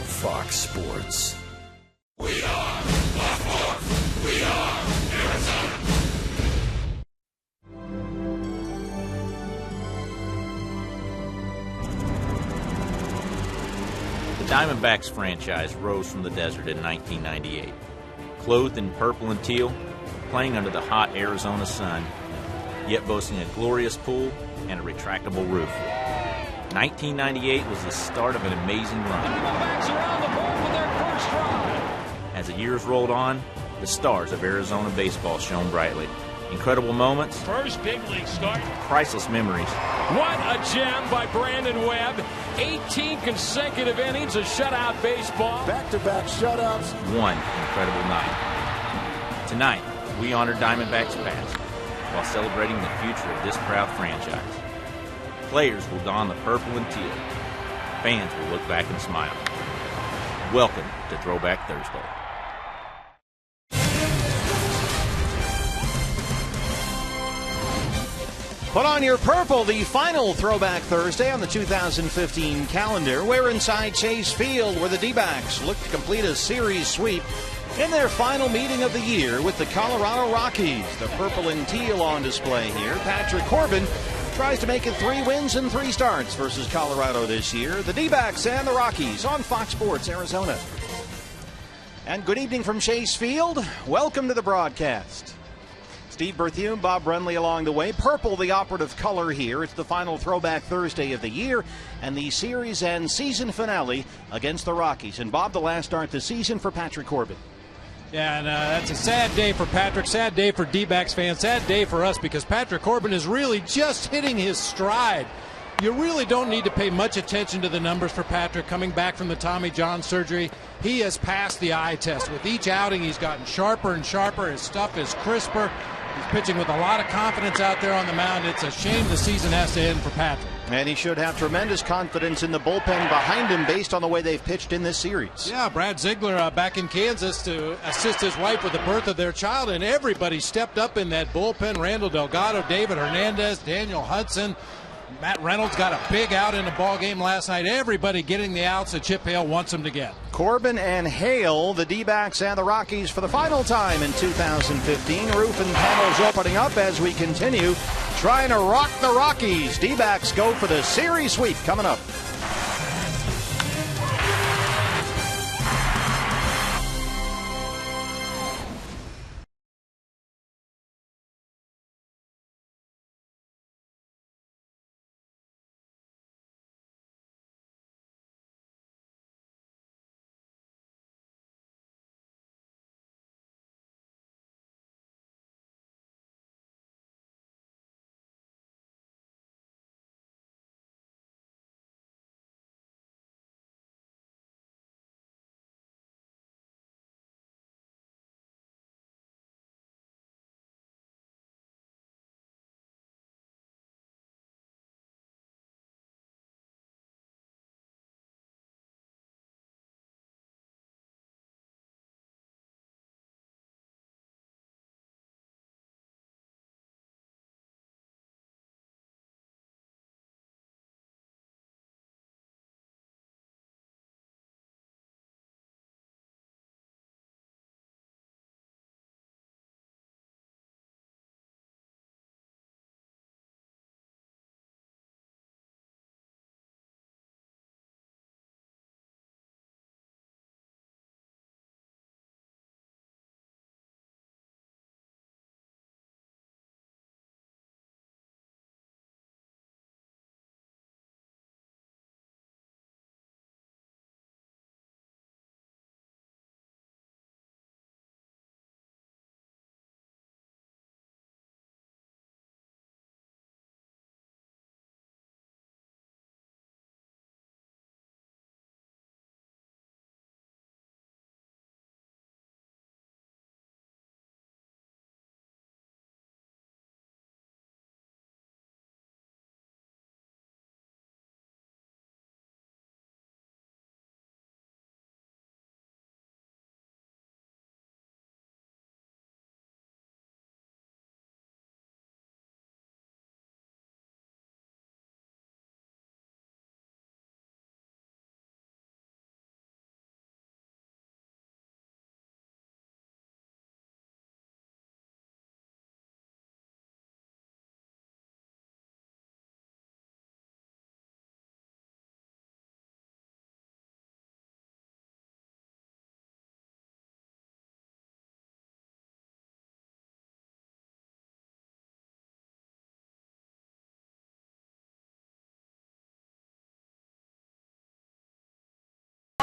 Fox Sports. We are Fox Sports. We are Arizona. The Diamondbacks franchise rose from the desert in 1998. Clothed in purple and teal, playing under the hot Arizona sun, yet boasting a glorious pool and a retractable roof. 1998 was the start of an amazing run. Diamondbacks are on the board with their first run. As the years rolled on, the stars of Arizona baseball shone brightly. Incredible moments, First big league start. priceless memories. What a gem by Brandon Webb. 18 consecutive innings of shutout baseball. Back-to-back shutouts. One incredible night. Tonight, we honor Diamondbacks past while celebrating the future of this proud franchise. Players will don the purple and teal. Fans will look back and smile. Welcome to Throwback Thursday. Put on your purple, the final Throwback Thursday on the 2015 calendar. We're inside Chase Field, where the D-backs look to complete a series sweep in their final meeting of the year with the Colorado Rockies. The purple and teal on display here. Patrick Corbin tries to make it 3 wins and 3 starts versus Colorado this year. The D-backs and the Rockies on Fox Sports Arizona. And good evening from Chase Field. Welcome to the broadcast. Steve Berthiaume, Bob Brenly along the way. Purple, the operative color here. It's the final Throwback Thursday of the year and the series and season finale against the Rockies. And Bob, the last start this season for Patrick Corbin. Yeah, and that's a sad day for Patrick, sad day for D-backs fans, sad day for us because Patrick Corbin is really just hitting his stride. You really don't need to pay much attention to the numbers for Patrick coming back from the Tommy John surgery. He has passed the eye test. With each outing, he's gotten sharper and sharper. His stuff is crisper. He's pitching with a lot of confidence out there on the mound. It's a shame the season has to end for Patrick. And he should have tremendous confidence in the bullpen behind him based on the way they've pitched in this series. Yeah, Brad Ziegler back in Kansas to assist his wife with the birth of their child, and everybody stepped up in that bullpen. Randall Delgado, David Hernandez, Daniel Hudson. Matt Reynolds got a big out in the ball game last night. Everybody getting the outs that Chip Hale wants them to get. Corbin and Hale, the D-backs and the Rockies for the final time in 2015. Roof and panels opening up as we continue trying to rock the Rockies. D-backs go for the series sweep coming up.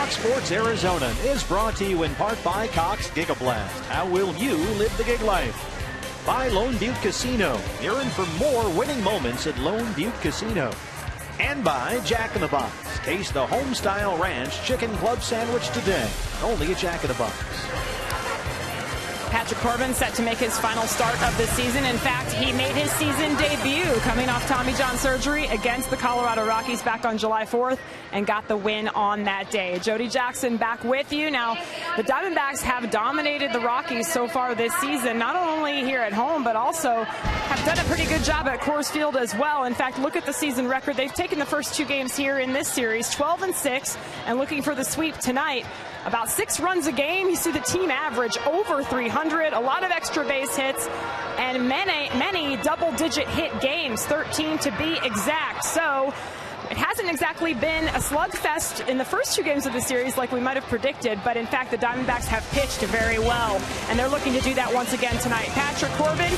Fox Sports Arizona is brought to you in part by Cox Gigablast. How will you live the gig life? By Lone Butte Casino. You're in for more winning moments at Lone Butte Casino. And by Jack in the Box. Taste the home-style ranch chicken club sandwich today. Only at Jack in the Box. Patrick Corbin set to make his final start of the season. In fact, he made his season debut coming off Tommy John surgery against the Colorado Rockies back on July 4th and got the win on that day. Jody Jackson back with you. Now, the Diamondbacks have dominated the Rockies so far this season, not only here at home, but also have done a pretty good job at Coors Field as well. In fact, look at the season record. They've taken the first 2 games here in this series, 12-6, and looking for the sweep tonight. About 6 runs a game. You see the team average over 300, a lot of extra base hits, and many double-digit hit games, 13 to be exact. So it hasn't exactly been a slugfest in the first 2 games of the series like we might have predicted, but in fact the Diamondbacks have pitched very well, and they're looking to do that once again tonight. Patrick Corbin,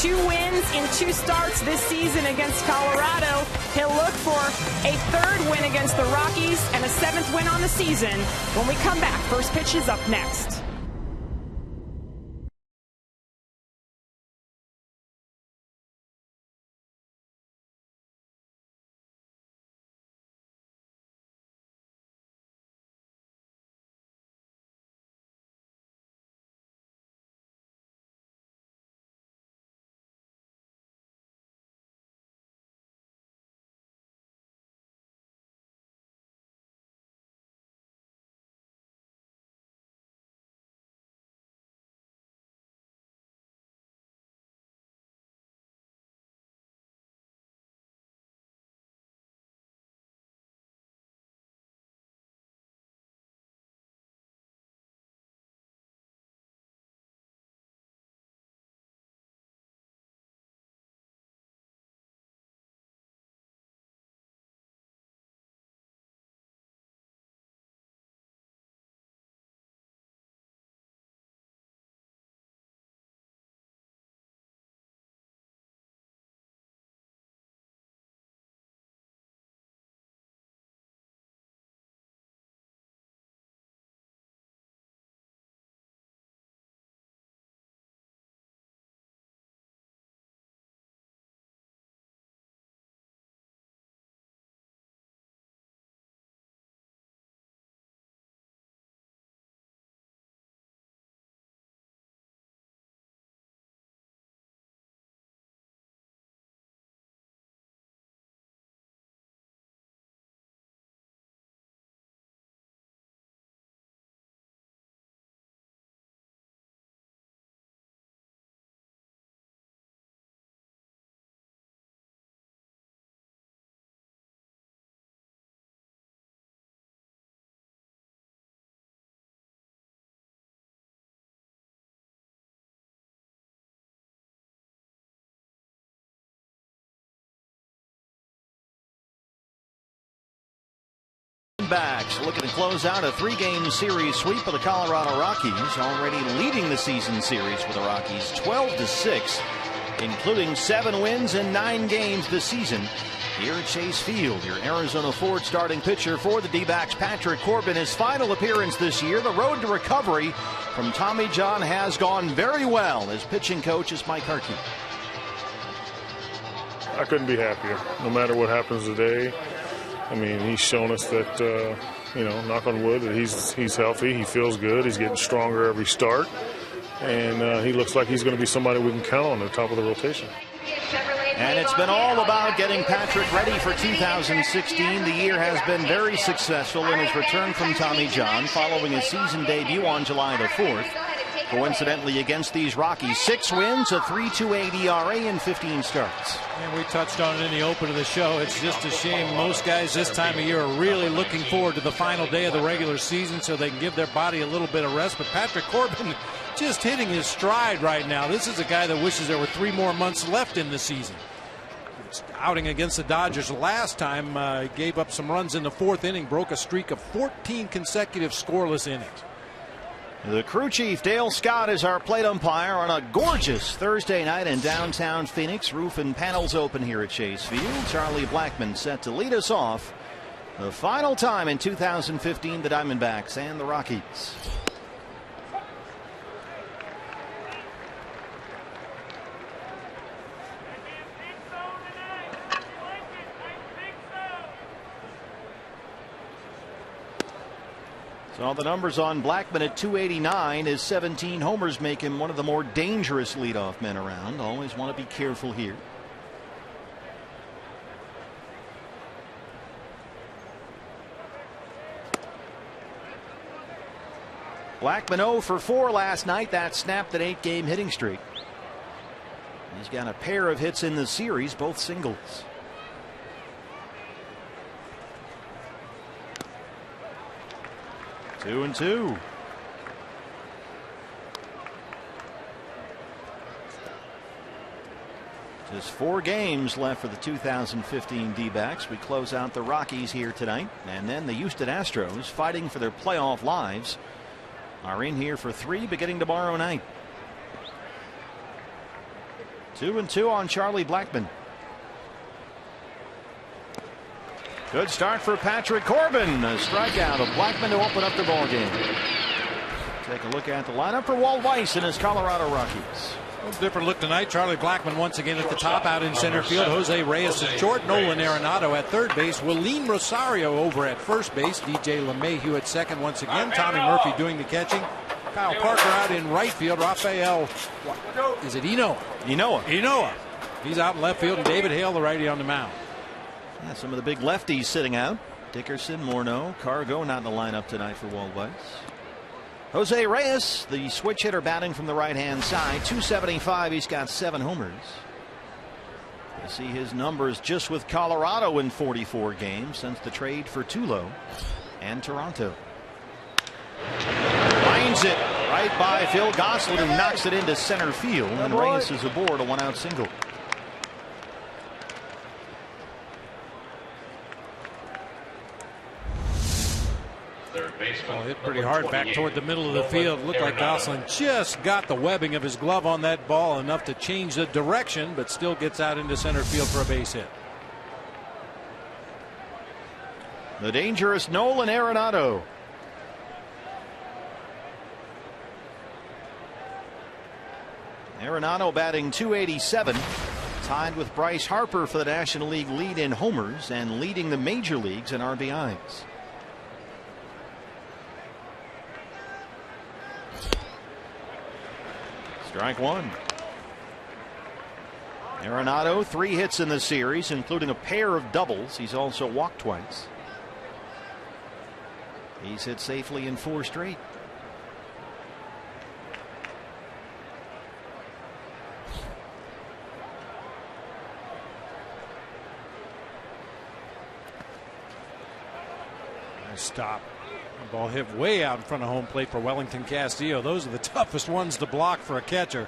2 wins in 2 starts this season against Colorado. He'll look for a 3rd win against the Rockies and a 7th win on the season when we come back. First pitch is up next. Backs looking to close out a 3-game series sweep of the Colorado Rockies, already leading the season series for the Rockies 12-6, including 7 wins in 9 games this season. Here at Chase Field, your Arizona Ford starting pitcher for the D-backs, Patrick Corbin, his final appearance this year. The road to recovery from Tommy John has gone very well. His pitching coach is Mike Harkey. I couldn't be happier, no matter what happens today. I mean, he's shown us that, knock on wood, that he's healthy, he feels good, he's getting stronger every start, and he looks like he's going to be somebody we can count on at the top of the rotation. And it's been all about getting Patrick ready for 2016. The year has been very successful in his return from Tommy John following his season debut on July the 4th. Coincidentally, against these Rockies, 6 wins, a 3.28 ERA, and 15 starts. And we touched on it in the open of the show. It's just a shame most guys this time of year are really looking forward to the final day of the regular season so they can give their body a little bit of rest. But Patrick Corbin just hitting his stride right now. This is a guy that wishes there were 3 more months left in the season. Outing against the Dodgers last time, gave up some runs in the 4th inning, broke a streak of 14 consecutive scoreless innings. The crew chief, Dale Scott, is our plate umpire on a gorgeous Thursday night in downtown Phoenix. Roof and panels open here at Chase Field. Charlie Blackmon set to lead us off The final time in 2015, the Diamondbacks and the Rockies. So the numbers on Blackmon at 289. His 17 homers make him one of the more dangerous leadoff men around. Always want to be careful here. Blackmon 0 for 4 last night. That snapped an 8-game hitting streak. He's got a pair of hits in the series, both singles. 2-2. Just 4 games left for the 2015 D-backs. We close out the Rockies here tonight, and then the Houston Astros, fighting for their playoff lives, are in here for 3 beginning tomorrow night. 2-2 on Charlie Blackmon. Good start for Patrick Corbin. A strikeout of Blackmon to open up the ballgame. Take a look at the lineup for Walt Weiss and his Colorado Rockies. A different look tonight. Charlie Blackmon once again at the top, out in center field. Jose Reyes at short. Nolan Arenado at third base. Willeen Rosario over at first base. DJ LeMahieu at second once again. Tommy Murphy doing the catching. Kyle Parker out in right field. Rafael, is it Enoa? Enoa. He's out in left field, and David Hale, the righty, on the mound. Yeah, some of the big lefties sitting out. Dickerson, Morneau, Cargo not in the lineup tonight for Walt Weiss. Jose Reyes, the switch hitter, batting from the right-hand side. 275. He's got 7 homers. You see his numbers just with Colorado in 44 games since the trade for Tulo and Toronto. Lines it right by Phil Gosselin, who knocks it into center field, and Reyes is aboard a 1-out single. Well, hit pretty hard back toward the middle of the field. Looked like Gosselin just got the webbing of his glove on that ball enough to change the direction, but still gets out into center field for a base hit. The dangerous Nolan Arenado. Arenado batting .287, tied with Bryce Harper for the National League lead in homers and leading the major leagues in RBIs. Strike one. Arenado, 3 hits in the series, including a pair of doubles. He's also walked twice. He's hit safely in 4 straight. Nice stop. The ball hit way out in front of home plate for Wellington Castillo. Those are the toughest ones to block for a catcher.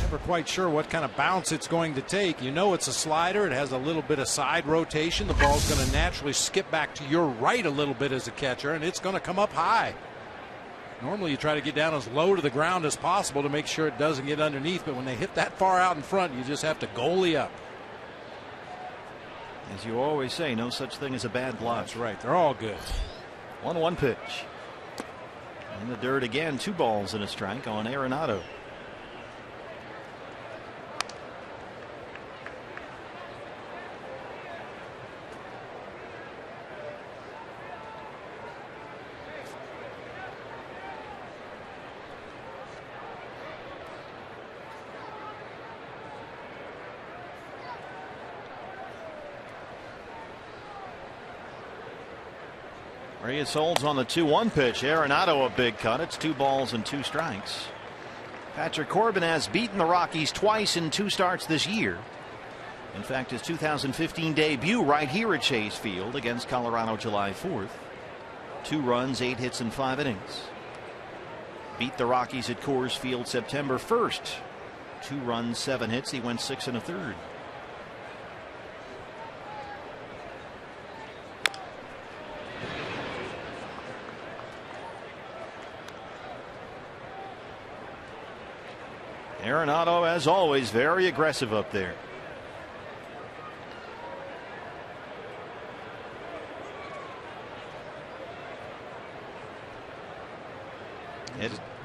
Never quite sure what kind of bounce it's going to take. You know it's a slider. It has a little bit of side rotation. The ball's going to naturally skip back to your right a little bit as a catcher, and it's going to come up high. Normally you try to get down as low to the ground as possible to make sure it doesn't get underneath, but when they hit that far out in front, you just have to goalie up. As you always say, no such thing as a bad block. That's right. They're all good. 1-1 pitch. In the dirt again. 2 balls and a strike on Arenado. Reyes holds on the 2-1 pitch. Arenado a big cut. It's 2 balls and 2 strikes. Patrick Corbin has beaten the Rockies twice in 2 starts this year. In fact, his 2015 debut right here at Chase Field against Colorado July 4th. 2 runs, 8 hits in 5 innings. Beat the Rockies at Coors Field September 1st. 2 runs, 7 hits. He went 6 1/3. Arenado, as always, very aggressive up there.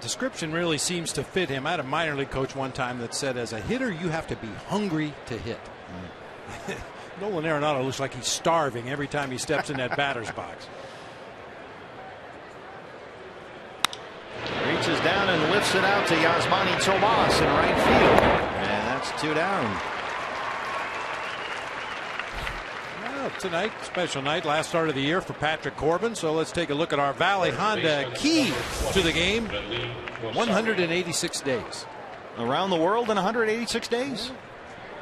Description really seems to fit him. I had a minor league coach one time that said, as a hitter, you have to be hungry to hit. Nolan Arenado looks like he's starving every time he steps in that batter's box. Reaches down and lifts it out to Yasmani Tomas in right field. And that's 2 down. Well, tonight, special night, last start of the year for Patrick Corbin. So let's take a look at our Valley Honda key to the game. 186 days. Around the world in 186 days?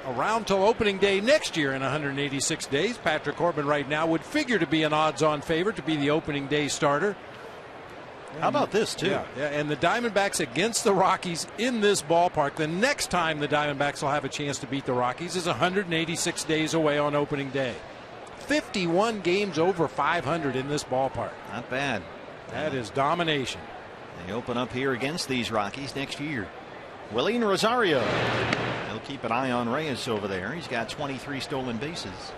Around till opening day next year in 186 days. Patrick Corbin right now would figure to be an odds-on favorite to be the opening day starter. How about this, too? Yeah, and the Diamondbacks against the Rockies in this ballpark. The next time the Diamondbacks will have a chance to beat the Rockies is 186 days away on opening day. 51 games over 500 in this ballpark. Not bad. That is domination. They open up here against these Rockies next year. Willian Rosario. They'll keep an eye on Reyes over there. He's got 23 stolen bases.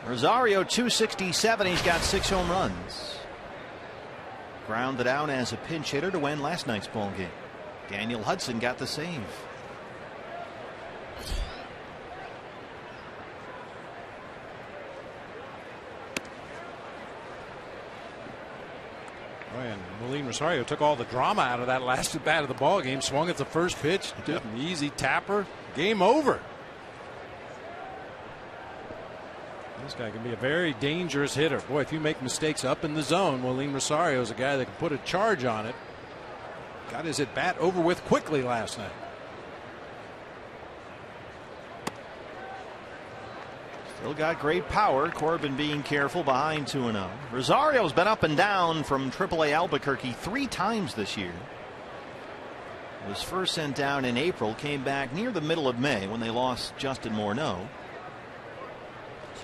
Rosario 267. He's got 6 home runs. Grounded out as a pinch hitter to win last night's ball game. Daniel Hudson got the save. And Willian Rosario took all the drama out of that last at bat of the ball game. Swung at the first pitch, did an easy tapper. Game over. This guy can be a very dangerous hitter. Boy, if you make mistakes up in the zone, Willian Rosario is a guy that can put a charge on it. Got his at bat over with quickly last night. Still got great power. Corbin being careful behind 2-0. Rosario's been up and down from AAA Albuquerque 3 times this year. Was first sent down in April, came back near the middle of May when they lost Justin Morneau.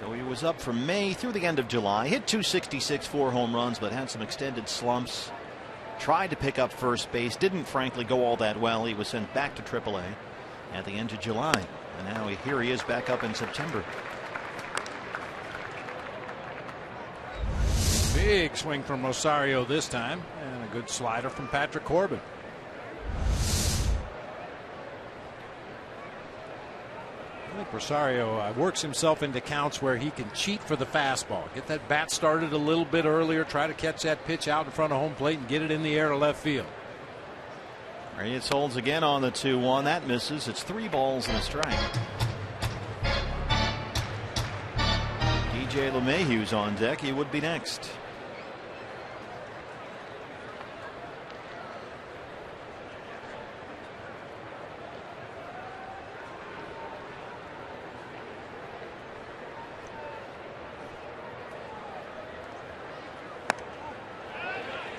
So he was up from May through the end of July. Hit 266, 4 home runs, but had some extended slumps. Tried to pick up first base. Didn't frankly go all that well. He was sent back to AAA at the end of July. And now here he is back up in September. Big swing from Rosario this time. And a good slider from Patrick Corbin. I think Rosario works himself into counts where he can cheat for the fastball. Get that bat started a little bit earlier. Try to catch that pitch out in front of home plate and get it in the air to left field. Reyes holds again on the 2-1. That misses. It's 3 balls and a strike. DJ LeMahieu's on deck. He would be next.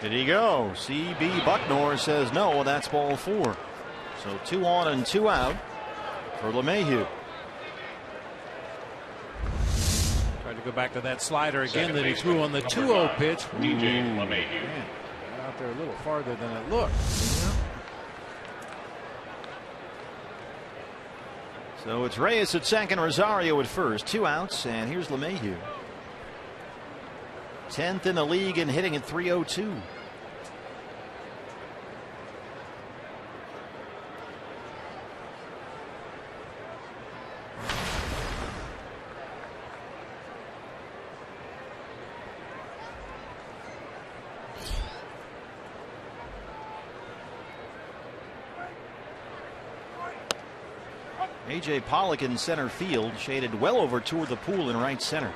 Did he go? CB Bucknor says no. That's ball 4. So 2 on and 2 out for LeMahieu. Tried to go back to that slider again that he threw on the 2-0 pitch. DJ LeMahieu. Out there a little farther than it looked. So it's Reyes at second, Rosario at first. 2 outs, and here's LeMahieu. 10th in the league and hitting at .302. A.J. Pollock in center field, shaded well over toward the pool in right center.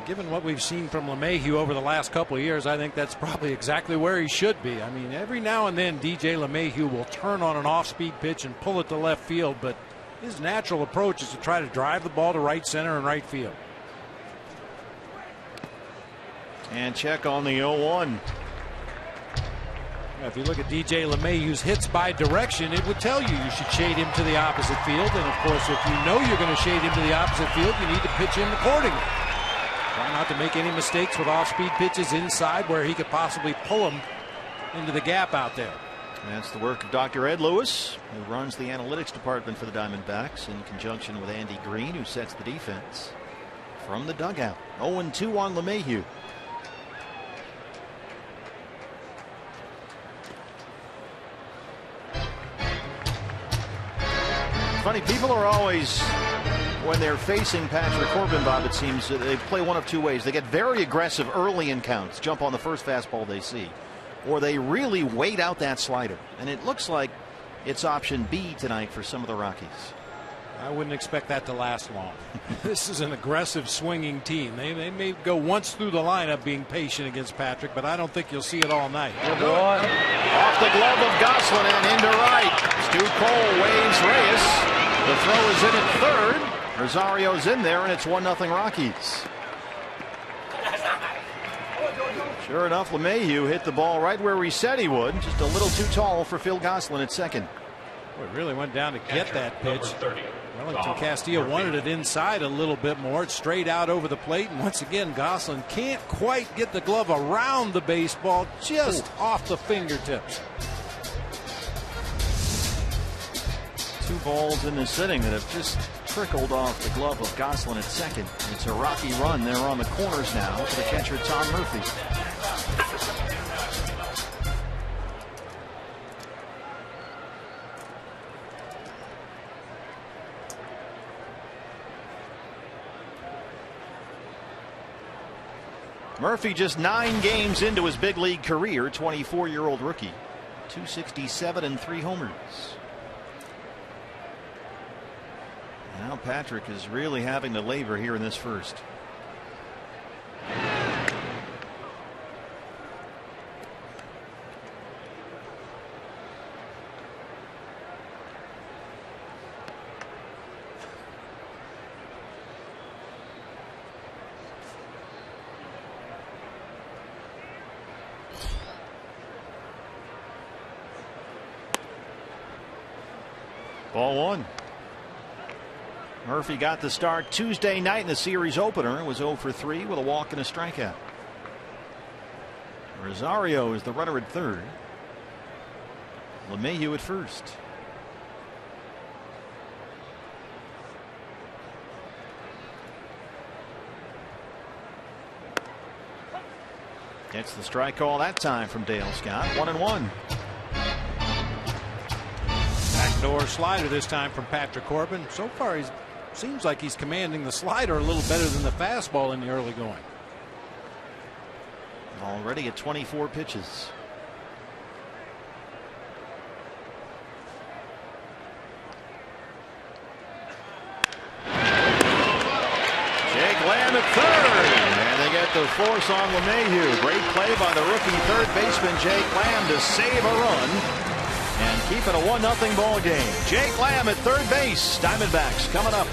Given what we've seen from LeMahieu over the last couple of years, I think that's probably exactly where he should be. I mean, every now and then DJ LeMahieu will turn on an off-speed pitch and pull it to left field, but his natural approach is to try to drive the ball to right center and right field. And check on the 0-1. If you look at DJ LeMahieu's hits by direction, it would tell you should shade him to the opposite field. And of course, if you know you're going to shade him to the opposite field, you need to pitch him accordingly. Try not to make any mistakes with off-speed pitches inside where he could possibly pull him into the gap out there. That's the work of Dr. Ed Lewis, who runs the analytics department for the Diamondbacks in conjunction with Andy Green, who sets the defense from the dugout. 0-2 on LeMahieu. funny, people are always, when they're facing Patrick Corbin, Bob, it seems they play one of two ways. They get very aggressive early in counts, jump on the first fastball they see, or they really wait out that slider. And it looks like it's option B tonight for some of the Rockies. I wouldn't expect that to last long. This is an aggressive swinging team. They may go once through the lineup being patient against Patrick, but I don't think you'll see it all night. Off the glove of Goslin and into right. Stu Cole waves Reyes. The throw is in at third. Rosario's in there, and it's 1-0 Rockies. Sure enough, LeMahieu hit the ball right where we said he would. Just a little too tall for Phil Goslin at second. Boy, really went down to get that pitch. Wellington Castillo wanted it inside a little bit more. It's straight out over the plate, and once again Goslin can't quite get the glove around the baseball, just off the fingertips. 2 balls in this inning that have just trickled off the glove of Goslin at second. It's a Rocky run. They're on the corners now for the catcher Tom Murphy. Murphy just 9 games into his big league career, 24-year-old rookie. 267 and 3 homers. Now Patrick is really having to labor here in this first. Ball 1. Murphy got the start Tuesday night in the series opener. It was 0 for 3 with a walk and a strikeout. Rosario is the runner at third. LeMahieu at first. Gets the strike call that time from Dale Scott. 1-1. Backdoor slider this time from Patrick Corbin. So far, he seems like he's commanding the slider a little better than the fastball in the early going. Already at 24 pitches. Jake Lamb at third. And they get the force on LeMahieu. Great play by the rookie third baseman Jake Lamb to save a run and keep it a 1-0 ball game. Jake Lamb at third base. Diamondbacks coming up.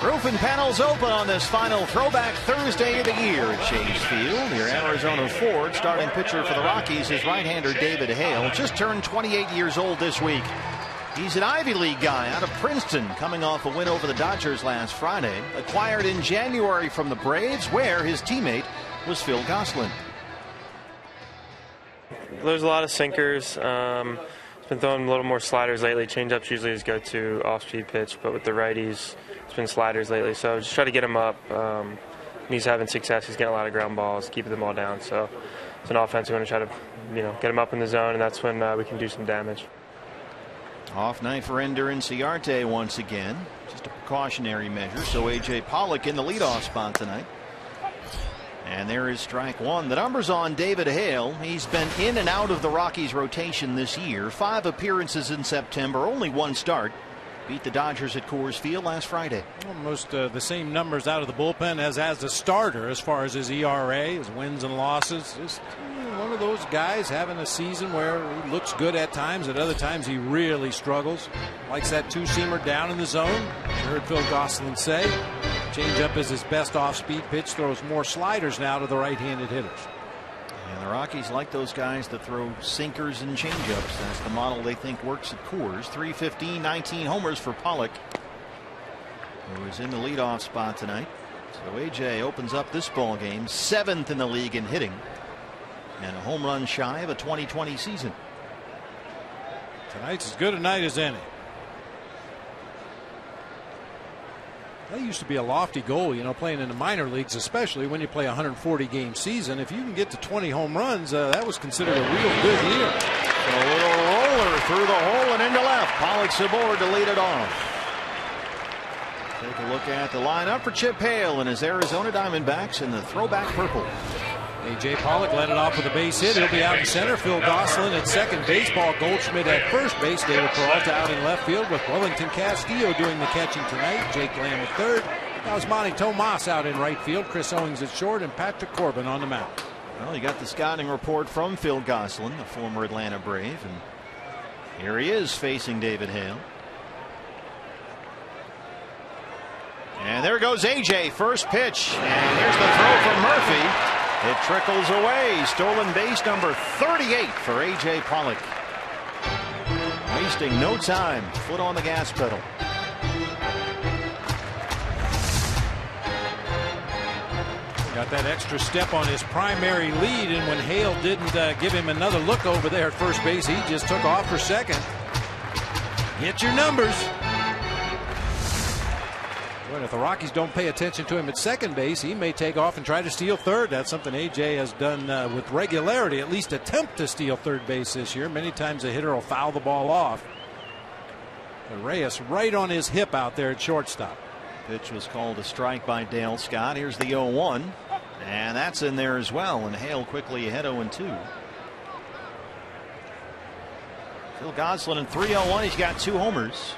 Roof and panels open on this final Throwback Thursday of the year at Chase Field. Your Arizona Ford starting pitcher for the Rockies is right-hander David Hale. Just turned 28 years old this week. He's an Ivy League guy out of Princeton, coming off a win over the Dodgers last Friday. Acquired in January from the Braves, where his teammate was Phil Gosselin. There's a lot of sinkers. It's been throwing a little more sliders lately. Changeups usually his go-to off-speed pitch, but with the righties, it's been sliders lately. So just try to get him up. He's having success. He's getting a lot of ground balls, keeping them all down. So it's an offense we want to try to, get him up in the zone, and that's when we can do some damage. Off night for Ender Inciarte once again. Just a precautionary measure. So A.J. Pollock in the leadoff spot tonight. And there is strike one. The numbers on David Hale. He's been in and out of the Rockies rotation this year. 5 appearances in September, only 1 start. Beat the Dodgers at Coors Field last Friday. Almost the same numbers out of the bullpen as a starter as far as his ERA, his wins and losses. Just one of those guys having a season where he looks good at times, at other times he really struggles. Likes that two-seamer down in the zone. You heard Phil Gosselin say. Changeup is his best off-speed pitch. Throws more sliders now to the right-handed hitters. And the Rockies like those guys that throw sinkers and changeups. That's the model they think works at Coors. 315, 19 homers for Pollock, who is in the leadoff spot tonight. So A.J. opens up this ball game, 7th in the league in hitting, and a home run shy of a 2020 season. Tonight's as good a night as any. That used to be a lofty goal, playing in the minor leagues, especially when you play a 140-game season. If you can get to 20 home runs, that was considered a real good year. So a little roller through the hole and into left. Pollock's aboard to lead it off. Take a look at the lineup for Chip Hale and his Arizona Diamondbacks in the throwback purple. A.J. Pollock led it off with a base hit. He'll be out in center. Phil Gosselin at second base. Paul Goldschmidt at first base. David Peralta out in left field with Wellington Castillo doing the catching tonight. Jake Lamb at third. That was Monty Tomas out in right field. Chris Owings at short and Patrick Corbin on the mound. Well, you got the scouting report from Phil Gosselin, the former Atlanta Brave, and here he is facing David Hale. And there goes A.J. First pitch, and here's the throw from Murphy. It trickles away. Stolen base number 38 for A.J. Pollock. Wasting no time. Foot on the gas pedal. Got that extra step on his primary lead, and when Hale didn't give him another look over there at first base, he just took off for second. Get your numbers. If the Rockies don't pay attention to him at second base, he may take off and try to steal third. That's something A.J. has done with regularity, at least attempt to steal third base this year. Many times the hitter will foul the ball off. But Reyes right on his hip out there at shortstop. Pitch was called a strike by Dale Scott. Here's the 0-1, and that's in there as well. And Hale quickly ahead 0-2. Phil Gosselin in 3-0-1. He's got 2 homers.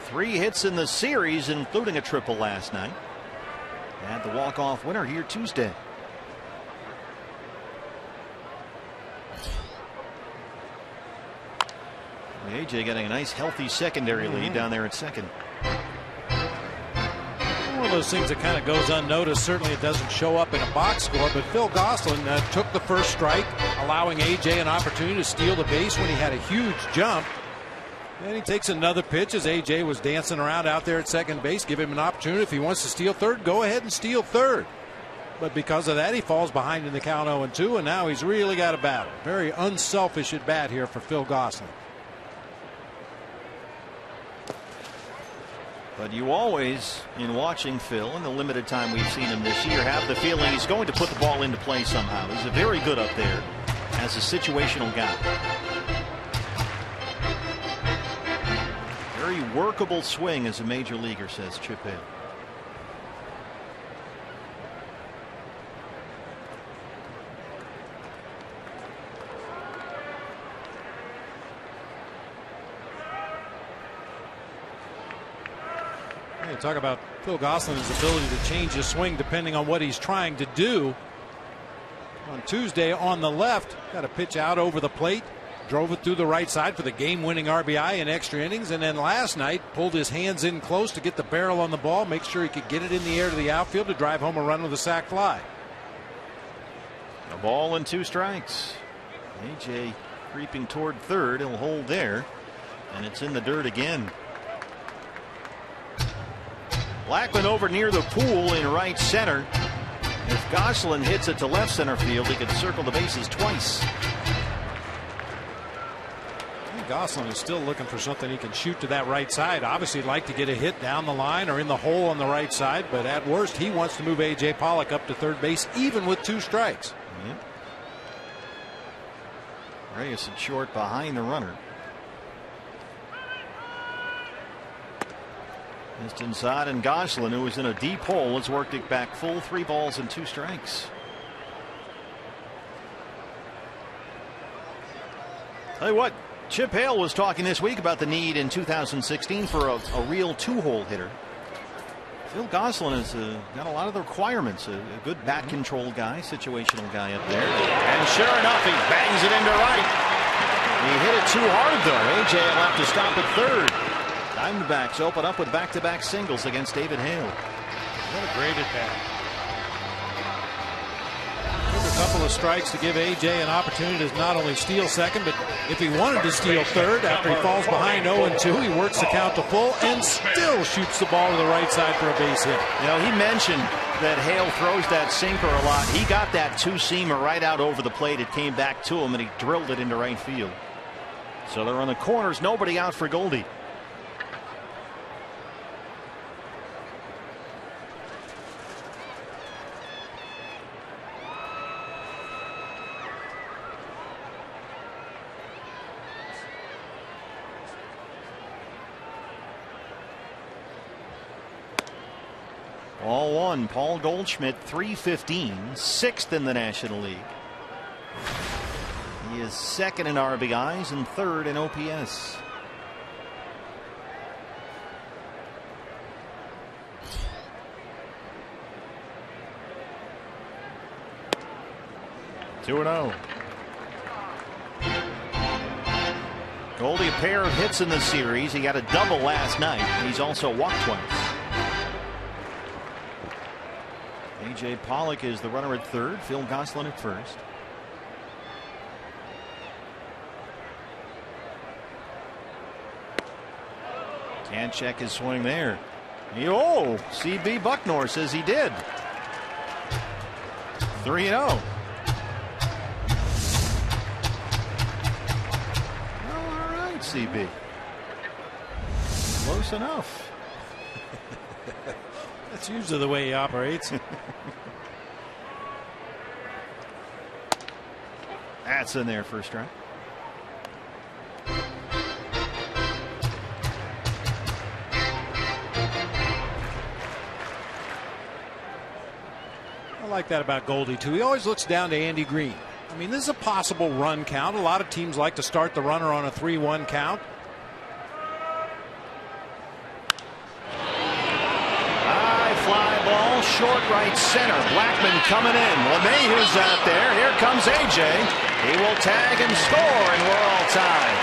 3 hits in the series, including a triple last night. And the walk-off winner here Tuesday. A.J. getting a nice healthy secondary lead down there at second. One of those things that kind of goes unnoticed. Certainly it doesn't show up in a box score, but Phil Gosselin took the first strike, allowing A.J. an opportunity to steal the base when he had a huge jump. Then he takes another pitch as A.J. was dancing around out there at second base. Give him an opportunity. If he wants to steal third, go ahead and steal third. But because of that, he falls behind in the count 0-2, and now he's really got a battle. Very unselfish at bat here for Phil Gosselin. But you always, in watching Phil, in the limited time we've seen him this year, have the feeling he's going to put the ball into play somehow. He's very good up there as a situational guy. Very workable swing as a major leaguer, says Chip Hale. You talk about Phil Gosselin's ability to change his swing depending on what he's trying to do. On Tuesday on the left, got a pitch out over the plate. Drove it through the right side for the game-winning RBI in extra innings, and then last night pulled his hands in close to get the barrel on the ball, make sure he could get it in the air to the outfield to drive home a run with a sac fly. A ball and 2 strikes. A.J. creeping toward third. He'll hold there. And it's in the dirt again. Blackman over near the pool in right center. If Gosselin hits it to left center field, he could circle the bases twice. Gosselin is still looking for something he can shoot to that right side. Obviously, he'd like to get a hit down the line or in the hole on the right side, but at worst, he wants to move A.J. Pollock up to third base, even with 2 strikes. Yep. Reyes is short behind the runner. Just inside, and Gosselin, who was in a deep hole, has worked it back full. 3 balls and 2 strikes. Tell you what, Chip Hale was talking this week about the need in 2016 for a real 2-hole hitter. Phil Gosselin has got a lot of the requirements. A good bat control guy, situational guy up there. And sure enough, he bangs it into right. He hit it too hard, though. A.J. will have to stop at third. Diamondbacks open up with back-to-back singles against David Hale. What a great at-bat. Took a couple of strikes to give A.J. an opportunity to not only steal second, but if he wanted to steal third after he falls behind 0-2, he works the count to full and still shoots the ball to the right side for a base hit. You know, he mentioned that Hale throws that sinker a lot. He got that 2-seamer right out over the plate. It came back to him, and he drilled it into right field. So they're on the corners. Nobody out for Goldie. Ball 1, Paul Goldschmidt, 315, 6th in the National League. He is 2nd in RBIs and 3rd in OPS. Two and 0. Goldie, a pair of hits in the series. He got a double last night. He's also walked twice. A.J. Pollock is the runner at third. Phil Gosselin at first. Can't check his swing there. Oh, C.B. Bucknor says he did. 3-0. All right, C.B. Close enough. That's usually the way he operates. That's in there, first strike. I like that about Goldie, too. He always looks down to Andy Green. I mean, this is a possible run count. A lot of teams like to start the runner on a 3-1 count. Ball short right center. Blackman coming in. LeMahieu's out there. Here comes A.J. He will tag and score, and we're all tied.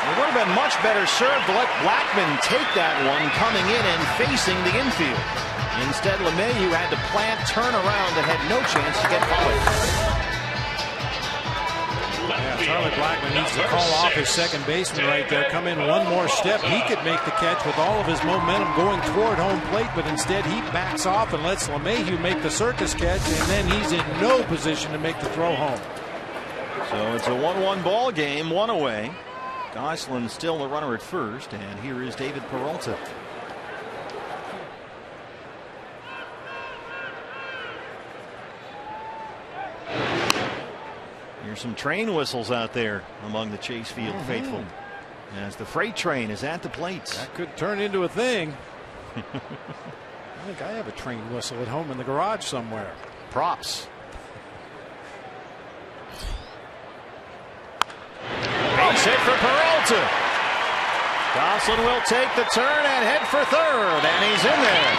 It would have been much better served to let Blackman take that one coming in and facing the infield. Instead, LeMahieu had to plant, turn around, and had no chance to get followed. Yeah, Charlie Blackman needs to call off his second baseman right there. Come in one more step. He could make the catch with all of his momentum going toward home plate, but instead he backs off and lets LeMahieu make the circus catch, and then he's in no position to make the throw home. So it's a 1-1 ball game, 1 away. Gosselin still the runner at first, and here is David Peralta. There's some train whistles out there among the Chase Field faithful as the freight train is at the plate. That could turn into a thing. I think I have a train whistle at home in the garage somewhere. Props. Base hit for Peralta. Gosselin will take the turn and head for third, and he's in there.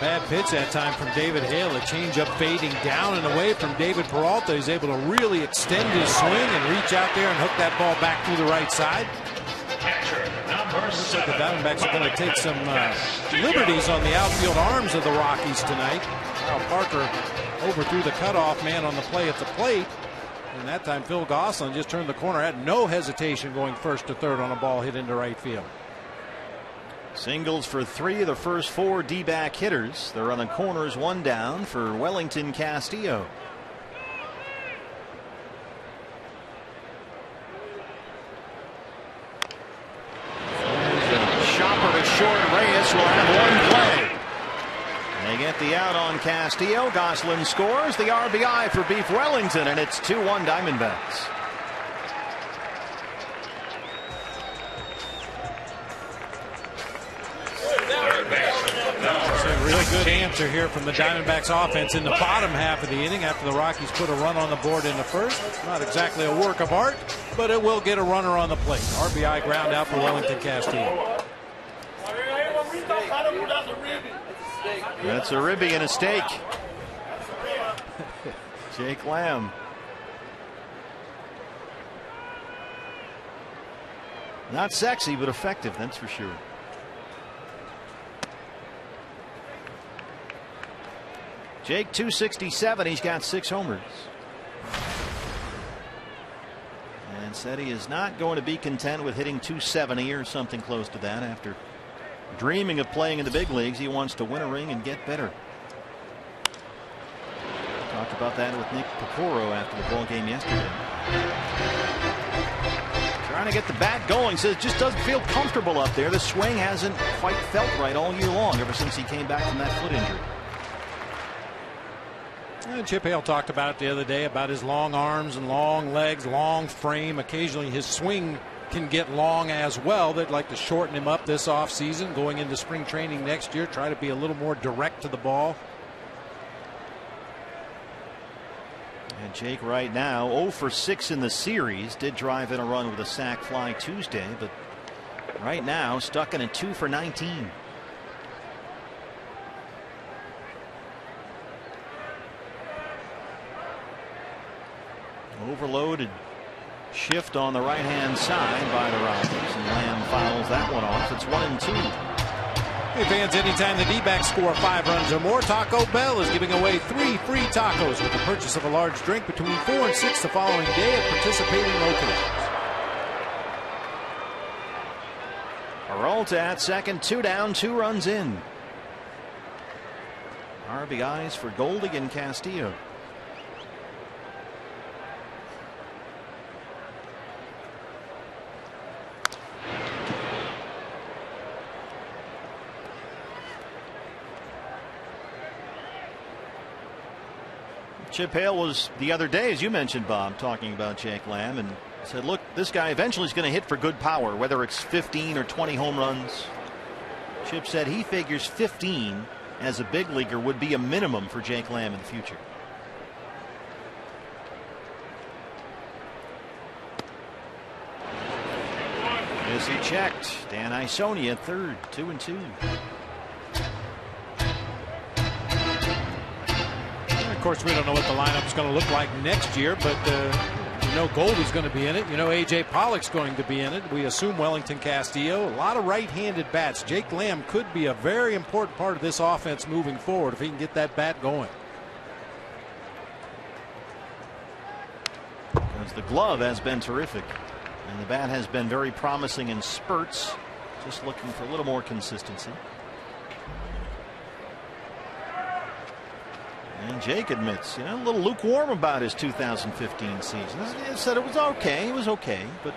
Bad pitch that time from David Hale. A changeup fading down and away from David Peralta. He's able to really extend his swing and reach out there and hook that ball back through the right side. Catcher number Looks like the Diamondbacks are going to take some liberties on the outfield arms of the Rockies tonight. Kyle Parker overthrew the cutoff man on the play at the plate. And that time Phil Gosselin just turned the corner, had no hesitation going first to third on a ball hit into right field. Singles for 3 of the first 4 D-back hitters. They're on the corners, 1 down for Wellington Castillo. Chopper to short. Reyes will have 1 play. They get the out on Castillo. Gosselin scores the RBI for Beef Wellington, and it's 2-1 Diamondbacks. A really good answer here from the Diamondbacks offense in the bottom half of the inning after the Rockies put a run on the board in the first. Not exactly a work of art, but it will get a runner on the plate. RBI ground out for Wellington Castillo. That's a ribby and a steak. Jake Lamb. Not sexy, but effective, that's for sure. Jake 267. He's got 6 homers. And said he is not going to be content with hitting 270 or something close to that after dreaming of playing in the big leagues. He wants to win a ring and get better. Talked about that with Nick Pecoro after the ball game yesterday. Trying to get the bat going. Says just doesn't feel comfortable up there. The swing hasn't quite felt right all year long ever since he came back from that foot injury. Chip Hale talked about it the other day about his long arms and long legs, long frame. Occasionally his swing can get long as well. They'd like to shorten him up this offseason, going into spring training next year, try to be a little more direct to the ball. And Jake right now 0 for 6 in the series. Did drive in a run with a sac fly Tuesday, but right now stuck in a 2 for 19. Overloaded shift on the right hand side by the Rockies, and Lamb fouls that one off. It's 1-2. Hey fans, anytime the D-backs score 5 runs or more, Taco Bell is giving away 3 free tacos with the purchase of a large drink between 4 and 6 the following day at participating locations. Peralta at second, 2 down, 2 runs in. RBIs for Goldie and Castillo. Chip Hale was the other day, as you mentioned, Bob, talking about Jake Lamb, and said, look, this guy eventually is going to hit for good power, whether it's 15 or 20 home runs. Chip said he figures 15 as a big leaguer would be a minimum for Jake Lamb in the future. As he checked, Dan Isoni at third, 2-2. Of course, we don't know what the lineup is going to look like next year, but you know Goldie's going to be in it. You know A.J. Pollock's going to be in it. We assume Wellington Castillo. A lot of right-handed bats. Jake Lamb could be a very important part of this offense moving forward if he can get that bat going. Because the glove has been terrific, and the bat has been very promising in spurts. Just looking for a little more consistency. And Jake admits, a little lukewarm about his 2015 season. He said it was okay. It was okay, but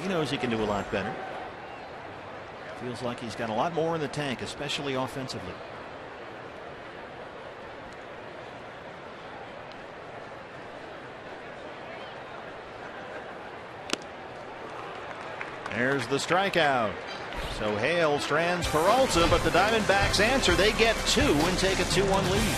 he knows he can do a lot better. Feels like he's got a lot more in the tank, especially offensively. There's the strikeout. So Hale strands Peralta, but the Diamondbacks answer. They get 2 and take a 2-1 lead.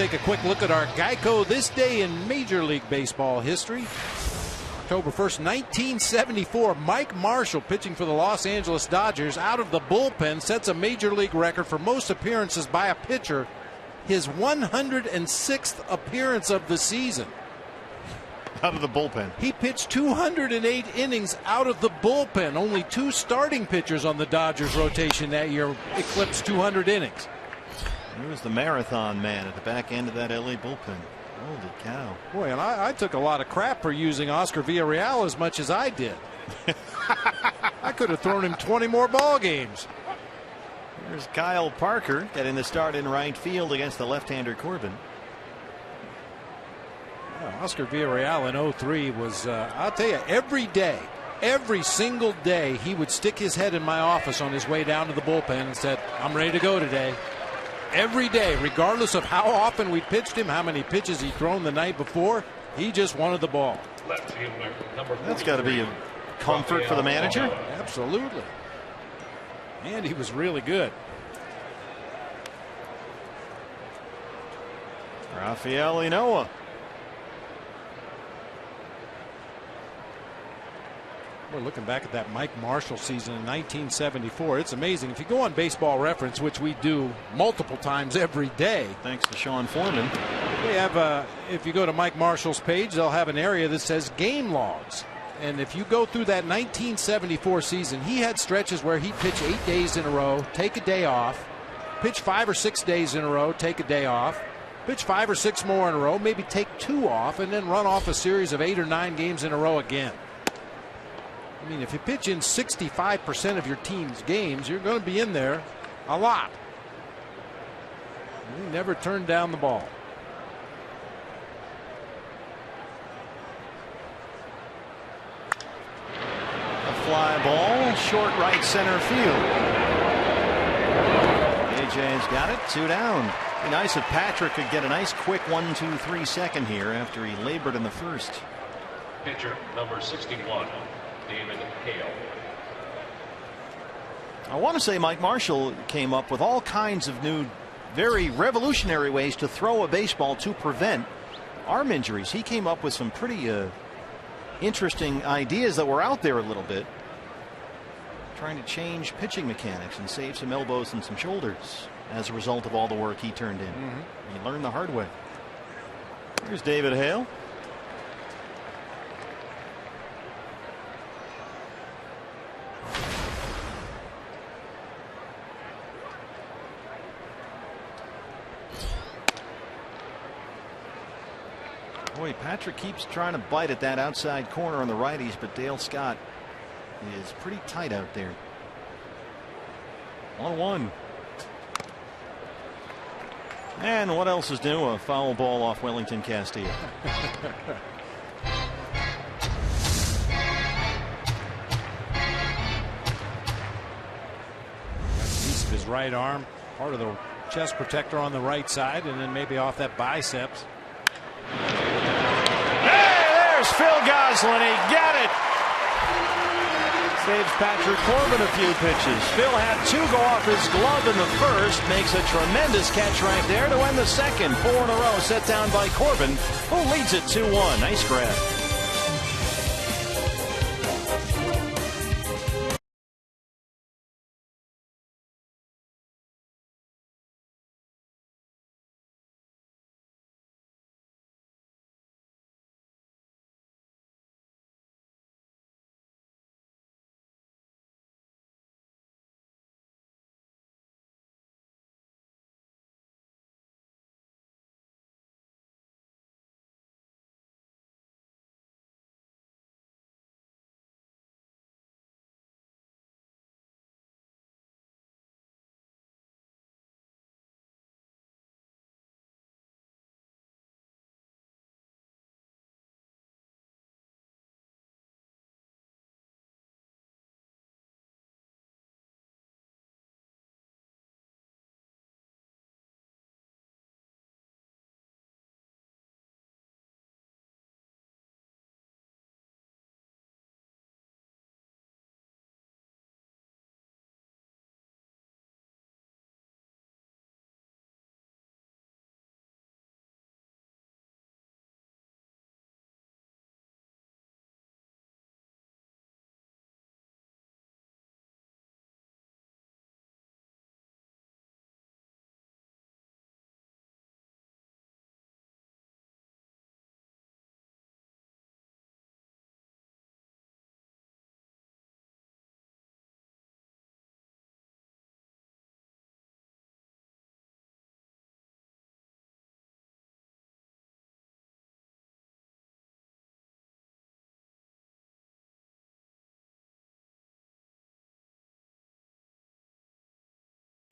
Take a quick look at our Geico This Day in Major League Baseball history. October 1st, 1974, Mike Marshall, pitching for the Los Angeles Dodgers, out of the bullpen, sets a Major League record for most appearances by a pitcher, his 106th appearance of the season. Out of the bullpen. He pitched 208 innings out of the bullpen. Only 2 starting pitchers on the Dodgers rotation that year eclipsed 200 innings. He was the marathon man at the back end of that LA bullpen. Holy cow. Boy, and I took a lot of crap for using Oscar Villarreal as much as I did. I could have thrown him 20 more ball games. Here's Kyle Parker getting the start in right field against the left-hander Corbin. Oscar Villarreal in 03 was, I'll tell you, every single day, he would stick his head in my office on his way down to the bullpen and said, "I'm ready to go today." Every day, regardless of how often we pitched him, how many pitches he'd thrown the night before, he just wanted the ball. That's got to be a comfort for the manager. Absolutely. And he was really good. Rafael Inoa. We're looking back at that Mike Marshall season in 1974. It's amazing. If you go on Baseball Reference, which we do multiple times every day. Thanks to Sean Foreman. They have, if you go to Mike Marshall's page, they'll have an area that says game logs. And if you go through that 1974 season, he had stretches where he'd pitch 8 days in a row, take a day off, pitch 5 or 6 days in a row, take a day off, pitch 5 or 6 more in a row, maybe take 2 off, and then run off a series of 8 or 9 games in a row again. I mean, if you pitch in 65% of your team's games, you're going to be in there a lot. He never turned down the ball. A fly ball, short right center field. AJ's got it, 2 down. Be nice if Patrick could get a nice quick 1-2-3 second here after he labored in the first. Pitcher number 61. David Hale. I want to say Mike Marshall came up with all kinds of new, very revolutionary ways to throw a baseball to prevent arm injuries. He came up with some pretty interesting ideas that were out there a little bit, trying to change pitching mechanics and save some elbows and some shoulders as a result of all the work he turned in. He learned the hard way. Here's David Hale. Boy, Patrick keeps trying to bite at that outside corner on the righties, but Dale Scott is pretty tight out there. 1-1. And what else is new? A foul ball off Wellington Castillo. Piece of his right arm, part of the chest protector on the right side, and then maybe off that biceps. There's Phil Gosselin. He got it. Saves Patrick Corbin a few pitches. Phil had 2 go off his glove in the first. Makes a tremendous catch right there to end the second. 4 in a row set down by Corbin, who leads it 2-1. Nice grab.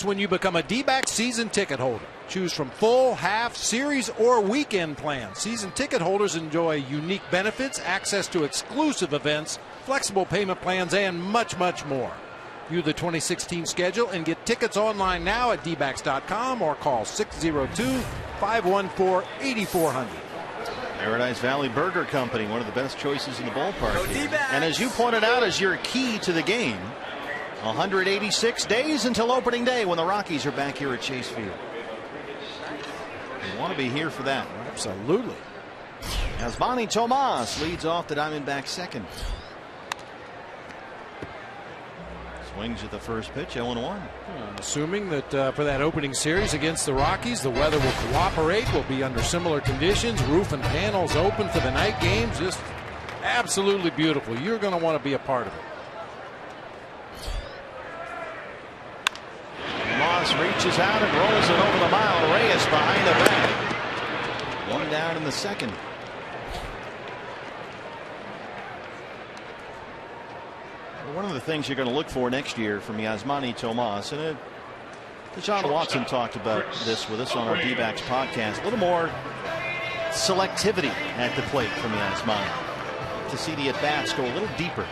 When you become a D-backs season ticket holder. Choose from full, half, series, or weekend plans. Season ticket holders enjoy unique benefits, access to exclusive events, flexible payment plans, and much, much more. View the 2016 schedule and get tickets online now at dbacks.com or call 602-514-8400. Paradise Valley Burger Company, one of the best choices in the ballpark. And as you pointed out, as your key to the game, 186 days until opening day when the Rockies are back here at Chase Field. You want to be here for that. Absolutely. Yasmani Tomas leads off the Diamondbacks second. Swings at the first pitch, 0-1. Assuming that for that opening series against the Rockies, the weather will cooperate, will be under similar conditions, roof and panels open for the night games. Just absolutely beautiful. You're going to want to be a part of it. Moss reaches out and rolls it over the mound. Reyes behind the back. One down in the second. One of the things you're going to look for next year from Yasmani Tomas, and John Watson talked about this with us on our D-backs podcast, a little more selectivity at the plate from Yasmani to see the at-bats go a little deeper.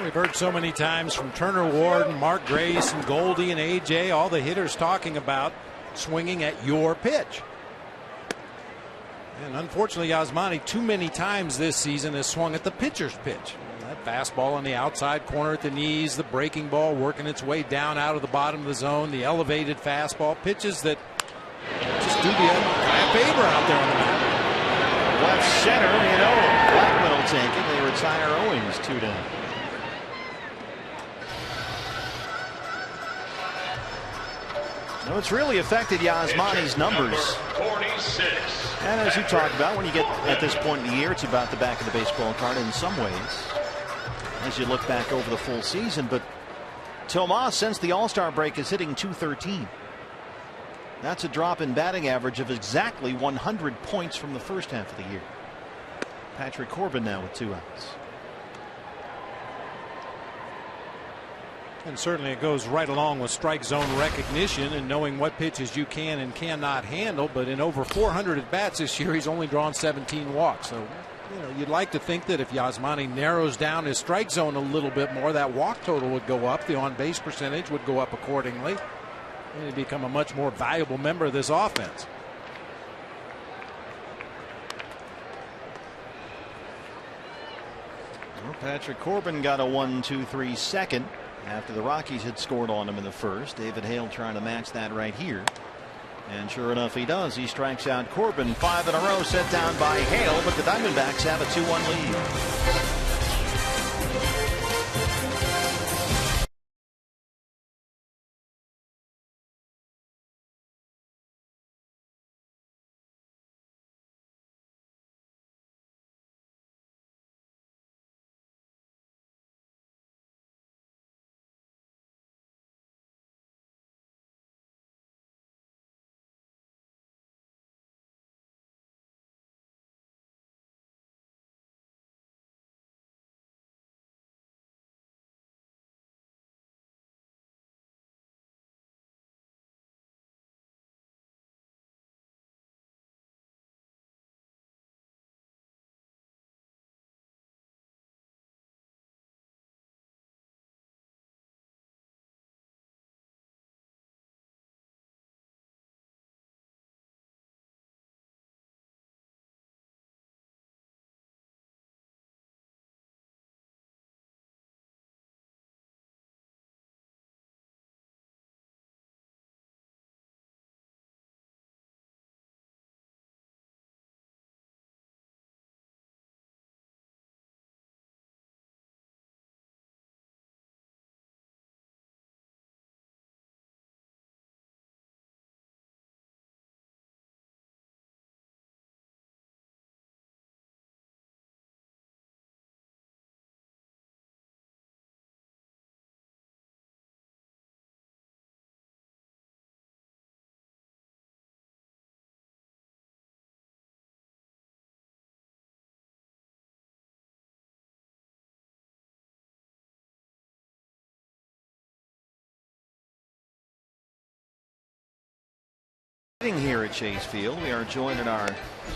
We've heard so many times from Turner Ward and Mark Grace and Goldie and AJ, all the hitters talking about swinging at your pitch. And unfortunately, Yasmani too many times this season has swung at the pitcher's pitch. That fastball on the outside corner at the knees, the breaking ball working its way down out of the bottom of the zone, the elevated fastball, pitches that just do the a favor out there on the mound. Left center, Blackman will take it. They retire Owings 2 down. No, it's really affected Yasmani's numbers. 46. And as you talked about, when you get at this point in the year, it's about the back of the baseball card in some ways, as you look back over the full season. But Tomas, since the All-Star break, is hitting .213. That's a drop in batting average of exactly 100 points from the first half of the year. Patrick Corbin now with 2 outs. And certainly it goes right along with strike zone recognition and knowing what pitches you can and cannot handle. But in over 400 at bats this year, he's only drawn 17 walks. So, you'd like to think that if Yasmani narrows down his strike zone a little bit more, that walk total would go up. The on base percentage would go up accordingly. And he'd become a much more valuable member of this offense. Well, Patrick Corbin got a 1-2-3 second after the Rockies had scored on him in the first. David Hale trying to match that right here. And sure enough, he does. He strikes out Corbin. 5 in a row set down by Hale, but the Diamondbacks have a 2-1 lead. Here at Chase Field, we are joined in our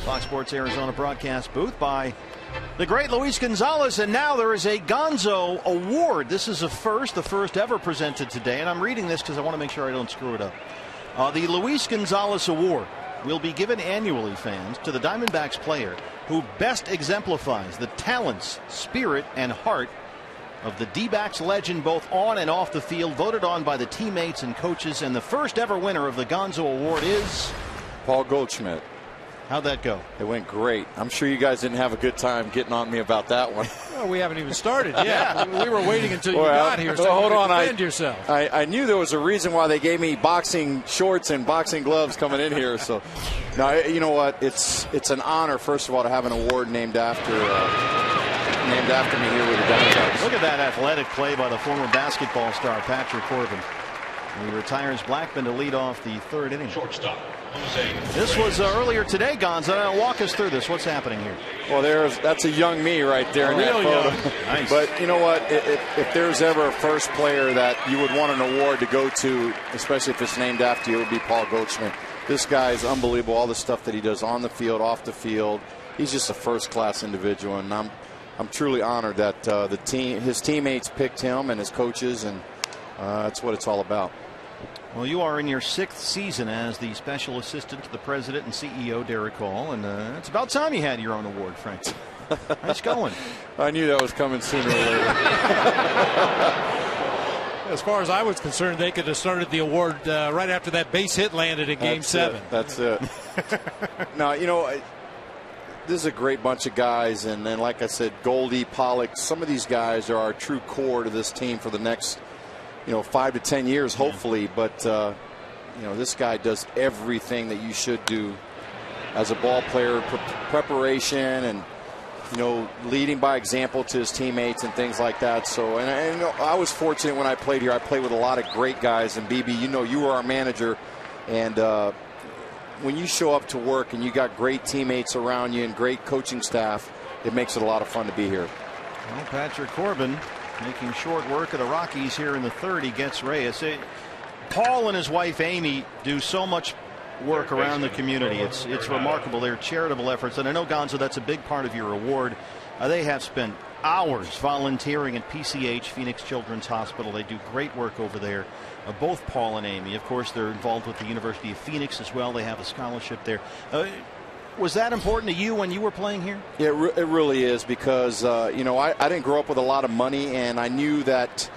Fox Sports Arizona broadcast booth by the great Luis Gonzalez, and now there is a Gonzo Award. This is the first ever presented today, and I'm reading this because I want to make sure I don't screw it up. The Luis Gonzalez Award will be given annually, fans, to the Diamondbacks player who best exemplifies the talents, spirit, and heart of the D-backs legend both on and off the field, voted on by the teammates and coaches. And the first ever winner of the Gonzo Award is Paul Goldschmidt. How'd that go? It went great. I'm sure you guys didn't have a good time getting on me about that one. Well, we haven't even started yet. We were waiting until you got here so hold you on. could defend yourself. I knew there was a reason why they gave me boxing shorts and boxing gloves coming in here. So, now you know what? It's an honor, first of all, to have an award named after me here with the Diamondbacks. Look at that athletic play by the former basketball star Patrick Corbin. He retires Blackman to lead off the third inning. Shortstop. This was earlier today, Gonzo. Now walk us through this. What's happening here? Well, that's a young me right there in that photo. Nice. But you know what? If there's ever a first player that you would want an award to go to, especially if it's named after you, it would be Paul Goldschmidt. This guy is unbelievable. All the stuff that he does on the field, off the field. He's just a first-class individual, and I'm truly honored that his teammates picked him and his coaches, and that's what it's all about. Well, you are in your 6th season as the special assistant to the president and CEO, Derek Hall, and it's about time you had your own award, Frank. Nice going. I knew that was coming sooner or later. As far as I was concerned, they could have started the award right after that base hit landed in Game 7. That's it. Now, you know, this is a great bunch of guys, and then, like I said, Goldie, Pollock, some of these guys are our true core to this team for the next 5 to 10 years, hopefully. But this guy does everything that you should do as a ball player, preparation, and leading by example to his teammates and things like that. So, and I was fortunate when I played here. I played with a lot of great guys, and BB, you were our manager, and when you show up to work and you got great teammates around you and great coaching staff, it makes it a lot of fun to be here. Well, Patrick Corbin making short work of the Rockies here in the third. He gets Reyes. Paul and his wife Amy do so much work around the community. It's remarkable. They're charitable efforts, and I know, Gonzo, that's a big part of your award. They have spent hours volunteering at PCH, Phoenix Children's Hospital. They do great work over there. Both Paul and Amy, of course, they're involved with the University of Phoenix as well. They have a scholarship there. Was that important to you when you were playing here? It really is, because I didn't grow up with a lot of money, and I knew that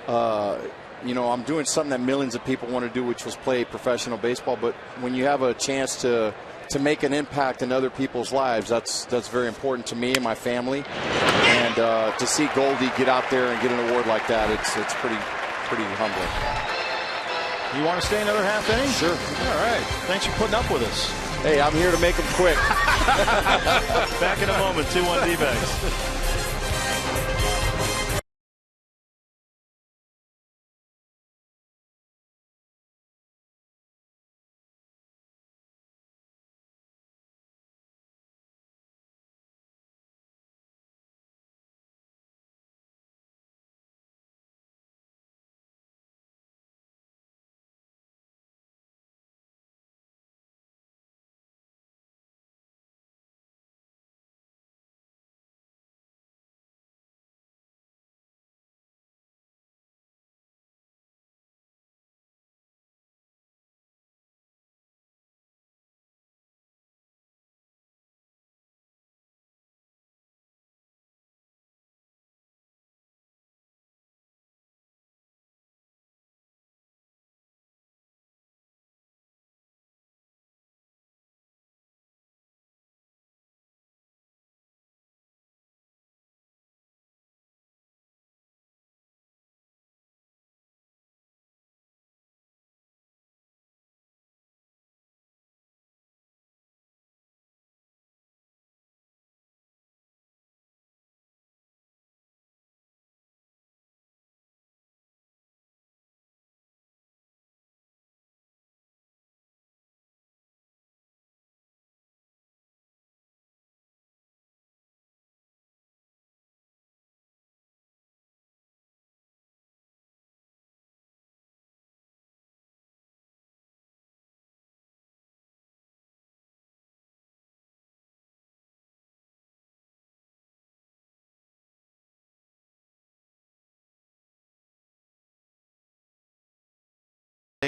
I'm doing something that millions of people want to do, which was play professional baseball. But when you have a chance to make an impact in other people's lives, that's very important to me and my family. And to see Goldie get out there and get an award like that, it's pretty humbling. You want to stay another half inning? Sure. All right. Thanks for putting up with us. Hey, I'm here to make them quick. Back in a moment. 2-1 D-backs.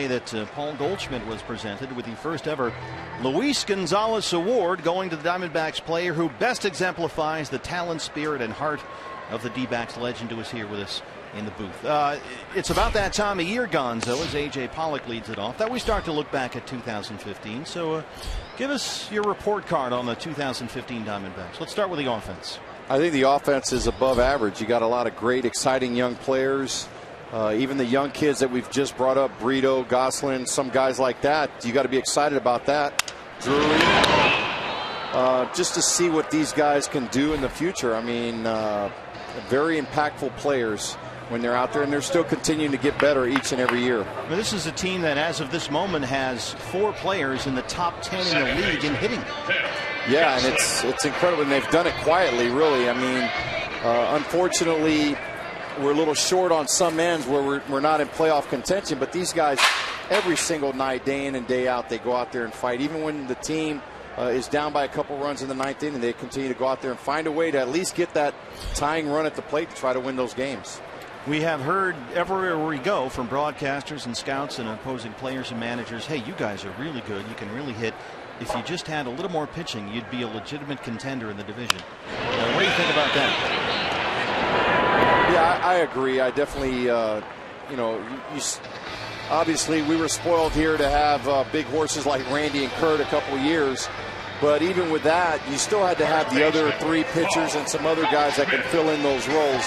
that Paul Goldschmidt was presented with the first ever Luis Gonzalez Award, going to the Diamondbacks player who best exemplifies the talent, spirit, and heart of the D-backs legend, who is here with us in the booth. It's about that time of year, Gonzo, as A.J. Pollock leads it off, that we start to look back at 2015. So give us your report card on the 2015 Diamondbacks. Let's start with the offense. I think the offense is above average. You got a lot of great, exciting young players. Even the young kids that we've just brought up, Brito, Goslin, some guys like that, you got to be excited about that. Drury, just to see what these guys can do in the future. I mean, very impactful players when they're out there, and they're still continuing to get better each and every year. Well, this is a team that, as of this moment, has 4 players in the top 10 in the league in hitting. Yeah, and it's incredible, and they've done it quietly, really. I mean, unfortunately, we're a little short on some ends where we're not in playoff contention, but these guys, every single night, day in and day out, they go out there and fight. Even when the team is down by a couple runs in the 9th inning, they continue to go out there and find a way to at least get that tying run at the plate to try to win those games. We have heard everywhere we go from broadcasters and scouts and opposing players and managers, hey, you guys are really good. You can really hit. If you just had a little more pitching, you'd be a legitimate contender in the division. What do you think about that? Yeah, I agree. I definitely, obviously we were spoiled here to have big horses like Randy and Kurt a couple of years. But even with that, you still had to have the other 3 pitchers and some other guys that can fill in those roles.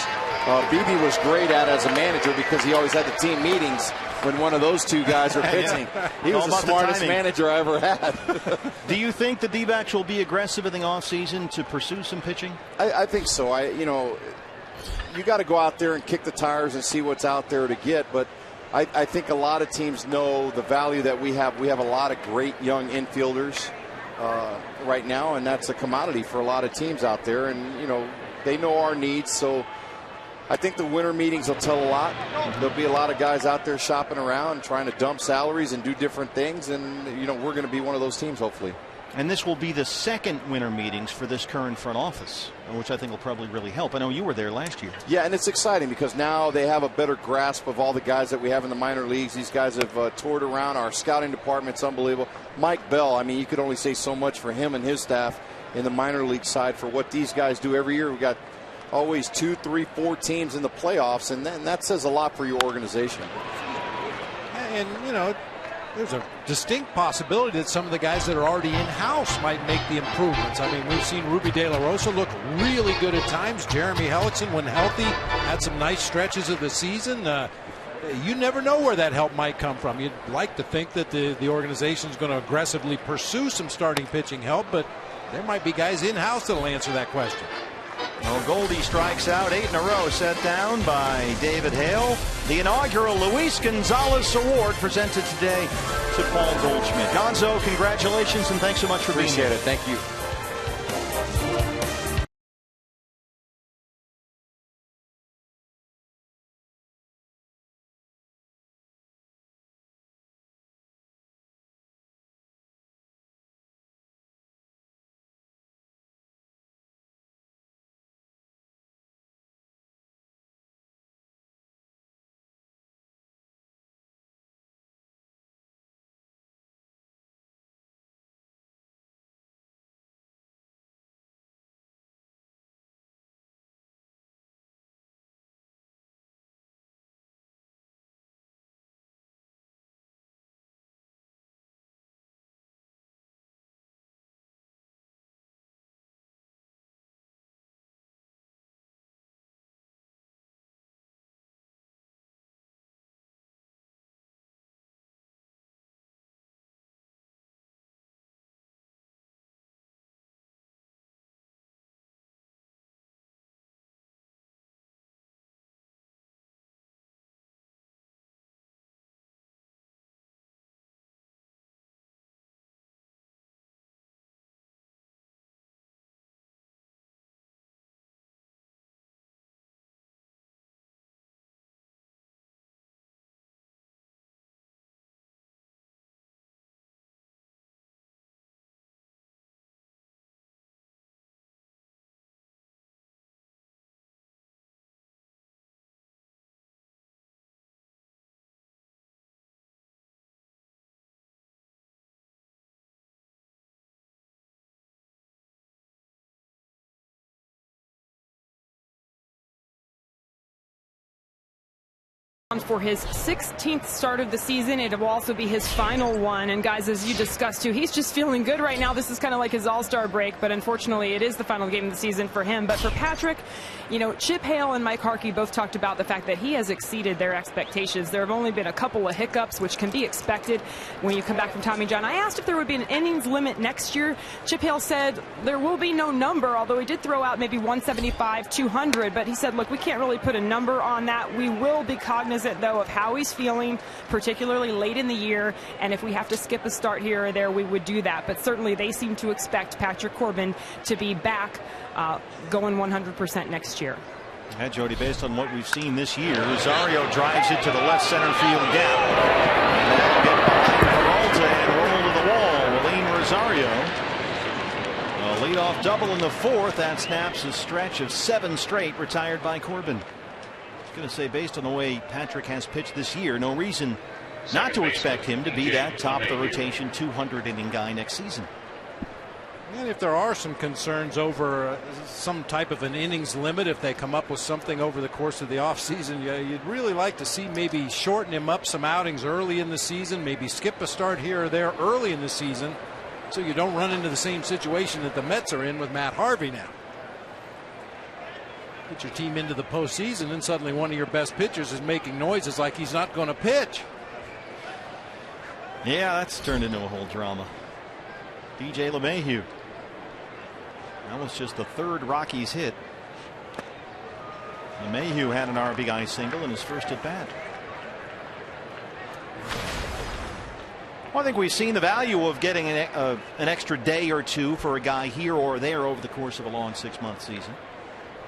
BB was great at as a manager because he always had the team meetings when one of those 2 guys were pitching. He was the smartest manager I ever had. Do you think the D-backs will be aggressive in the offseason to pursue some pitching? I think so. You got to go out there and kick the tires and see what's out there to get. But I think a lot of teams know the value that we have. We have a lot of great young infielders right now, and that's a commodity for a lot of teams out there. And, they know our needs. So I think the winter meetings will tell a lot. There'll be a lot of guys out there shopping around, trying to dump salaries and do different things. And, we're going to be one of those teams, hopefully. And this will be the second winter meetings for this current front office, which I think will probably really help. I know you were there last year. Yeah, and it's exciting because now they have a better grasp of all the guys that we have in the minor leagues. These guys have toured around. Our scouting department's unbelievable. Mike Bell, I mean, you could only say so much for him and his staff in the minor league side for what these guys do every year. We've got always 2, 3, 4 teams in the playoffs, and that says a lot for your organization. And, there's a distinct possibility that some of the guys that are already in-house might make the improvements. I mean, we've seen Ruby De La Rosa look really good at times. Jeremy Hellickson, when healthy, had some nice stretches of the season. You never know where that help might come from. You'd like to think that the organization is going to aggressively pursue some starting pitching help, but there might be guys in-house that will answer that question. Well, Goldie strikes out 8 in a row, set down by David Hale. The inaugural Luis Gonzalez Award presented today to Paul Goldschmidt. Gonzo, congratulations and thanks so much for being here. Appreciate it. Thank you. for his 16th start of the season. It will also be his final one. And guys, as you discussed too, he's just feeling good right now. This is kind of like his all-star break, but unfortunately it is the final game of the season for him. But for Patrick, you know, Chip Hale and Mike Harkey both talked about the fact that he has exceeded their expectations. There have only been a couple of hiccups, which can be expected when you come back from Tommy John. I asked if there would be an innings limit next year. Chip Hale said there will be no number, although he did throw out maybe 175, 200. But he said, look, we can't really put a number on that. We will be cognizant though of how he's feeling, particularly late in the year, and if we have to skip a start here or there, we would do that. But certainly they seem to expect Patrick Corbin to be back going 100% next year. Yeah, Jody, based on what we've seen this year, Rosario drives it to the left center field gap. And that'll get behind Peralta and roll to the wall. Willeen Rosario, a leadoff double in the fourth. That snaps a stretch of 7 straight retired by Corbin. Going to say, based on the way Patrick has pitched this year, no reason not to expect him to be that top of the rotation 200 inning guy next season. And if there are some concerns over some type of an innings limit, if they come up with something over the course of the offseason, you'd really like to see maybe shorten him up some outings early in the season, maybe skip a start here or there early in the season, so you don't run into the same situation that the Mets are in with Matt Harvey now. Get your team into the postseason, and suddenly one of your best pitchers is making noises like he's not going to pitch. Yeah, that's turned into a whole drama. DJ LeMahieu. That was just the 3rd Rockies hit. LeMahieu had an RBI single in his first at bat. Well, I think we've seen the value of getting an extra day or two for a guy here or there over the course of a long 6-month season.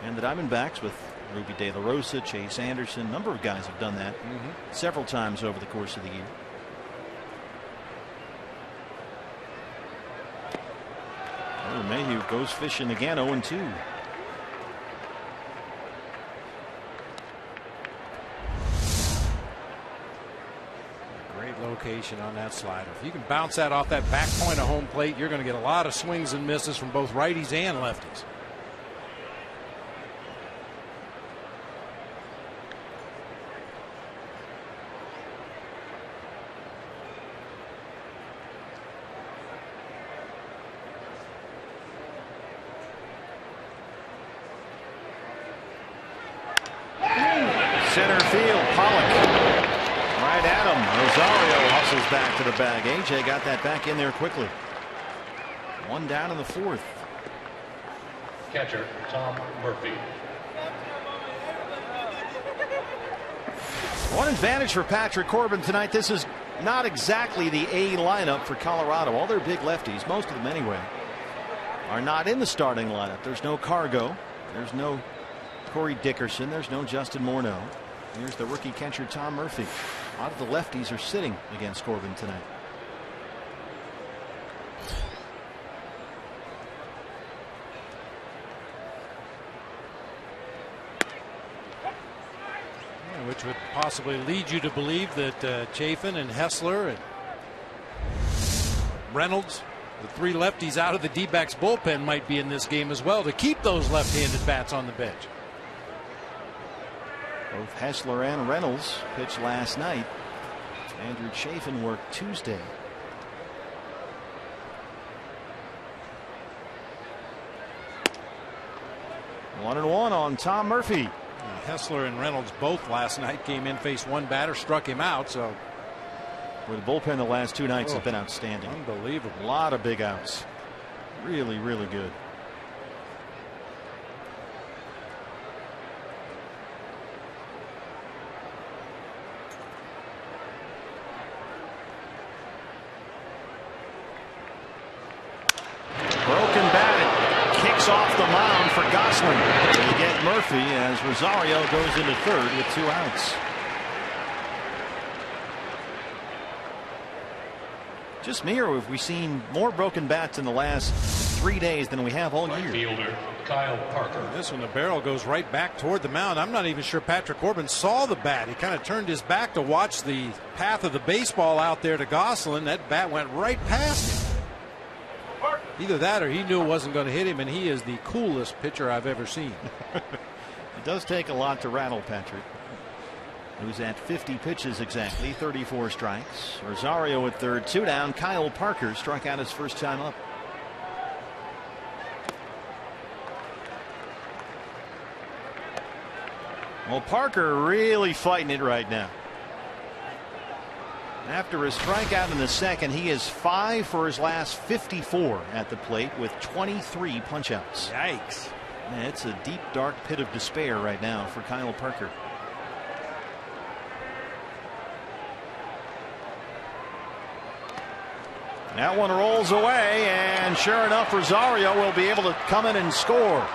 And the Diamondbacks with Ruby De La Rosa, Chase Anderson, a number of guys have done that several times over the course of the year. Mayhew goes fishing again, 0-2. Great location on that slider. If you can bounce that off that back point of home plate, you're going to get a lot of swings and misses from both righties and lefties. Center field, Pollock right at him. Rosario hustles back to the bag. AJ got that back in there quickly. 1 down in the 4th. Catcher Tom Murphy. One advantage for Patrick Corbin tonight. This is not exactly the A lineup for Colorado. All their big lefties, most of them anyway, are not in the starting lineup. There's no Cargo. There's no Corey Dickerson. There's no Justin Morneau. Here's the rookie catcher Tom Murphy. A lot of the lefties are sitting against Corbin tonight. Which would possibly lead you to believe that Chafin and Hessler and Reynolds, the 3 lefties out of the D-backs bullpen, might be in this game as well to keep those left-handed bats on the bench. Both Hessler and Reynolds pitched last night. Andrew Chafin worked Tuesday. One and one on Tom Murphy. Hessler and Reynolds both last night came in, faced one batter, struck him out. So with the bullpen the last 2 nights have been outstanding. Unbelievable. A lot of big outs. Really, really good. Broken bat, kicks off the mound for Gosselin. They get Murphy as Rosario goes into 3rd with 2 outs. Just me, or have we seen more broken bats in the last 3 days than we have all year? Right fielder Kyle Parker. This one, the barrel goes right back toward the mound. I'm not even sure Patrick Corbin saw the bat. He kind of turned his back to watch the path of the baseball out there to Gosselin. That bat went right past him. Either that or he knew it wasn't going to hit him, and he is the coolest pitcher I've ever seen. It does take a lot to rattle Patrick. who's at 50 pitches exactly, 34 strikes. Rosario at third, 2 down. Kyle Parker struck out his first time up. Well, Parker really fighting it right now. After a strikeout in the second, he is 5 for his last 54 at the plate with 23 punchouts. Yikes. Yeah, it's a deep, dark pit of despair right now for Kyle Parker. That one rolls away, and sure enough, Rosario will be able to come in and score.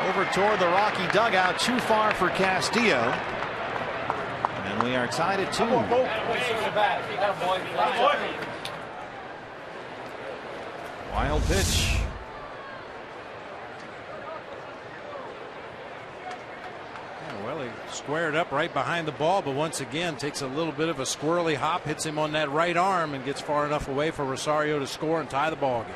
Over toward the Rocky dugout, too far for Castillo. And we are tied at 2. Wild pitch. Well, he squared up right behind the ball, but once again takes a little bit of a squirrely hop, hits him on that right arm, and gets far enough away for Rosario to score and tie the ball game.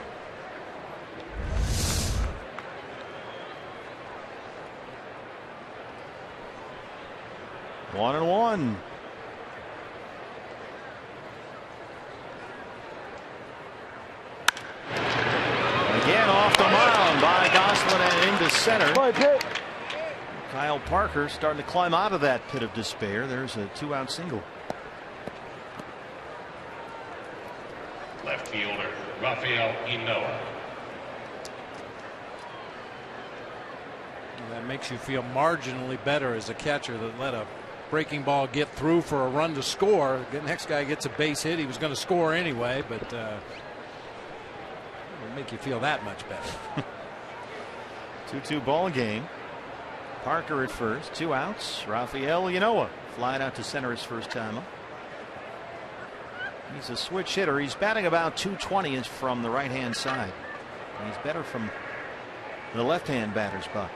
One and one. Again off the mound by Goslin and into center. Kyle Parker starting to climb out of that pit of despair. There's a 2-out single. Left fielder, Rafael Inoa. That makes you feel marginally better as a catcher that let a breaking ball get through for a run to score. The next guy gets a base hit. He was going to score anyway, but it'll make you feel that much better. 2-2 ball game. Parker at first, 2 outs. Rafael Inoa flying out to center his first time up. He's a switch hitter. He's batting about 220 from the right hand side. And he's better from the left hand batter's box.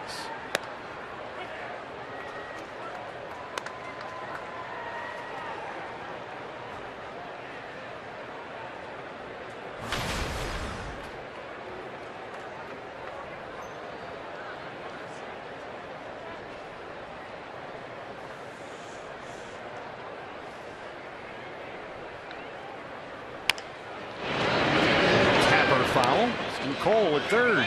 Cole at third.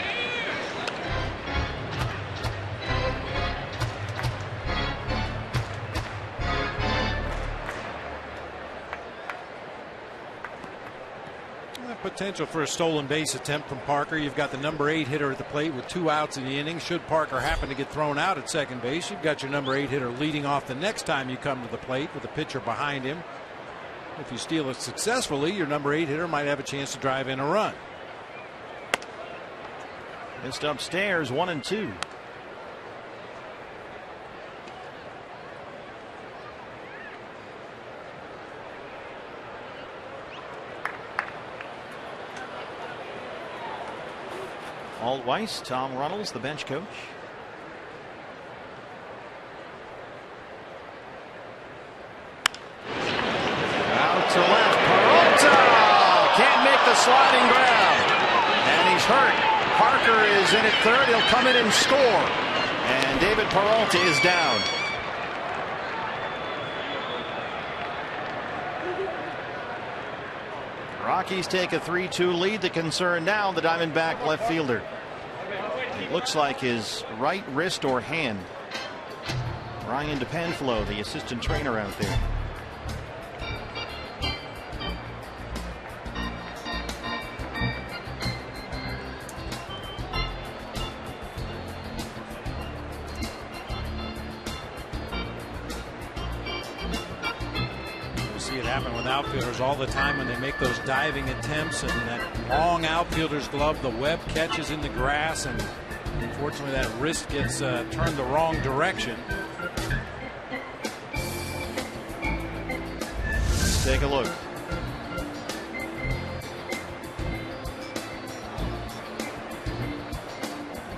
Potential for a stolen base attempt from Parker. You've got the number 8 hitter at the plate with 2 outs in the inning. Should Parker happen to get thrown out at second base, you've got your number 8 hitter leading off the next time you come to the plate with a pitcher behind him. If you steal it successfully, your number 8 hitter might have a chance to drive in a run. Just upstairs, 1-2. Alt Weiss, Tom Runnels, the bench coach. Out to left, Peralta can't make the sliding grab, and he's hurt. Parker is in at third. He'll come in and score. And David Peralta is down. Rockies take a 3-2 lead. The concern now, the Diamondback left fielder. It looks like his right wrist or hand. Ryan DePanflo, the assistant trainer out there. Outfielders all the time when they make those diving attempts, and that long outfielder's glove, the web catches in the grass, and unfortunately that wrist gets turned the wrong direction. Let's take a look.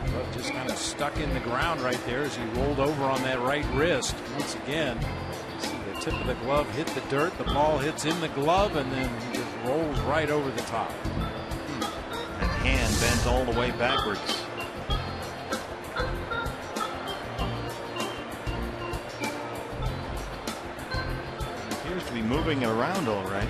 Glove just kind of stuck in the ground right there as he rolled over on that right wrist. Once again, tip of the glove hit the dirt, the ball hits in the glove, and then he just rolls right over the top. That hand bent all the way backwards. be moving around all right.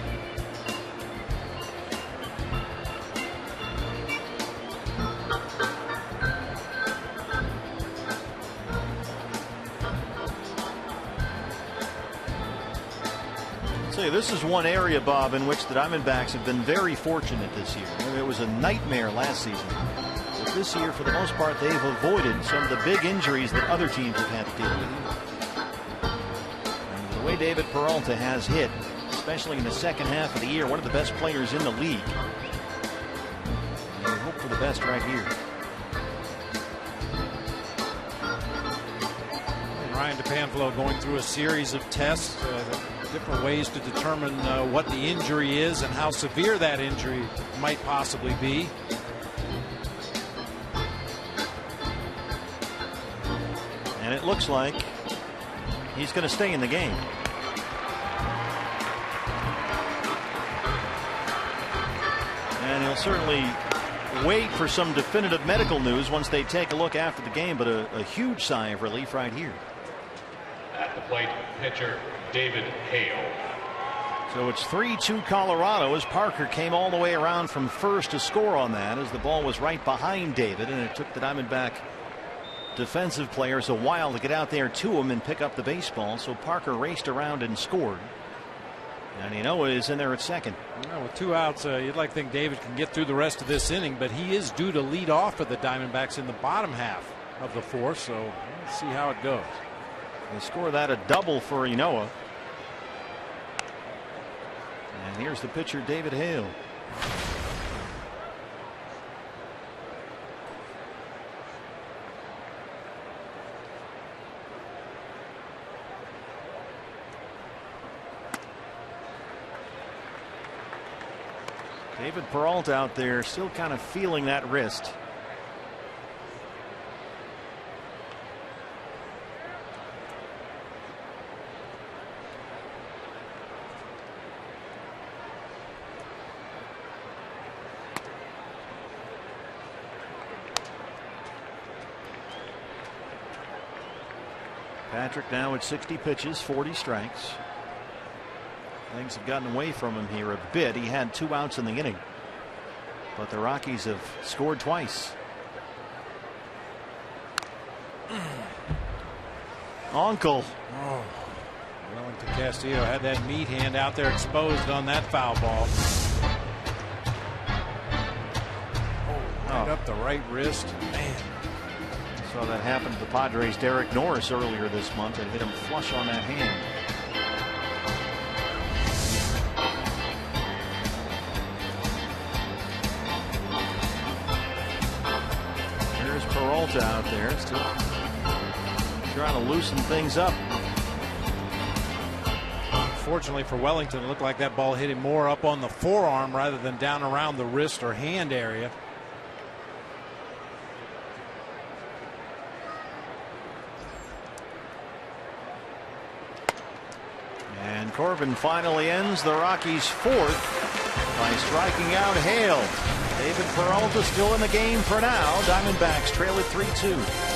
This is one area, Bob, in which the Diamondbacks have been very fortunate this year. I mean, it was a nightmare last season. But this year, for the most part, they've avoided some of the big injuries that other teams have had to deal with. And the way David Peralta has hit, especially in the second half of the year, one of the best players in the league. And we hope for the best right here. And Ryan DePanfilo going through a series of tests. Different ways to determine what the injury is and how severe that injury might possibly be. And it looks like he's going to stay in the game. And he'll certainly wait for some definitive medical news once they take a look after the game, but a huge sigh of relief right here. At the plate, pitcher David Hale. So it's 3-2 Colorado as Parker came all the way around from first to score on that, as the ball was right behind David, and it took the Diamondback defensive players a while to get out there to him and pick up the baseball. So Parker raced around and scored. And Yanoa is in there at second. Well, with 2 outs, you'd like to think David can get through the rest of this inning, but he is due to lead off for the Diamondbacks in the bottom half of the fourth. So let's see how it goes. They score that a double for Yanoa. And here's the pitcher, David Hale. David Peralta out there still kind of feeling that wrist. Patrick now at 60 pitches, 40 strikes. Things have gotten away from him here a bit. He had 2 outs in the inning, but the Rockies have scored twice. Uncle. Oh, Wellington Castillo had that meat hand out there exposed on that foul ball. Oh, right up the right wrist. Man. Saw that happen to the Padres' Derek Norris earlier this month and hit him flush on that hand. Here's Peralta out there, still trying to loosen things up. Fortunately for Wellington, it looked like that ball hit him more up on the forearm rather than down around the wrist or hand area. And Corbin finally ends the Rockies' fourth by striking out Hale. David Peralta still in the game for now. Diamondbacks trail at 3-2.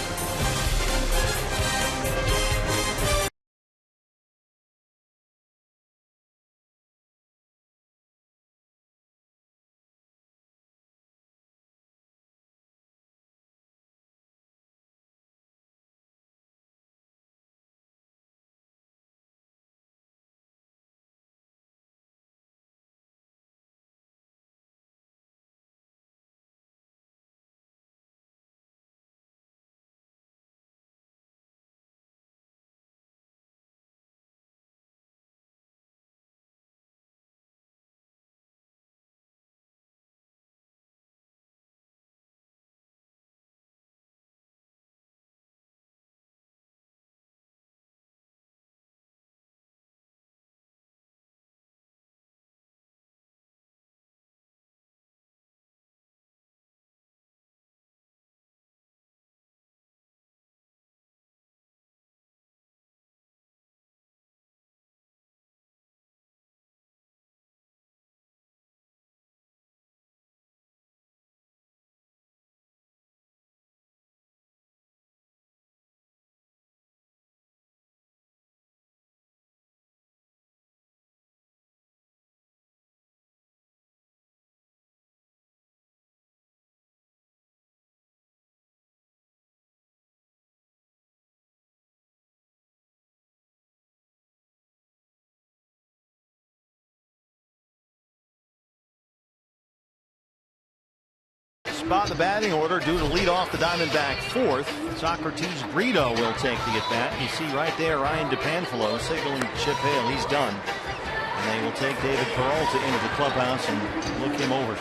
spot in the batting order due to lead off the Diamondback fourth. Socrates Brito will take the at-bat. You see right there Ryan DePanfilo signaling Chip Hale. He's done. And they will take David Peralta into the clubhouse and look him over.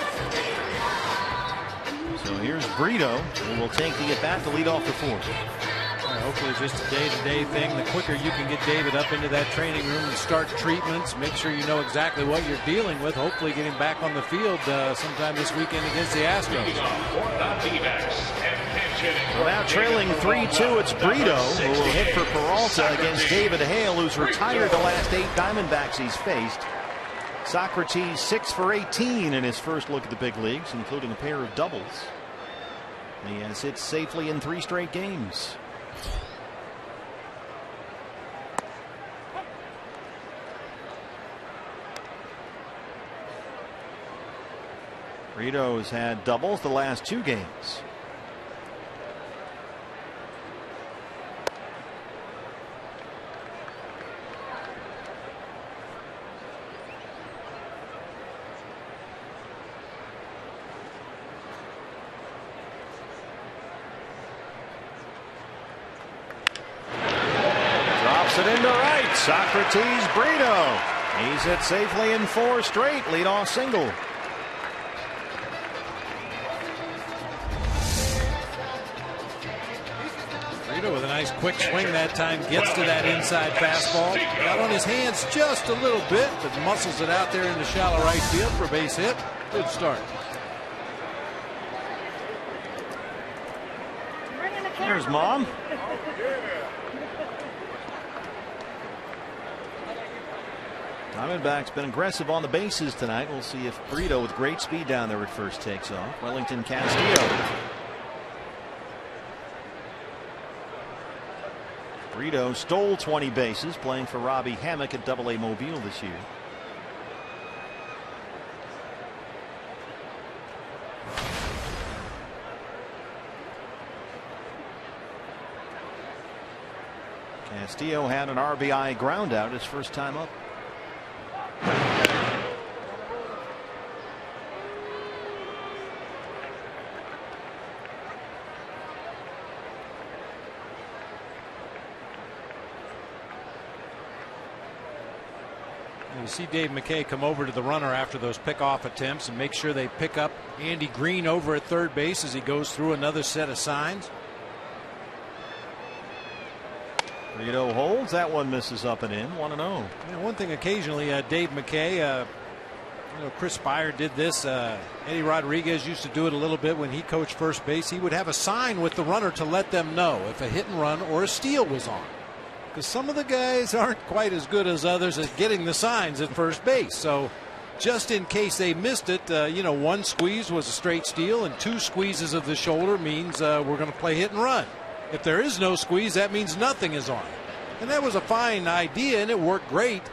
So here's Brito, who will take the at-bat to lead off the fourth. Hopefully it's just a day-to-day thing. The quicker you can get David up into that training room and start treatments, make sure you know exactly what you're dealing with. Hopefully getting back on the field sometime this weekend against the Astros. Well, now trailing 3-2, it's Brito who will hit for Peralta against David Hale, who's retired the last 8 Diamondbacks he's faced. Socrates 6 for 18 in his first look at the big leagues, including a pair of doubles. He has hit safely in 3 straight games. Brito has had doubles the last 2 games. Drops it into right. Socrates Brito. He's hit safely in 4 straight. Leadoff single. With a nice quick swing that time, gets to that inside fastball. Got on his hands just a little bit, but muscles it out there in the shallow right field for a base hit. Good start. There's Mom. Diamondbacks been aggressive on the bases tonight. We'll see if Brito with great speed down there at first takes off. Wellington Castillo. Brito stole 20 bases playing for Robbie Hammock at AA Mobile this year. Castillo had an RBI ground out his first time up. You see Dave McKay come over to the runner after those pickoff attempts and make sure they pick up Andy Green over at third base as he goes through another set of signs. Brito holds. That one misses up and in. 1-0. Yeah, one thing occasionally, Dave McKay, Chris Spire did this. Eddie Rodriguez used to do it a little bit when he coached first base. He would have a sign with the runner to let them know if a hit and run or a steal was on. Because some of the guys aren't quite as good as others at getting the signs at first base. So just in case they missed it, 1 squeeze was a straight steal and 2 squeezes of the shoulder means we're going to play hit and run. If there is no squeeze, that means nothing is on. And that was a fine idea and it worked great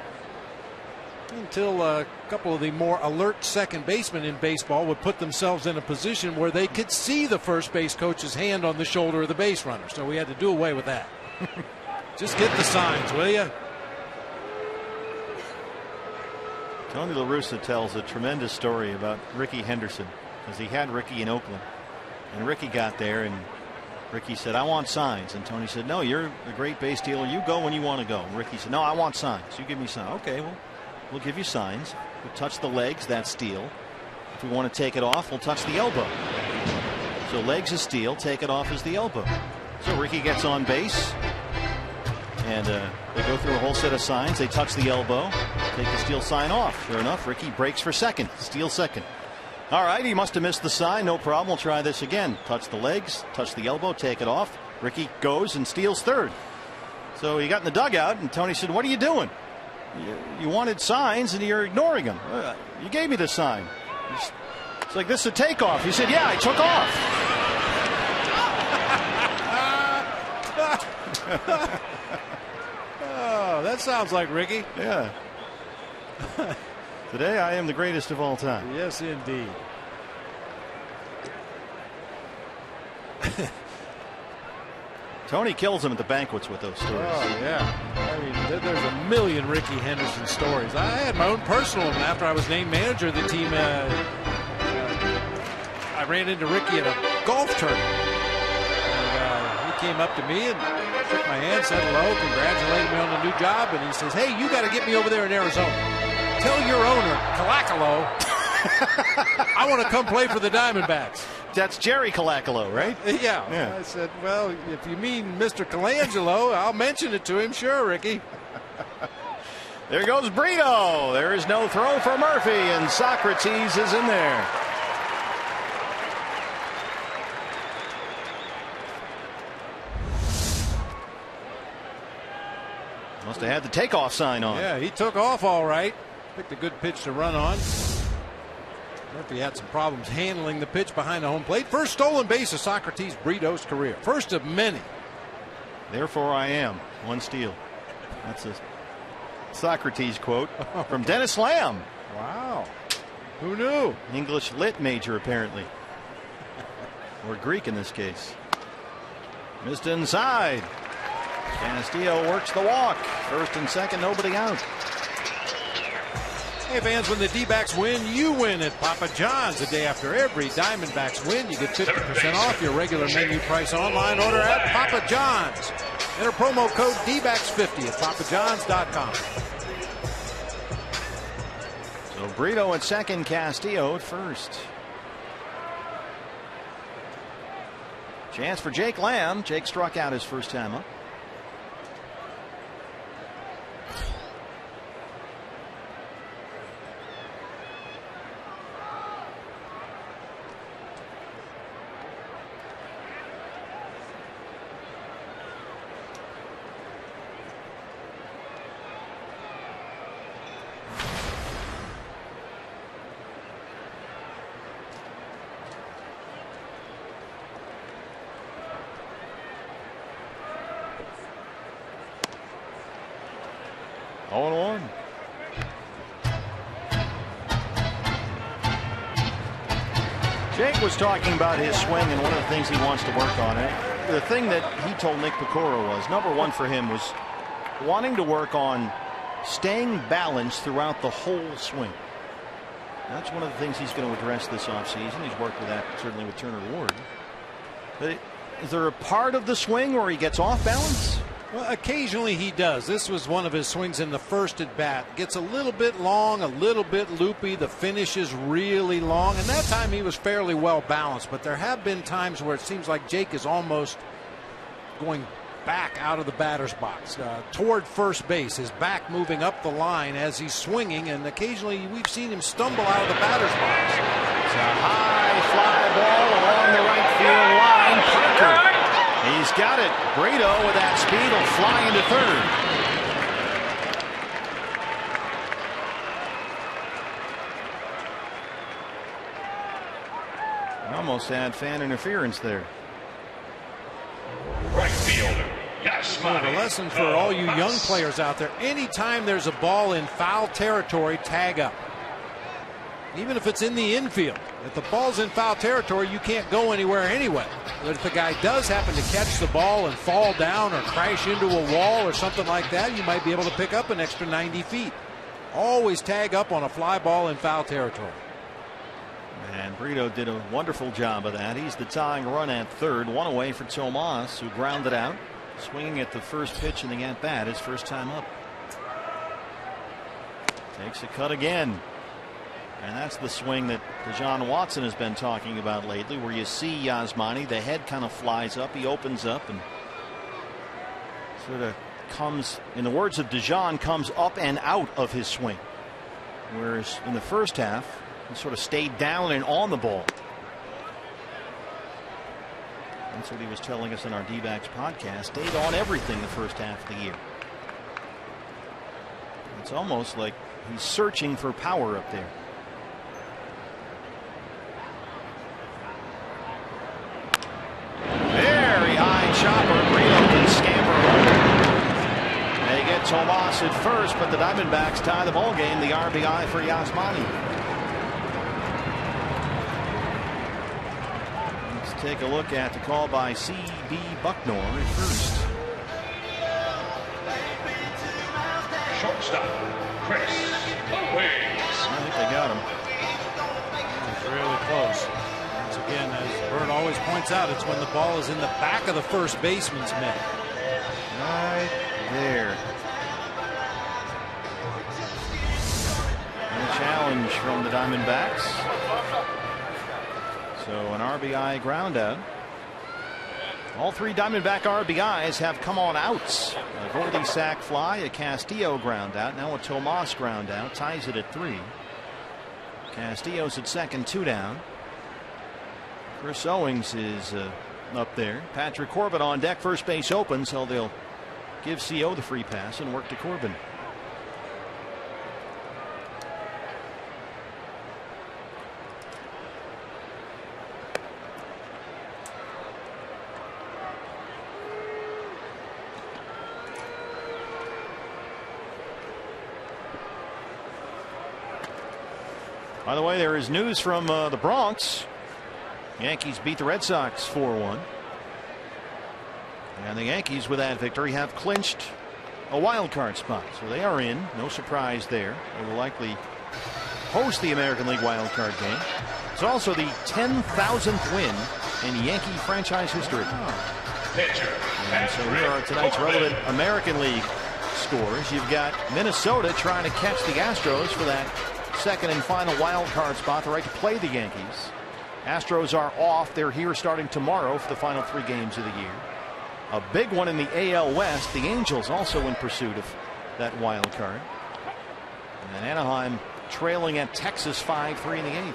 until a couple of the more alert second basemen in baseball would put themselves in a position where they could see the first base coach's hand on the shoulder of the base runner. So we had to do away with that. Just get the signs, will you? Tony La Russa tells a tremendous story about Ricky Henderson, because he had Ricky in Oakland. And Ricky got there and Ricky said, I want signs. And Tony said, no, you're a great base dealer. You go when you want to go. And Ricky said, no, I want signs. You give me signs. Okay, well, we'll give you signs. We'll touch the legs, that's steal. If we want to take it off, we'll touch the elbow. So legs is steal, take it off is the elbow. So Ricky gets on base. And they go through a whole set of signs. They touch the elbow, take the steal sign off. Sure enough, Ricky breaks for second, steal second. All right, he must have missed the sign. No problem. We'll try this again. Touch the legs, touch the elbow, take it off. Ricky goes and steals third. So he got in the dugout, and Tony said, what are you doing? You wanted signs, and you're ignoring them. You gave me the sign. It's like, this is a takeoff. He said, yeah, I took off. Oh, that sounds like Ricky. Yeah. Today I am the greatest of all time. Yes, indeed. Tony kills him at the banquets with those stories. Oh, yeah. I mean, there's a million Ricky Henderson stories. I had my own personal one after I was named manager of the team. I ran into Ricky at a golf tournament. And he came up to me and shook my hand, said hello, congratulated me on the new job, and he says, hey, you got to get me over there in Arizona. Tell your owner, Colacolo, I want to come play for the Diamondbacks. That's Jerry Colacolo, right? Yeah. I said, well, if you mean Mr. Colangelo, I'll mention it to him. Sure, Ricky. There goes Brito. There is no throw for Murphy, and Socrates is in there. Must have had the takeoff sign on. Yeah, he took off all right. Picked a good pitch to run on. Murphy had some problems handling the pitch behind the home plate. First stolen base of Socrates Brito's career. First of many. Therefore I am. One steal. That's a Socrates quote from Dennis Lamb. Wow. Who knew? English lit major, apparently. Or Greek in this case. Missed inside. Castillo works the walk. First and second, nobody out. Hey fans, when the D-backs win, you win at Papa John's. The day after every Diamondbacks win, you get 50% off your regular menu price online order at Papa John's. Enter promo code DBACKS50 at papajohns.com. So Brito at second, Castillo at first. Chance for Jake Lamb. Jake struck out his first time up. Jake was talking about his swing and one of the things he wants to work on. And the thing that he told Nick Pecora was number one for him was wanting to work on staying balanced throughout the whole swing. That's one of the things he's going to address this offseason. He's worked with that certainly with Turner Ward. But is there a part of the swing where he gets off balance? Well, occasionally he does. This was one of his swings in the first at bat. Gets a little bit long, a little bit loopy. The finish is really long. And that time he was fairly well balanced. But there have been times where it seems like Jake is almost going back out of the batter's box toward first base. His back moving up the line as he's swinging. And occasionally we've seen him stumble out of the batter's box. It's a high fly ball along the right field line. Parker. He's got it. Brito with that speed will fly into third. Almost had fan interference there. Right fielder. Yes, the lesson for all you young players out there: anytime there's a ball in foul territory, tag up. Even if it's in the infield. If the ball's in foul territory, you can't go anywhere anyway. But if the guy does happen to catch the ball and fall down or crash into a wall or something like that, you might be able to pick up an extra 90 feet. Always tag up on a fly ball in foul territory. And Brito did a wonderful job of that. He's the tying run at third. One away for Tomas, who grounded out. Swinging at the first pitch in the at-bat, his first time up. Takes a cut again. And that's the swing that Deshaun Watson has been talking about lately, where you see Yasmani, the head kind of flies up, he opens up and sort of comes, in the words of Deshaun, comes up and out of his swing. Whereas in the first half, he sort of stayed down and on the ball. That's what he was telling us in our D-backs podcast. Stayed on everything the first half of the year. It's almost like he's searching for power up there. Very high chopper. Brito can scamper home. They get Tomas at first, but the Diamondbacks tie the ball game. The RBI for Yasmani. Let's take a look at the call by C.B. Bucknor at first. Shortstop, Chris Owings. I think they got him. It's really close. Once again, Bert always points out it's when the ball is in the back of the first baseman's mitt. Right there. And a challenge from the Diamondbacks. So an RBI ground out. All three Diamondback RBIs have come on outs. A Goldie sac fly, a Castillo ground out, now a Tomas ground out, ties it at 3. Castillo's at second, 2 down. Chris Owings is up there. Patrick Corbin on deck, first base open, so they'll give CO the free pass and work to Corbin. By the way, there is news from the Bronx. Yankees beat the Red Sox 4-1. And the Yankees, with that victory, have clinched a wild card spot. So they are in. No surprise there. They will likely host the American League wild card game. It's also the 10,000th win in Yankee franchise history. And so here are tonight's relevant American League scores. You've got Minnesota trying to catch the Astros for that second and final wild card spot, the right to play the Yankees. Astros are off. They're here starting tomorrow for the final 3 games of the year. A big one in the AL West. The Angels also in pursuit of that wild card. And Anaheim trailing at Texas 5-3 in the 8th.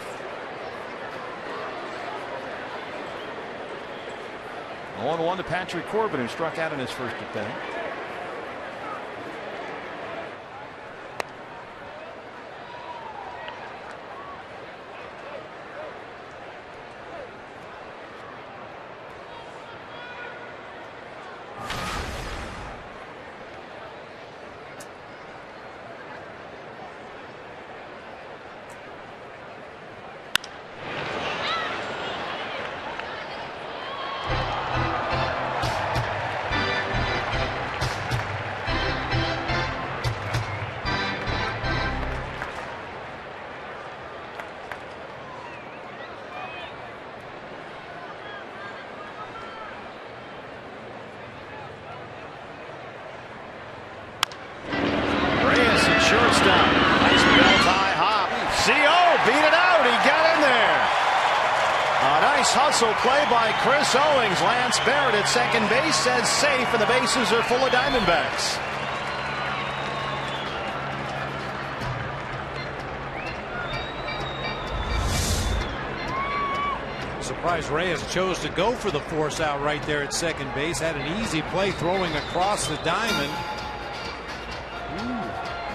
0-1 to Patrick Corbin, who struck out in his first at bat. Hustle play by Chris Owings. Lance Barrett at second base says safe, and the bases are full of Diamondbacks. Surprised Reyes chose to go for the force out right there at second base. Had an easy play throwing across the diamond.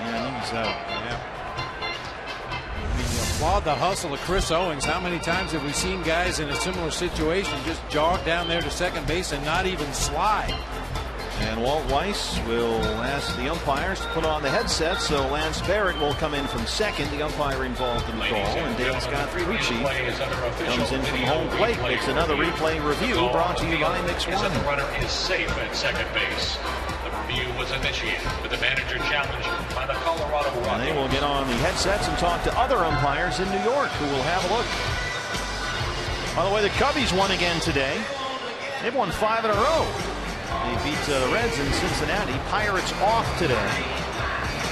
And he's out. Yeah. Applaud the hustle of Chris Owings. How many times have we seen guys in a similar situation just jog down there to second base and not even slide? And Walt Weiss will ask the umpires to put on the headset, so Lance Barrett will come in from second, the umpire involved in the call, and Dale Scott Rucci comes in from home plate. It's another replay review brought to you by Mix One. The runner is safe at second base. The review was initiated with the manager challenge by the Colorado Rockies. And they will get on the headsets and talk to other umpires in New York who will have a look. By the way, the Cubbies won again today. They've won 5 in a row. They beat the Reds in Cincinnati. Pirates off today.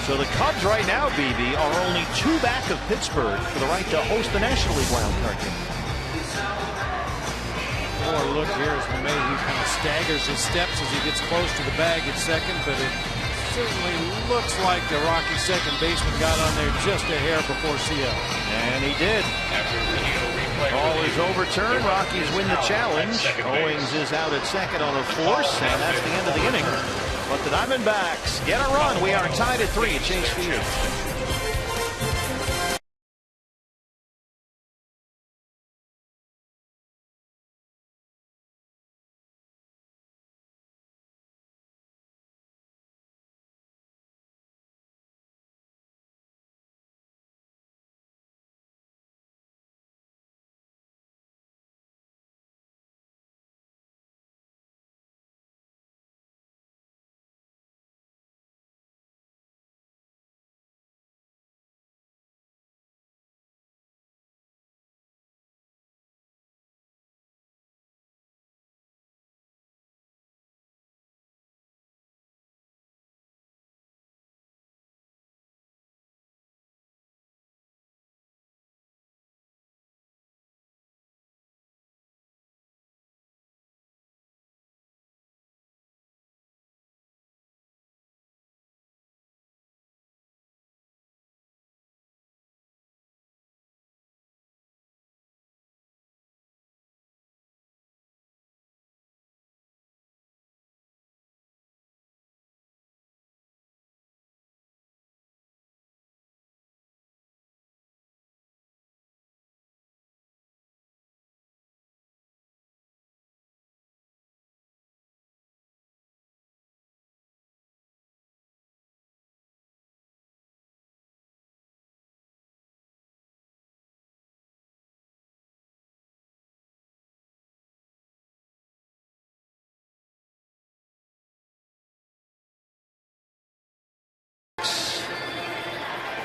So the Cubs right now, BB, are only 2 back of Pittsburgh for the right to host the National League wild card game. More look here as LeMahieu kind of staggers his steps as he gets close to the bag at second, but it certainly looks like the Rocky second baseman got on there just a hair before CL. And he did. Ball is overturned. Rockies win the challenge. Owings is out at second on a force, and that's the end of the inning. But the Diamondbacks get a run. We are tied at 3 at Chase Field.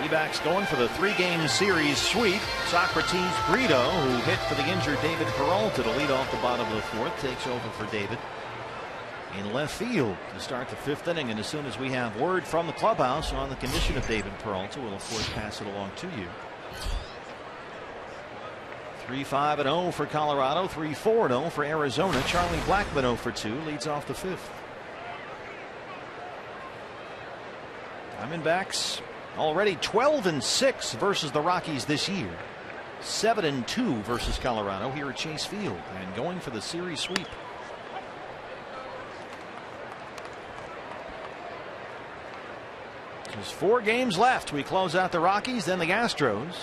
D-backs going for the 3-game series sweep. Socrates Brito, who hit for the injured David Peralta to lead off the bottom of the 4th, takes over for David in left field to start the 5th inning. And as soon as we have word from the clubhouse on the condition of David Peralta, we'll of course pass it along to you. 3-5-0 for Colorado, 3-4-0 for Arizona. Charlie Blackmon 0 for 2 leads off the 5th. Diamondbacks already 12-6 versus the Rockies this year. 7-2 versus Colorado here at Chase Field, and going for the series sweep. There's 4 games left. We close out the Rockies, then the Astros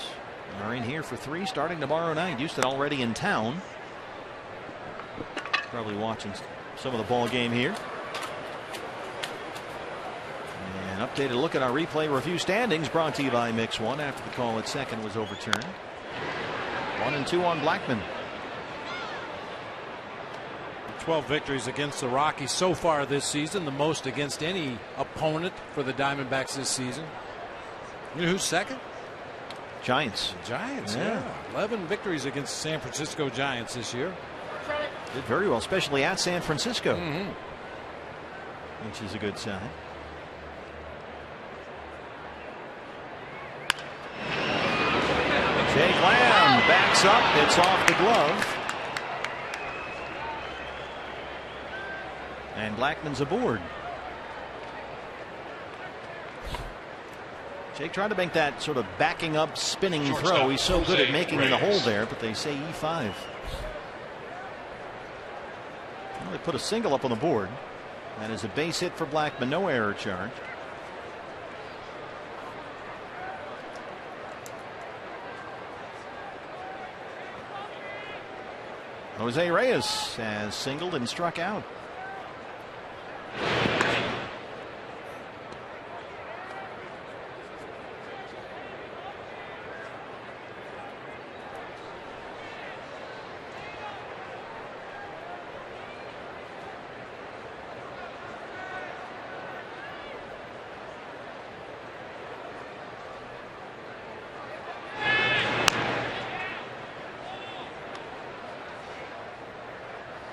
are in here for 3 starting tomorrow night. Houston already in town. Probably watching some of the ball game here. An updated look at our replay review standings brought to you by Mix One after the call at second was overturned. 1-2 on Blackmon. 12 victories against the Rockies so far this season, the most against any opponent for the Diamondbacks this season. You know who's second? Giants. The Giants, yeah. 11 victories against the San Francisco Giants this year. Did very well, especially at San Francisco, which is a good sign. Jake Lamb backs up. It's off the glove. And Blackmon's aboard. Jake tried to make that sort of backing up, spinning throw. He's so good at making the hole there, but they say E5. Well, they put a single up on the board. That is a base hit for Blackmon. No error charge. Jose Reyes has singled and struck out.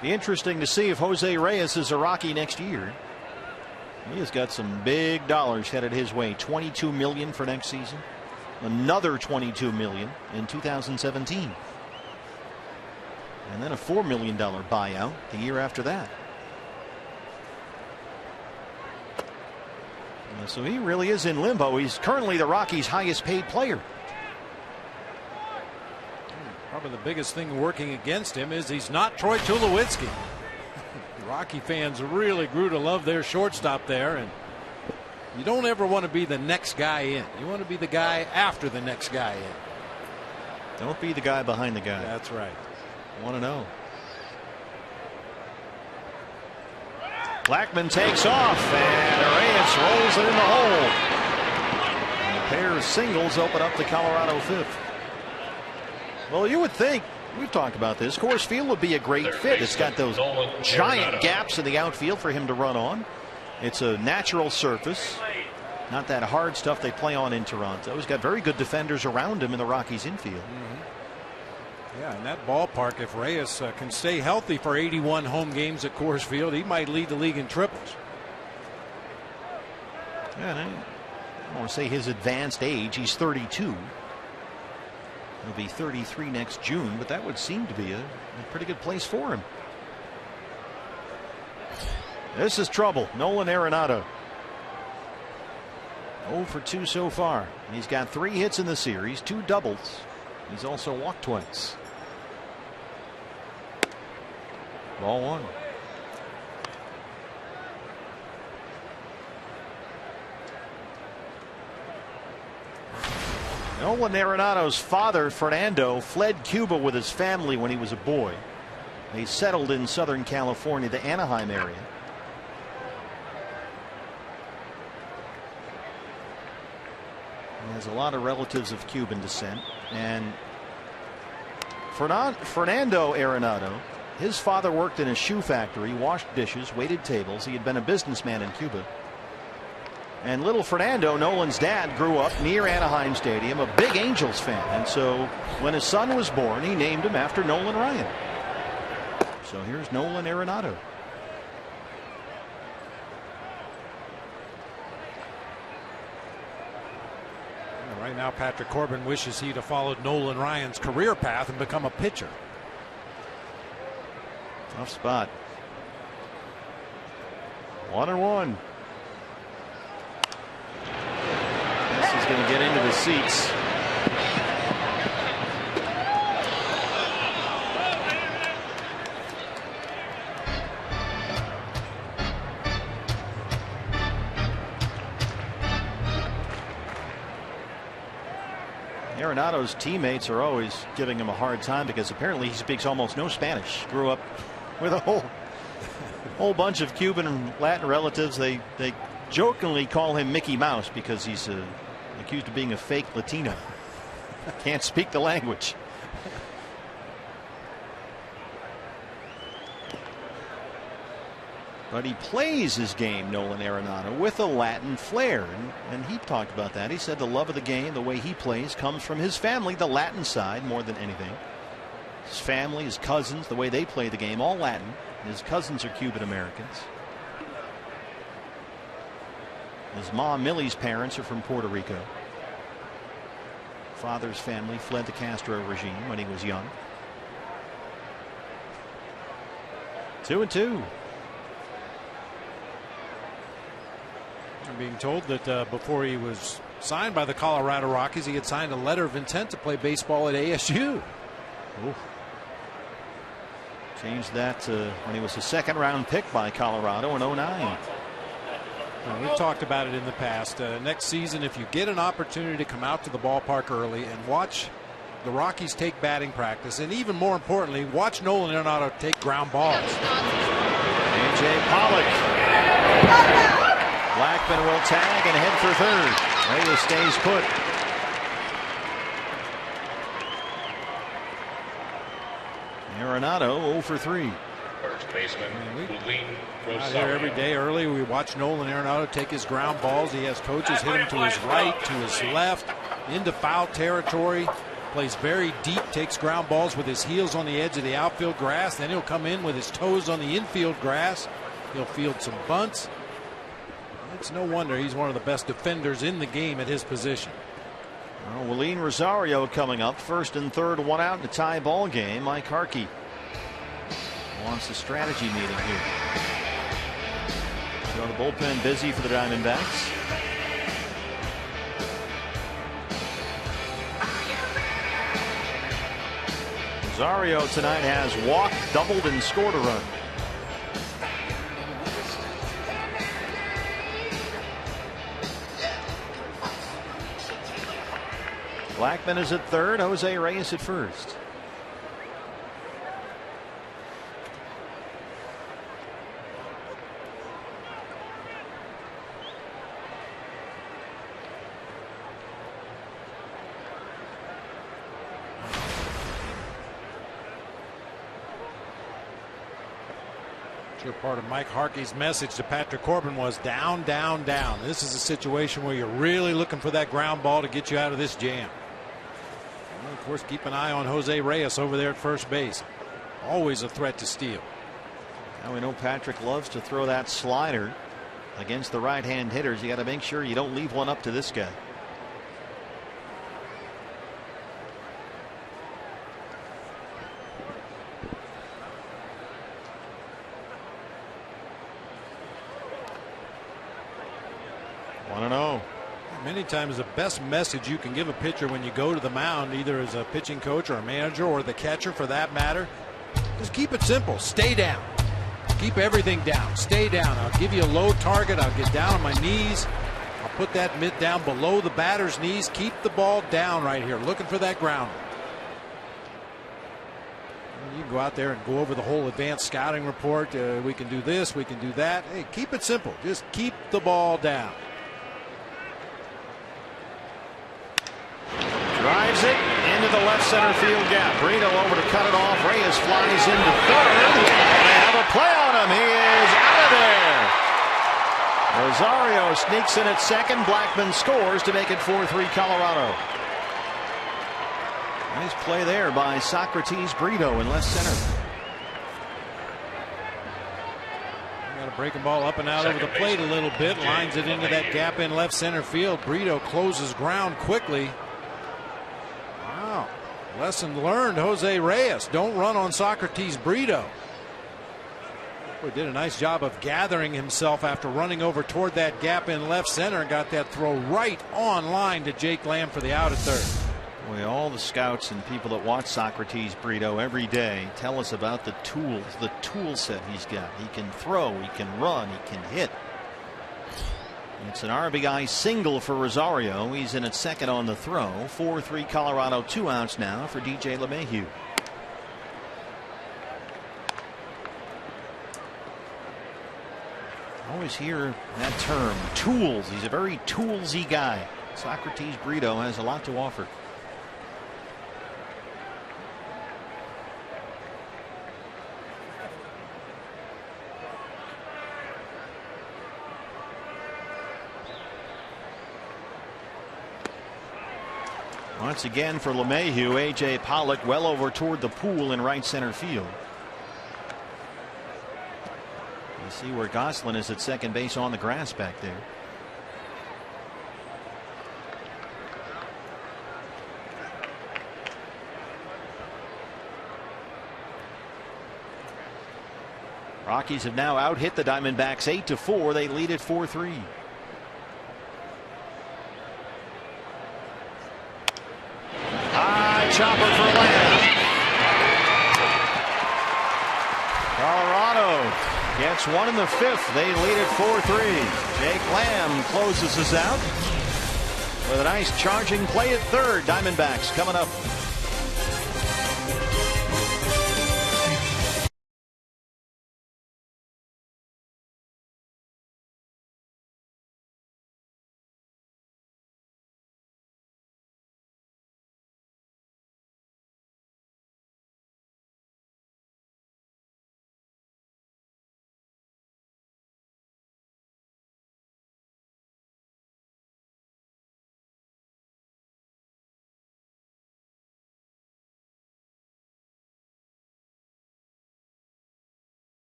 Be interesting to see if Jose Reyes is a Rocky next year. He has got some big dollars headed his way. $22 million for next season. Another $22 million in 2017. And then a $4 million buyout the year after that. So he really is in limbo. He's currently the Rockies' highest paid player. Probably the biggest thing working against him is he's not Troy Tulowitzki. Rocky fans really grew to love their shortstop there, and you don't ever want to be the next guy in. You want to be the guy after the next guy in. Don't be the guy behind the guy. That's right. 1-0. Blackmon takes off, and Reyes rolls it in the hole. And a pair of singles open up the Colorado 5th. Well, you would think, we've talked about this, Coors Field would be a great fit. It's got those giant gaps in the outfield for him to run on. It's a natural surface, not that hard stuff they play on in Toronto. He's got very good defenders around him in the Rockies infield. Yeah, in that ballpark, if Reyes can stay healthy for 81 home games at Coors Field, he might lead the league in triples. Yeah, I don't want to say his advanced age. He's 32. He'll be 33 next June, but that would seem to be a pretty good place for him. This is trouble. Nolan Arenado. 0 for 2 so far. He's got 3 hits in the series, 2 doubles. He's also walked twice. Ball 1. Nolan Arenado's father, Fernando, fled Cuba with his family when he was a boy. They settled in Southern California, the Anaheim area. He has a lot of relatives of Cuban descent. And Fernando Arenado, his father worked in a shoe factory, washed dishes, waited tables. He had been a businessman in Cuba. And little Fernando, Nolan's dad, grew up near Anaheim Stadium, a big Angels fan. And so when his son was born, he named him after Nolan Ryan. So here's Nolan Arenado. Right now, Patrick Corbin wishes he'd have followed Nolan Ryan's career path and become a pitcher. Tough spot. 1-1. This is going to get into the seats. Arenado's teammates are always giving him a hard time because apparently he speaks almost no Spanish. Grew up with a whole bunch of Cuban and Latin relatives. They jokingly call him Mickey Mouse because he's accused of being a fake Latino. Can't speak the language. But he plays his game, Nolan Arenado, with a Latin flair. And he talked about that. He said the love of the game, the way he plays, comes from his family, the Latin side, more than anything. His family, his cousins, the way they play the game, all Latin. His cousins are Cuban Americans. His mom, Millie's parents, are from Puerto Rico. Father's family fled the Castro regime when he was young. 2-2. I'm being told that before he was signed by the Colorado Rockies, he had signed a letter of intent to play baseball at ASU. Ooh. Changed that when he was a second-round pick by Colorado in 2009. We've talked about it in the past. Next season, if you get an opportunity to come out to the ballpark early and watch the Rockies take batting practice, and even more importantly, watch Nolan Arenado take ground balls. A.J. Pollock. Blackman will tag and head for third. Reyes stays put. Arenado 0 for 3. First baseman, out here every day early. We watch Nolan Arenado take his ground balls. He has coaches hit him to his right, to his left, into foul territory. Plays very deep, takes ground balls with his heels on the edge of the outfield grass. Then he'll come in with his toes on the infield grass. He'll field some bunts. It's no wonder he's one of the best defenders in the game at his position. Well, Willeen Rosario coming up. First and third, one out in a tie ball game. Mike Harkey wants a strategy meeting here. So the bullpen busy for the Diamondbacks. Rosario tonight has walked, doubled, and scored a run. Blackman is at third, Jose Reyes at first. Sure, part of Mike Harkey's message to Patrick Corbin was down, down, down. This is a situation where you're really looking for that ground ball to get you out of this jam. And of course, keep an eye on Jose Reyes over there at first base. Always a threat to steal. Now we know Patrick loves to throw that slider against the right-hand hitters. You got to make sure you don't leave one up to this guy. Many times the best message you can give a pitcher when you go to the mound, either as a pitching coach or a manager or the catcher for that matter, is keep it simple. Stay down. Keep everything down. Stay down. I'll give you a low target. I'll get down on my knees. I'll put that mitt down below the batter's knees. Keep the ball down right here, looking for that grounder. You can go out there and go over the whole advanced scouting report. We can do this. We can do that. Hey, keep it simple. Just keep the ball down. Drives it into the left center field gap. Brito over to cut it off. Reyes flies into third. And they have a play on him. He is out of there. Rosario sneaks in at second. Blackmon scores to make it 4-3 Colorado. Nice play there by Socrates Brito in left center. Got a breaking ball up and out over the plate a little bit. Lines it into that gap in left center field. Brito closes ground quickly. Wow. Lesson learned, Jose Reyes. Don't run on Socrates Brito. Boy, did a nice job of gathering himself after running over toward that gap in left center and got that throw right on line to Jake Lamb for the out at third. Boy, all the scouts and people that watch Socrates Brito every day tell us about the tools, the tool set he's got. He can throw, he can run, he can hit. It's an RBI single for Rosario. He's in at second on the throw. 4-3 Colorado, 2 outs now for DJ LeMahieu. Always hear that term, tools. He's a very toolsy guy. Socrates Brito has a lot to offer. Once again for LeMahieu, A.J. Pollock well over toward the pool in right center field. You see where Goslin is at second base on the grass back there. Rockies have now out-hit the Diamondbacks 8-4. They lead at 4-3. Chopper for Lamb. Colorado gets one in the 5th. They lead at 4-3. Jake Lamb closes us out with a nice charging play at third. Diamondbacks coming up.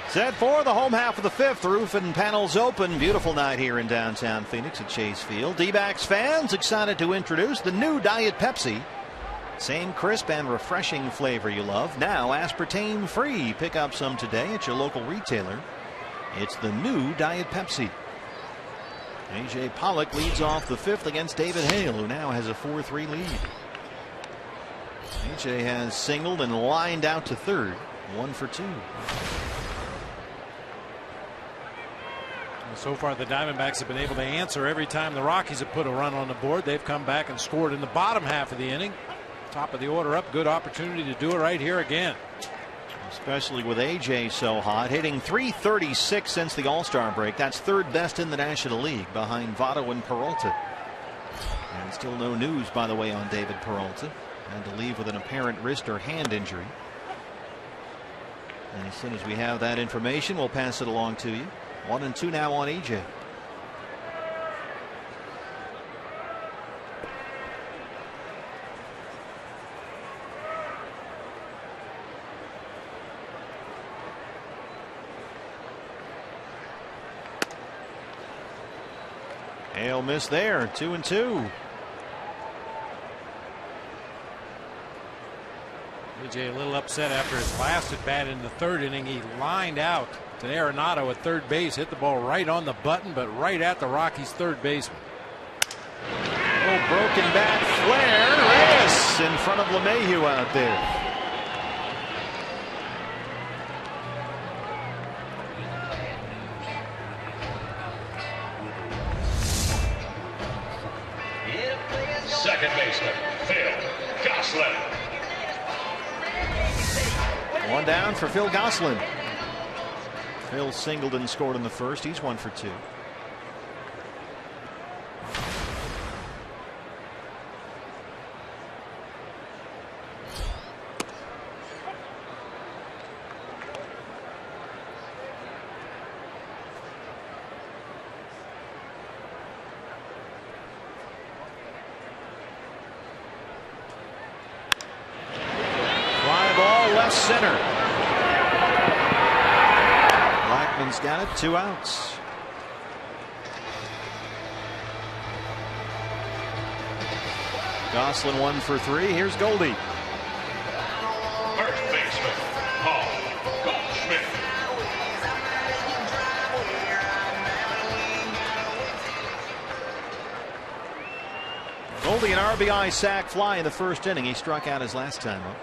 Set for the home half of the 5th. Roof and panels open. Beautiful night here in downtown Phoenix at Chase Field. D-backs fans excited to introduce the new Diet Pepsi. Same crisp and refreshing flavor you love. Now aspartame free. Pick up some today at your local retailer. It's the new Diet Pepsi. A.J. Pollock leads off the 5th against David Hale, who now has a 4-3 lead. A.J. has singled and lined out to third. 1 for 2. So far, the Diamondbacks have been able to answer every time the Rockies have put a run on the board. They've come back and scored in the bottom half of the inning. Top of the order up. Good opportunity to do it right here again. Especially with A.J. so hot, hitting .336 since the All-Star break. That's third best in the National League, behind Votto and Peralta. And still no news, by the way, on David Peralta. Had to leave with an apparent wrist or hand injury. And as soon as we have that information, we'll pass it along to you. 1-2 now on EJ. He'll miss there. 2-2. EJ a little upset after his last at bat in the third inning. He lined out to Arenado at third base, hit the ball right on the button, but right at the Rockies' third baseman. Oh, broken bat flare. Reyes in front of LeMahieu out there. Second baseman, Phil Gosselin. One down for Phil Gosselin. Phil singled and scored in the first. He's 1 for 2. Center. Blackman's got it. 2 outs. Gosselin 1 for 3. Here's Goldie. First baseman, Paul Goldschmidt. Goldie an RBI sac fly in the first inning. He struck out his last time up.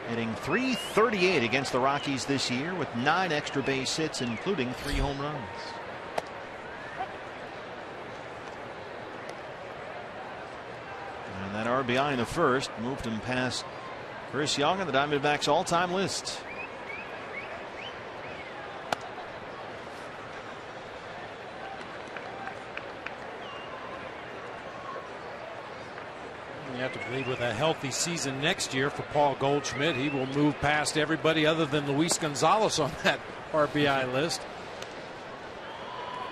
Hitting .338 against the Rockies this year with 9 extra base hits, including 3 home runs. And that RBI in the first moved him past Chris Young on the Diamondbacks all-time list. You have to believe with a healthy season next year for Paul Goldschmidt, he will move past everybody other than Luis Gonzalez on that RBI list.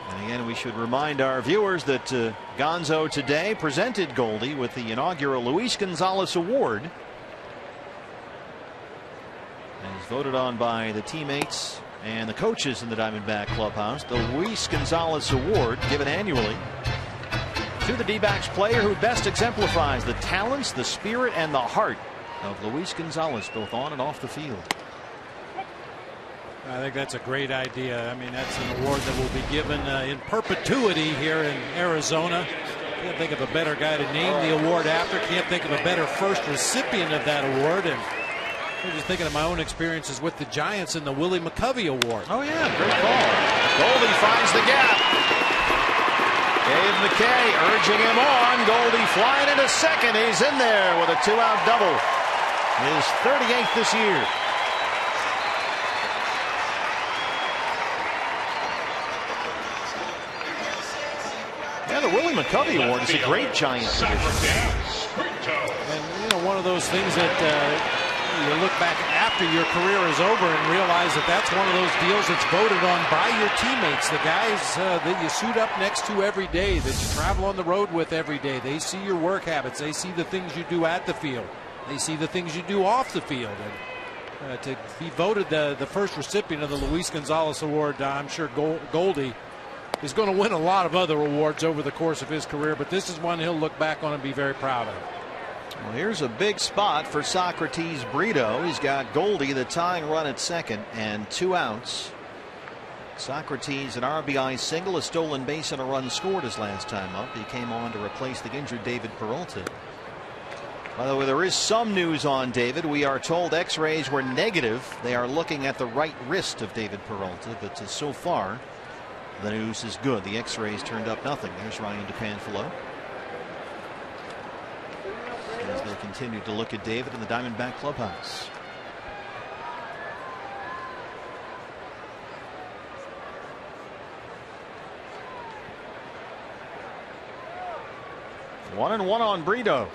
And again, we should remind our viewers that Gonzo today presented Goldie with the inaugural Luis Gonzalez Award. And he's voted on by the teammates and the coaches in the Diamondback clubhouse. The Luis Gonzalez Award, given annually to the D-backs player who best exemplifies the talents, the spirit, and the heart of Luis Gonzalez, both on and off the field. I think that's a great idea. I mean, that's an award that will be given in perpetuity here in Arizona. Can't think of a better guy to name the award after. Can't think of a better first recipient of that award. And I'm just thinking of my own experiences with the Giants and the Willie McCovey Award. Oh, yeah, great call. Goldie finds the gap. Dave McKay urging him on. Goldie flying into second. He's in there with a 2-out double. His 38th this year. Yeah, the Willie McCovey Award is a great Giant tradition. And, you know, one of those things that you look back after your career is over and realize that that's one of those deals that's voted on by your teammates, the guys that you suit up next to every day, that you travel on the road with every day. They see your work habits. They see the things you do at the field. They see the things you do off the field. And to be voted the first recipient of the Luis Gonzalez Award, I'm sure Goldie is going to win a lot of other awards over the course of his career, but this is one he'll look back on and be very proud of. Well, here's a big spot for Socrates Brito. He's got Goldie, the tying run at second, and 2 outs. Socrates, an RBI single, a stolen base, and a run scored his last time up. He came on to replace the injured David Peralta. By the way, there is some news on David. We are told X-rays were negative. They are looking at the right wrist of David Peralta, but so far the news is good. The X-rays turned up nothing. There's Ryan DePanfilo as they continue to look at David in the Diamondback clubhouse. One and one on Brito.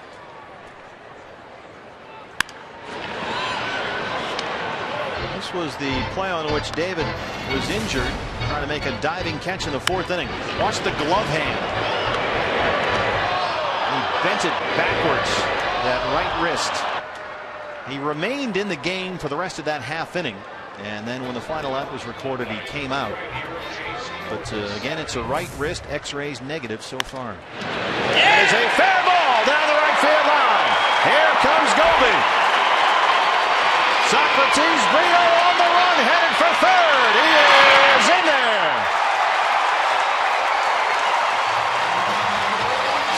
This was the play on which David was injured. trying to make a diving catch in the 4th inning. Watch the glove hand. He bent it backwards, that right wrist. He remained in the game for the rest of that half inning. And then when the final out was recorded, he came out. But again, it's a right wrist. X-rays negative so far. It is a fair ball down the right field line. Here comes Goldie. Socrates Brito on the run, headed for third. He is in there.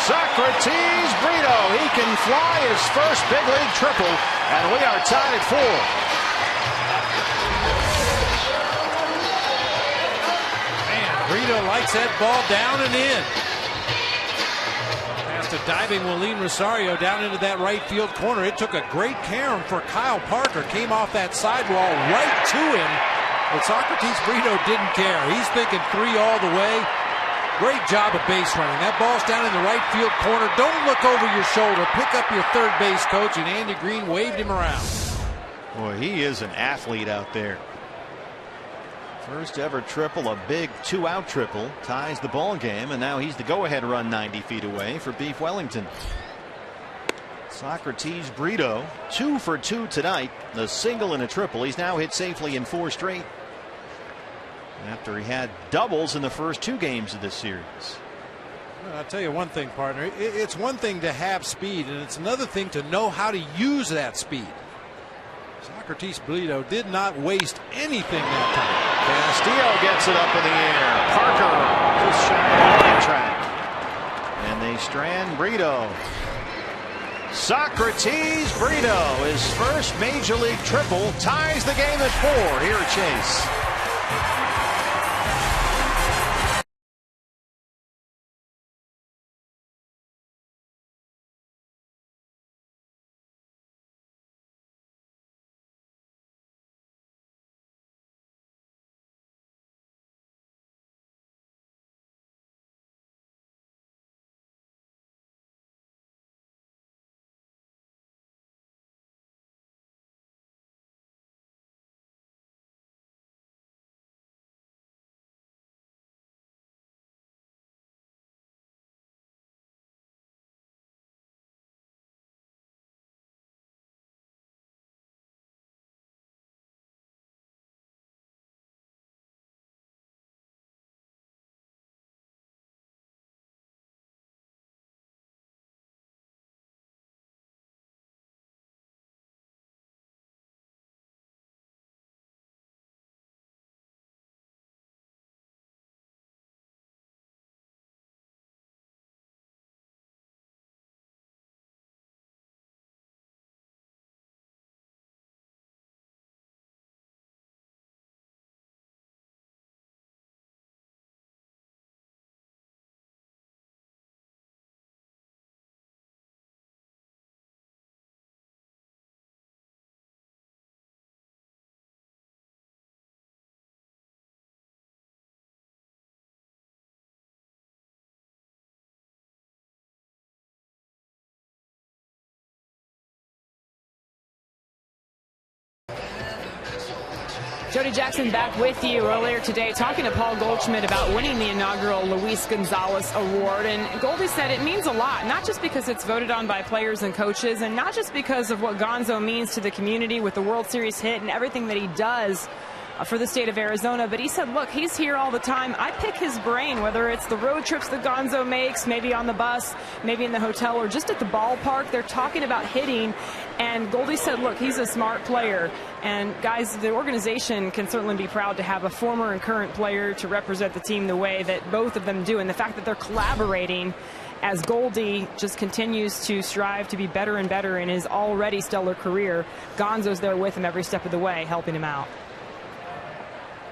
Socrates Brito. He can fly his first big league triple, and we are tied at 4. Brito likes that ball down and in. Past a diving Willeen Rosario down into that right field corner. It took a great carom for Kyle Parker. Came off that sidewall right to him. But Socrates Brito didn't care. He's thinking 3 all the way. Great job of base running. That ball's down in the right field corner. Don't look over your shoulder. Pick up your third base coach, and Andy Green waved him around. Boy, he is an athlete out there. First ever triple, a big 2-out triple, ties the ball game, and now he's the go-ahead run 90 feet away for Beef Wellington. Socrates Brito, 2 for 2 tonight, a single and a triple. He's now hit safely in 4 straight after he had doubles in the first 2 games of this series. Well, I'll tell you one thing, partner. It's one thing to have speed, and it's another thing to know how to use that speed. Socrates Brito did not waste anything that time. Castillo gets it up in the air. Parker just shy of the warning track. And they strand Brito. Socrates Brito, his first major league triple, ties the game at 4 here at Chase. Jody Jackson back with you earlier today talking to Paul Goldschmidt about winning the inaugural Luis Gonzalez Award. And Goldie said it means a lot, not just because it's voted on by players and coaches, and not just because of what Gonzo means to the community with the World Series hit and everything that he does for the state of Arizona. But he said, look, he's here all the time. I pick his brain, whether it's the road trips that Gonzo makes, maybe on the bus, maybe in the hotel, or just at the ballpark. They're talking about hitting. And Goldie said, look, he's a smart player. And guys, the organization can certainly be proud to have a former and current player to represent the team the way that both of them do. And the fact that they're collaborating as Goldie just continues to strive to be better and better in his already stellar career, Gonzo's there with him every step of the way, helping him out.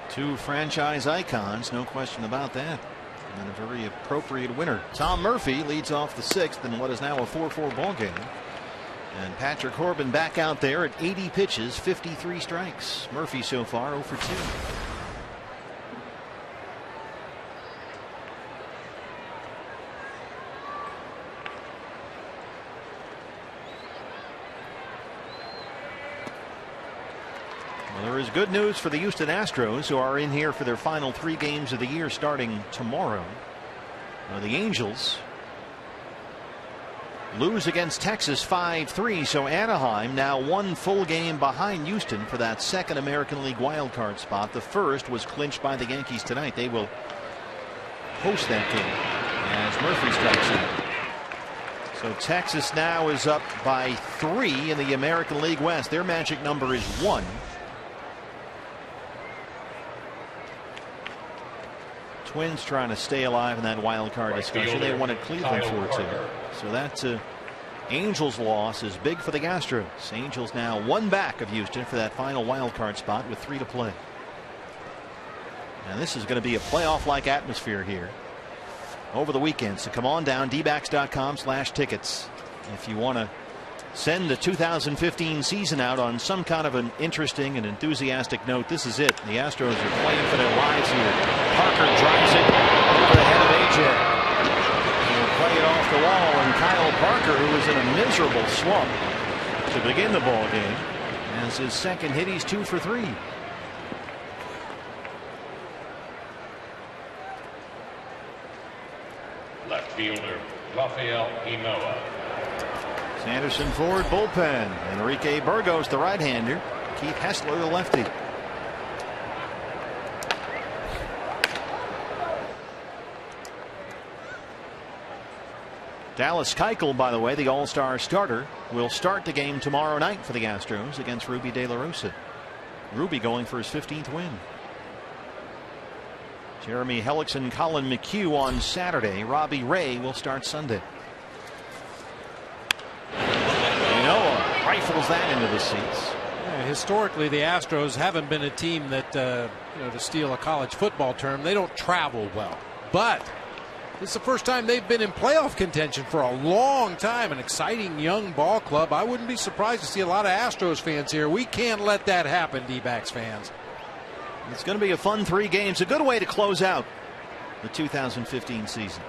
2 franchise icons, no question about that. And a very appropriate winner. Tom Murphy leads off the 6th in what is now a 4-4 ball game. And Patrick Corbin back out there at 80 pitches, 53 strikes. Murphy so far 0 for 2. Well, there is good news for the Houston Astros, who are in here for their final 3 games of the year starting tomorrow. The Angels lose against Texas 5-3, so Anaheim now 1 full game behind Houston for that second American League wildcard spot. The first was clinched by the Yankees tonight. They will host that game as Murphy strikes in. So Texas now is up by 3 in the American League West. Their magic number is 1. Twins trying to stay alive in that wild card discussion. They won at Cleveland 4-2. So that Angels loss is big for the Astros. Angels now 1 back of Houston for that final wild card spot with 3 to play. And this is going to be a playoff-like atmosphere here over the weekend. So come on down, dbacks.com/tickets. If you want to send the 2015 season out on some kind of an interesting and enthusiastic note, this is it. The Astros are playing for their lives here. Parker drives it over the head of AJ. He'll play it off the wall, and Kyle Parker, who was in a miserable slump to begin the ball game, as his second hit, he's 2 for 3. Left fielder Rafael Inoa. Sanderson forward bullpen. Enrique Burgos, the right-hander. Keith Hessler, the lefty. Dallas Keuchel, by the way, the all-star starter, will start the game tomorrow night for the Astros against Ruby De La Rosa. Ruby going for his 15th win. Jeremy Helix and Colin McHugh on Saturday. Robbie Ray will start Sunday. Rifles that into the seats. Yeah, historically, the Astros haven't been a team that, to steal a college football term, they don't travel well. But this is the first time they've been in playoff contention for a long time. An exciting young ball club. I wouldn't be surprised to see a lot of Astros fans here. We can't let that happen, D-backs fans. It's going to be a fun 3 games. A good way to close out the 2015 season.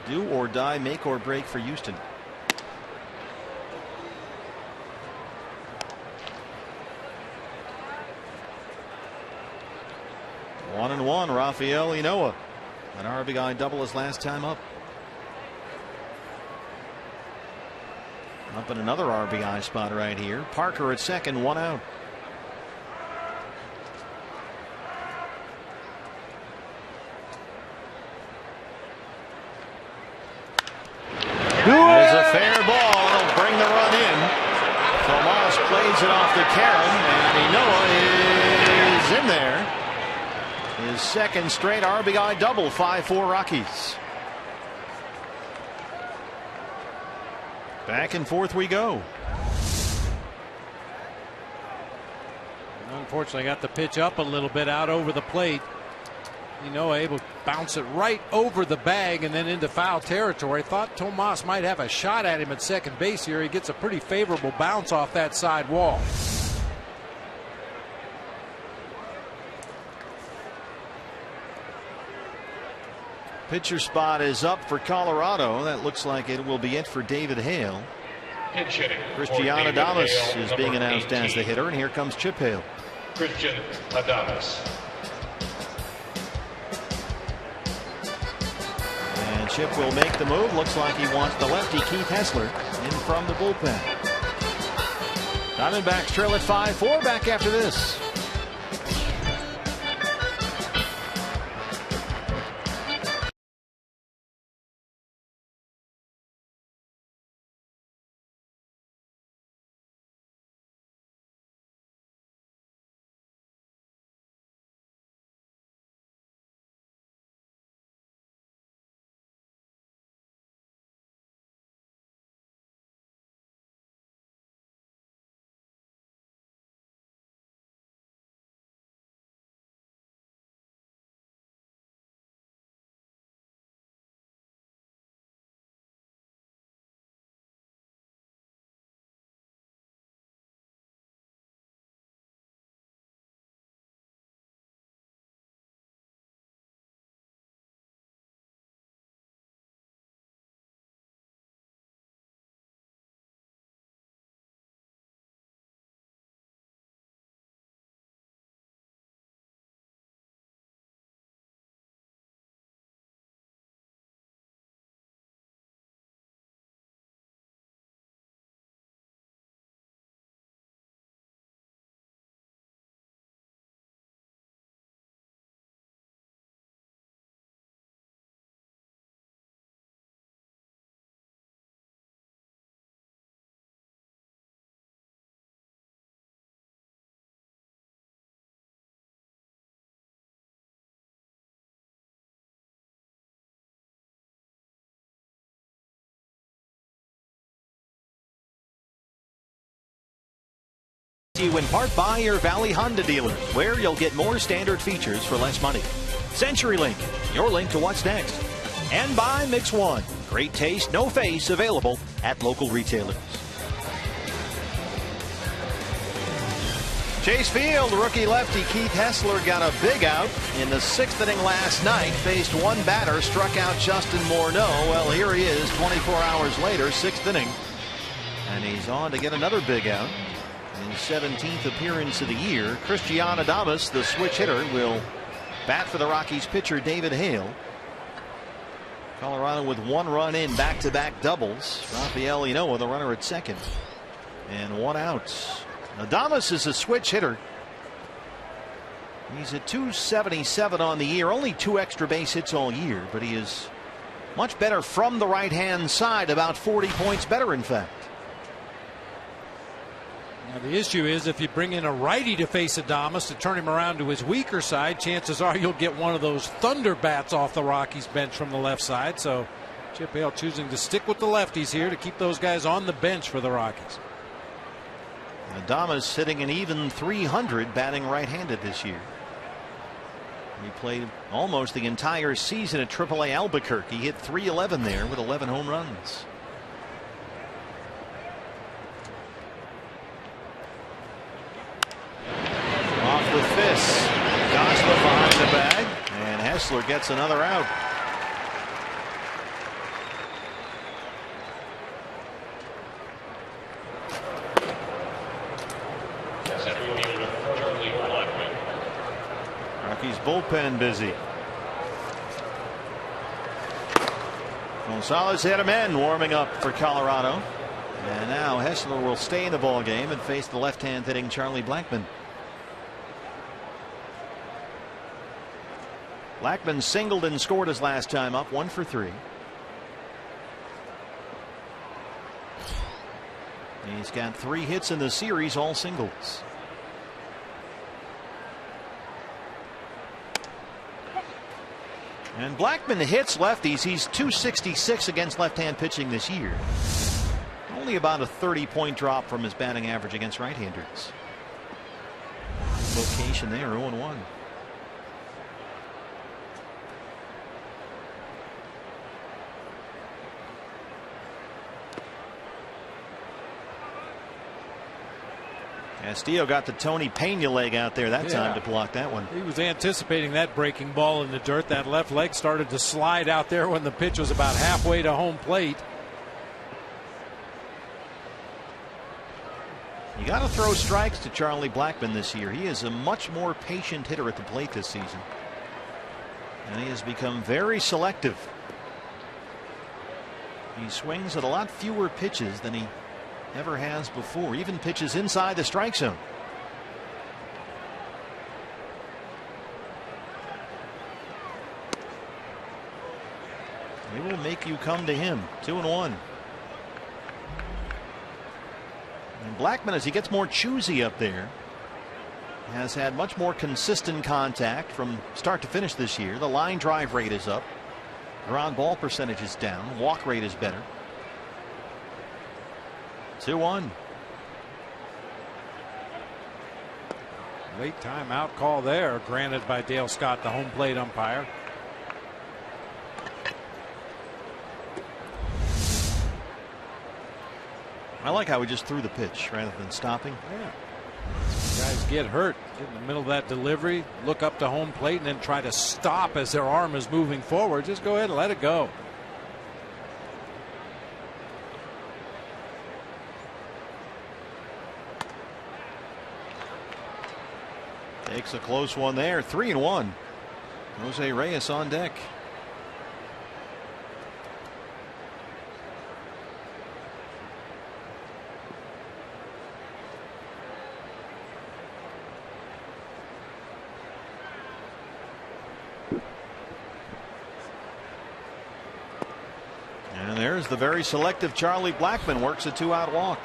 Do or die, make or break for Houston. 1-1, Rafael Inoa. An RBI double his last time up. Up in another RBI spot right here. Parker at second, 1 out. There's a fair ball. It'll bring the run in. Tomas plays it off to Karen, and Inoa is in there. His second straight RBI double, 5-4 Rockies. Back and forth we go. Unfortunately, got the pitch up a little bit out over the plate. Able to bounce it right over the bag and then into foul territory. Thought Tomas might have a shot at him at second base here. He gets a pretty favorable bounce off that side wall. Pitcher spot is up for Colorado. That looks like it will be it for David Hale. Christian Adames is being announced as the hitter, and here comes Chip Hale. Christian Adames. And Chip will make the move. Looks like he wants the lefty Keith Hessler in from the bullpen. Diamondbacks trail at 5-4. Back after this. To you in part by your Valley Honda dealers, where you'll get more standard features for less money. CenturyLink, your link to what's next. And by Mix One, great taste, no face, available at local retailers. Chase Field, rookie lefty Keith Hessler got a big out in the 6th inning last night. Faced one batter, struck out Justin Morneau. Well, here he is 24 hours later, 6th inning. And he's on to get another big out. His 17th appearance of the year. Christian Adames, the switch hitter, will bat for the Rockies pitcher David Hale. Colorado with 1 run in back-to-back doubles. Rafael Ynoa, the runner at second. And 1 out. Adames is a switch hitter. He's at .277 on the year. Only 2 extra base hits all year, but he is much better from the right-hand side. About 40 points better, in fact. Now the issue is if you bring in a righty to face Adames to turn him around to his weaker side, chances are you'll get one of those thunder bats off the Rockies bench from the left side. So Chip Hale choosing to stick with the lefties here to keep those guys on the bench for the Rockies. Adames sitting an even .300 batting right-handed this year. He played almost the entire season at AAA Albuquerque. He hit .311 there with 11 home runs. Off the fist. Gosler behind the bag, and Hessler gets another out. Rockies bullpen busy. Gonzalez hit him in, warming up for Colorado. And now Hessler will stay in the ball game and face the left-hand hitting Charlie Blackmon. Blackmon singled and scored his last time up, 1 for 3. He's got 3 hits in the series, all singles. And Blackmon hits lefties. He's .266 against left-hand pitching this year. Only about a 30-point drop from his batting average against right-handers. Location there, 0-1. Castillo got the Tony Pena leg out there that time to block that one. He was anticipating that breaking ball in the dirt. That left leg started to slide out there when the pitch was about halfway to home plate. You got to throw strikes to Charlie Blackmon this year. He is a much more patient hitter at the plate this season. And he has become very selective. He swings at a lot fewer pitches than he ever has before, even pitches inside the strike zone. He will make you come to him. 2-1. And Blackmon, as he gets more choosy up there, has had much more consistent contact from start to finish this year. The line drive rate is up. Ground ball percentage is down. Walk rate is better. 2-1. Late timeout call there, granted by Dale Scott, the home plate umpire. I like how he just threw the pitch rather than stopping. Yeah. Guys get hurt, get in the middle of that delivery, look up to home plate, and then try to stop as their arm is moving forward. Just go ahead and let it go. Takes a close one there. 3-1. Jose Reyes on deck. And there's the very selective Charlie Blackmon. Works a 2-out walk.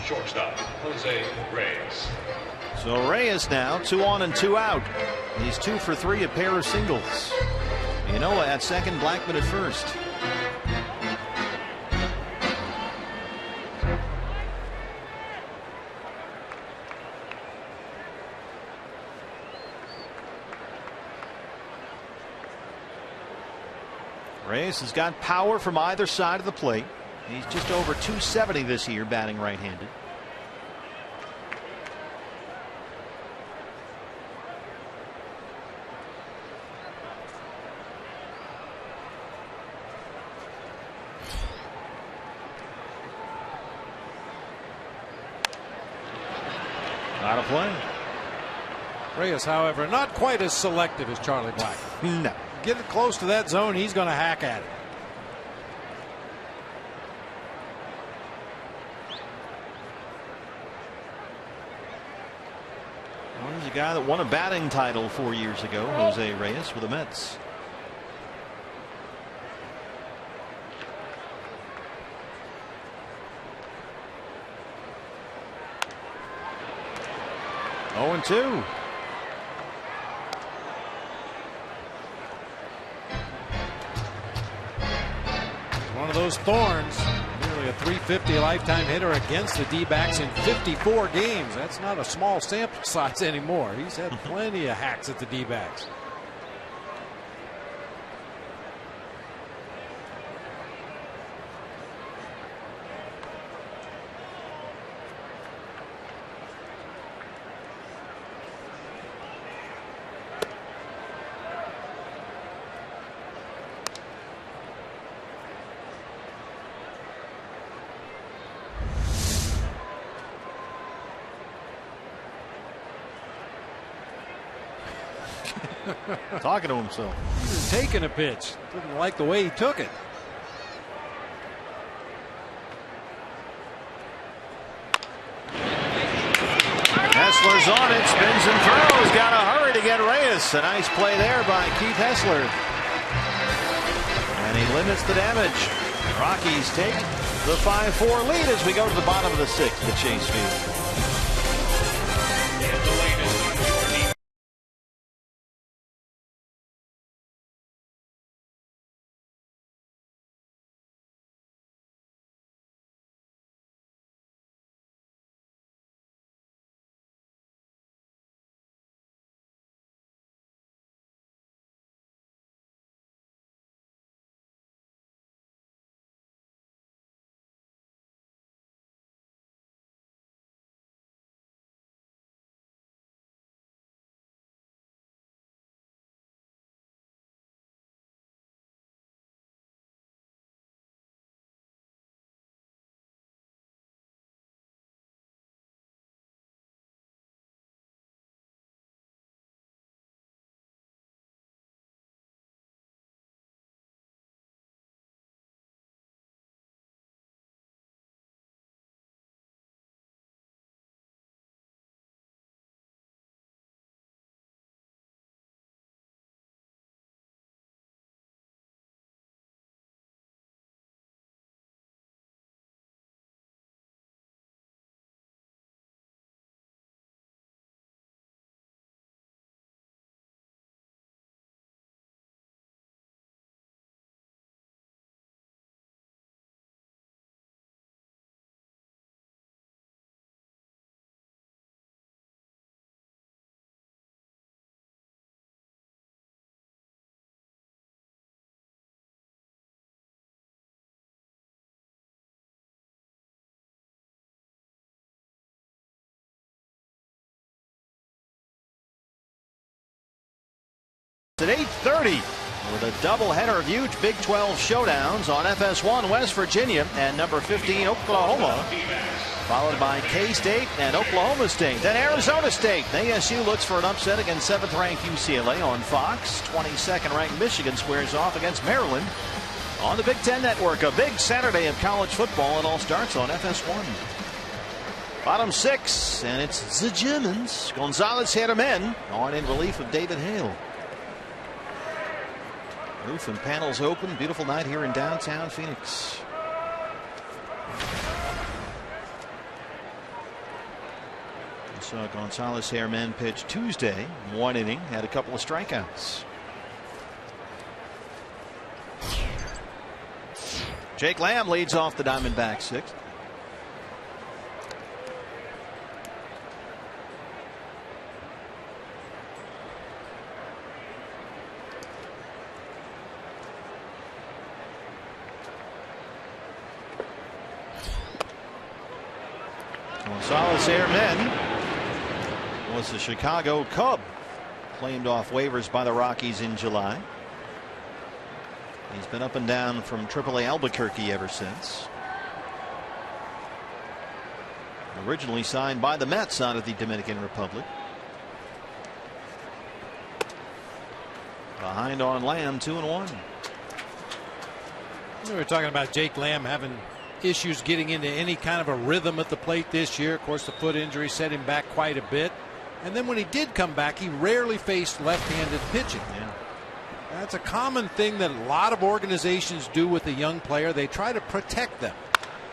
Shortstop, Jose Reyes. So Reyes now 2 on and 2 out. He's 2 for 3, a pair of singles. Ynoa at second, Blackmon at first. Reyes has got power from either side of the plate. He's just over 270 this year, batting right-handed. Out of play. Reyes, however, not quite as selective as Charlie Black. No. Get it close to that zone, he's going to hack at it. Well, he's a guy that won a batting title 4 years ago, Jose Reyes, with the Mets. Oh, and 2. One of those thorns. Nearly a .350 lifetime hitter against the D-backs in 54 games. That's not a small sample size anymore. He's had plenty of hacks at the D-backs. Talking to himself. He was taking a pitch. Didn't like the way he took it. Hessler's on it, spins and throws. Got to hurry to get Reyes. A nice play there by Keith Hessler. And he limits the damage. Rockies take the 5-4 lead as we go to the bottom of the 6th at Chase Field. At 8:30 with a doubleheader of huge Big 12 showdowns on FS1 West Virginia and number 15 Oklahoma, followed by K-State and Oklahoma State. Then Arizona State. ASU looks for an upset against 7th-ranked UCLA on Fox. 22nd-ranked Michigan squares off against Maryland on the Big Ten Network. A big Saturday of college football. It all starts on FS1. Bottom 6, and it's the Germans. Gonzalez Hermen on in relief of David Hale. Roof and panels open. Beautiful night here in downtown Phoenix. We saw Gonzalez Hermen pitch Tuesday. 1 inning, had a couple of strikeouts. Jake Lamb leads off the Diamondbacks 6th. Gonzalez Airmen was the Chicago Cub, claimed off waivers by the Rockies in July. He's been up and down from AAA Albuquerque ever since. Originally signed by the Mets out of the Dominican Republic. Behind on Lamb, 2-1. We were talking about Jake Lamb having issues getting into any kind of a rhythm at the plate this year. Of course, the foot injury set him back quite a bit. And then when he did come back, he rarely faced left-handed pitching. Yeah. That's a common thing that a lot of organizations do with a young player. They try to protect them.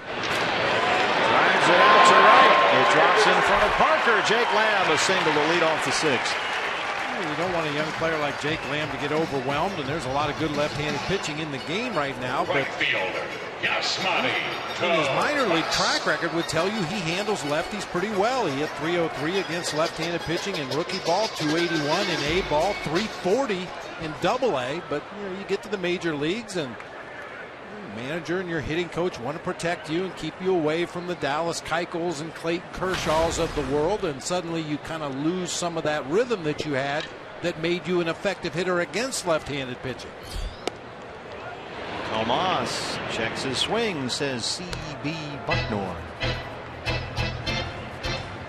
Drives it out to right. It drops in front of Parker. Jake Lamb, a single to lead off the sixth. You don't want a young player like Jake Lamb to get overwhelmed, and there's a lot of good left-handed pitching in the game right now. Right fielder, Yasmani. His minor league track record would tell you he handles lefties pretty well. He hit .303 against left-handed pitching in rookie ball, .281 in A ball, .340 in AA. But you get to the major leagues, and your manager and your hitting coach want to protect you and keep you away from the Dallas Keuchels and Clayton Kershaws of the world, and suddenly you kind of lose some of that rhythm that you had that made you an effective hitter against left-handed pitching. Tomas checks his swing, says C.B. Bucknor.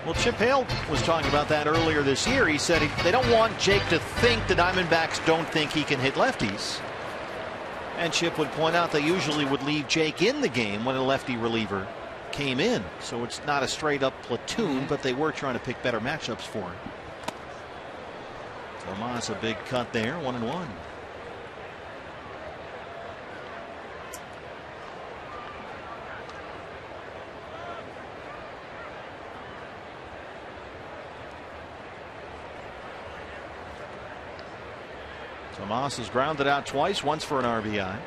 Well, Chip Hale was talking about that earlier this year. He said they don't want Jake to think the Diamondbacks don't think he can hit lefties. And Chip would point out they usually would leave Jake in the game when a lefty reliever came in. So it's not a straight up platoon, but they were trying to pick better matchups for him. Tomas, a big cut there, 1-1. Tomas has grounded out twice, once for an RBI.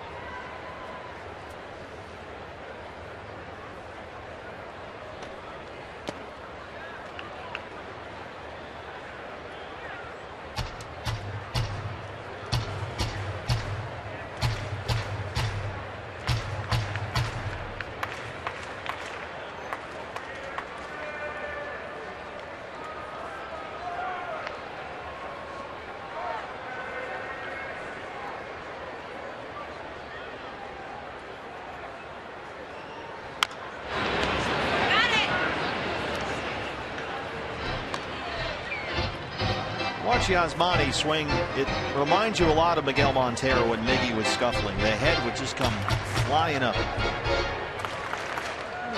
Watch Yasmani swing. It reminds you a lot of Miguel Montero when Miggy was scuffling. The head would just come flying up.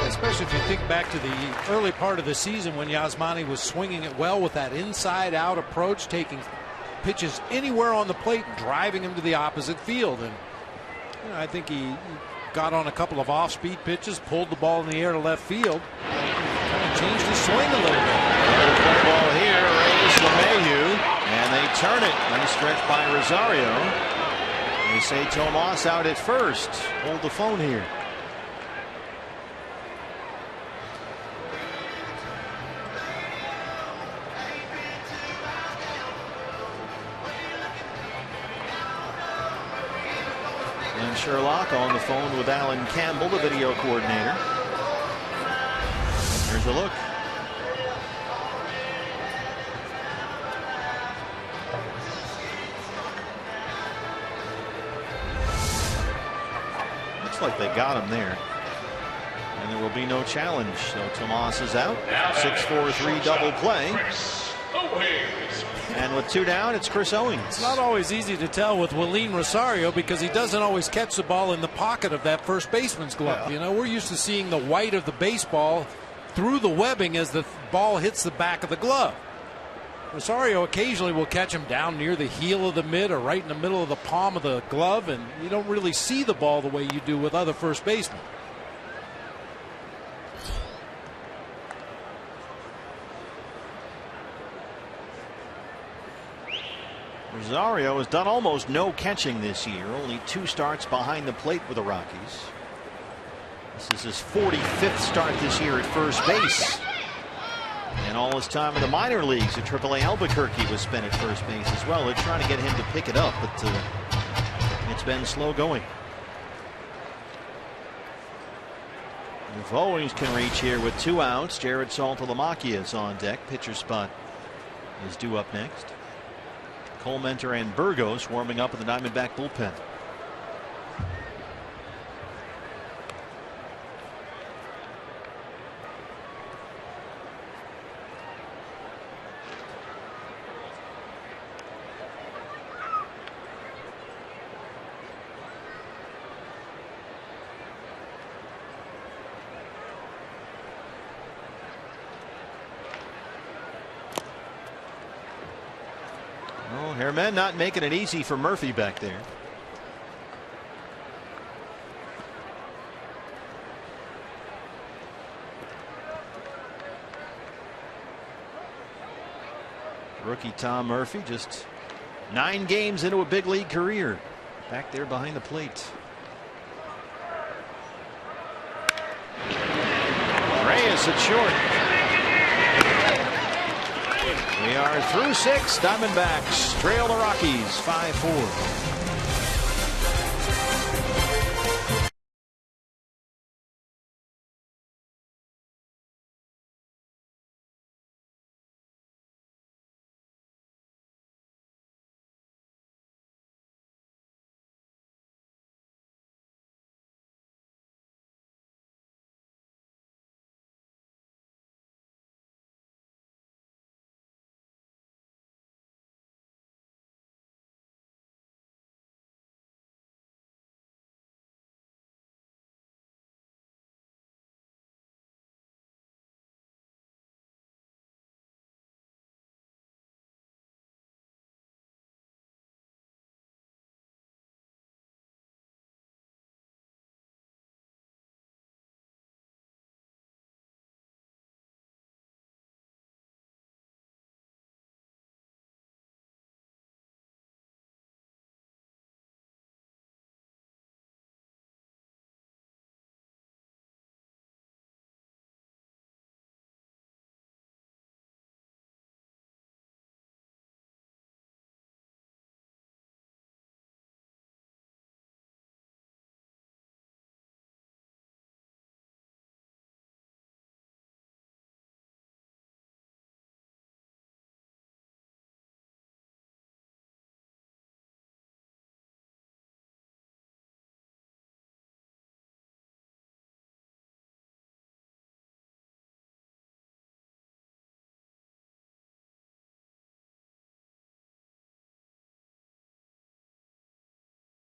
Especially if you think back to the early part of the season when Yasmani was swinging it well with that inside-out approach, taking pitches anywhere on the plate and driving them to the opposite field. And I think he got on a couple of off-speed pitches, pulled the ball in the air to left field, kind of changed his swing a little bit. Play ball here, Reyes LeMahieu, and they turn it. Nice stretch by Rosario. They say Tomas out at first. Hold the phone here. And Sherlock on the phone with Alan Campbell, the video coordinator. Here's a look. Like they got him there, and there will be no challenge. So Tomas is out. 6-4-3 double play, and with two down, it's Chris Owings. It's not always easy to tell with Willeen Rosario because he doesn't always catch the ball in the pocket of that first baseman's glove. Yeah. We're used to seeing the white of the baseball through the webbing as the ball hits the back of the glove. Rosario occasionally will catch him down near the heel of the mitt or right in the middle of the palm of the glove, and you don't really see the ball the way you do with other first basemen. Rosario has done almost no catching this year, only 2 starts behind the plate with the Rockies. This is his 45th start this year at first base. And all his time in the minor leagues at AAA Albuquerque was spent at first base as well. They're trying to get him to pick it up, but it's been slow going. If Owens can reach here with 2 outs, Jared Saltalamacchia is on deck. Pitcher spot is due up next. Cole Mentor and Burgos warming up in the Diamondback bullpen. Herman not making it easy for Murphy back there. Rookie Tom Murphy, just 9 games into a big league career, back there behind the plate. Reyes at short. We are through 6. Diamondbacks trail the Rockies 5-4.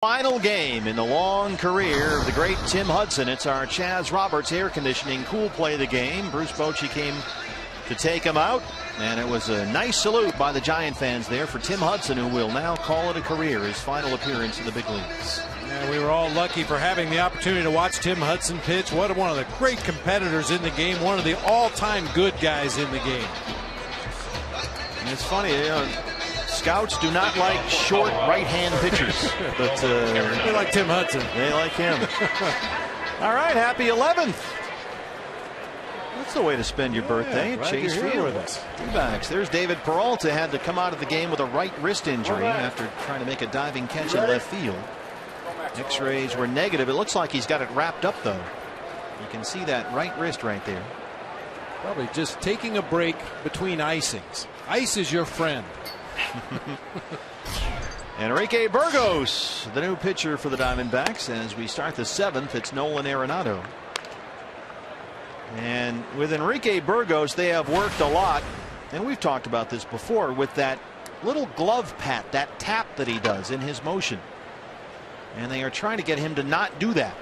Final game in the long career of the great Tim Hudson. It's our Chaz Roberts air conditioning cool play of the game. Bruce Bochy came to take him out, and it was a nice salute by the Giant fans there for Tim Hudson, who will now call it a career, his final appearance in the big leagues. Yeah, we were all lucky for having the opportunity to watch Tim Hudson pitch. What one of the great competitors in the game, one of the all-time good guys in the game. And it's funny, you know, scouts do not like short right-hand pitchers, but they like Tim Hudson. They like him. All right, happy 11th. That's the way to spend your birthday at Chase Field with us. D-backs. There's David Peralta, had to come out of the game with a right wrist injury after trying to make a diving catch in left field. X-rays were negative. It looks like he's got it wrapped up, though. You can see that right wrist right there. Probably just taking a break between icings. Ice is your friend. Enrique Burgos, the new pitcher for the Diamondbacks. As we start the 7th, it's Nolan Arenado. And with Enrique Burgos, they have worked a lot, and we've talked about this before, with that little glove pat, that tap that he does in his motion. And they are trying to get him to not do that.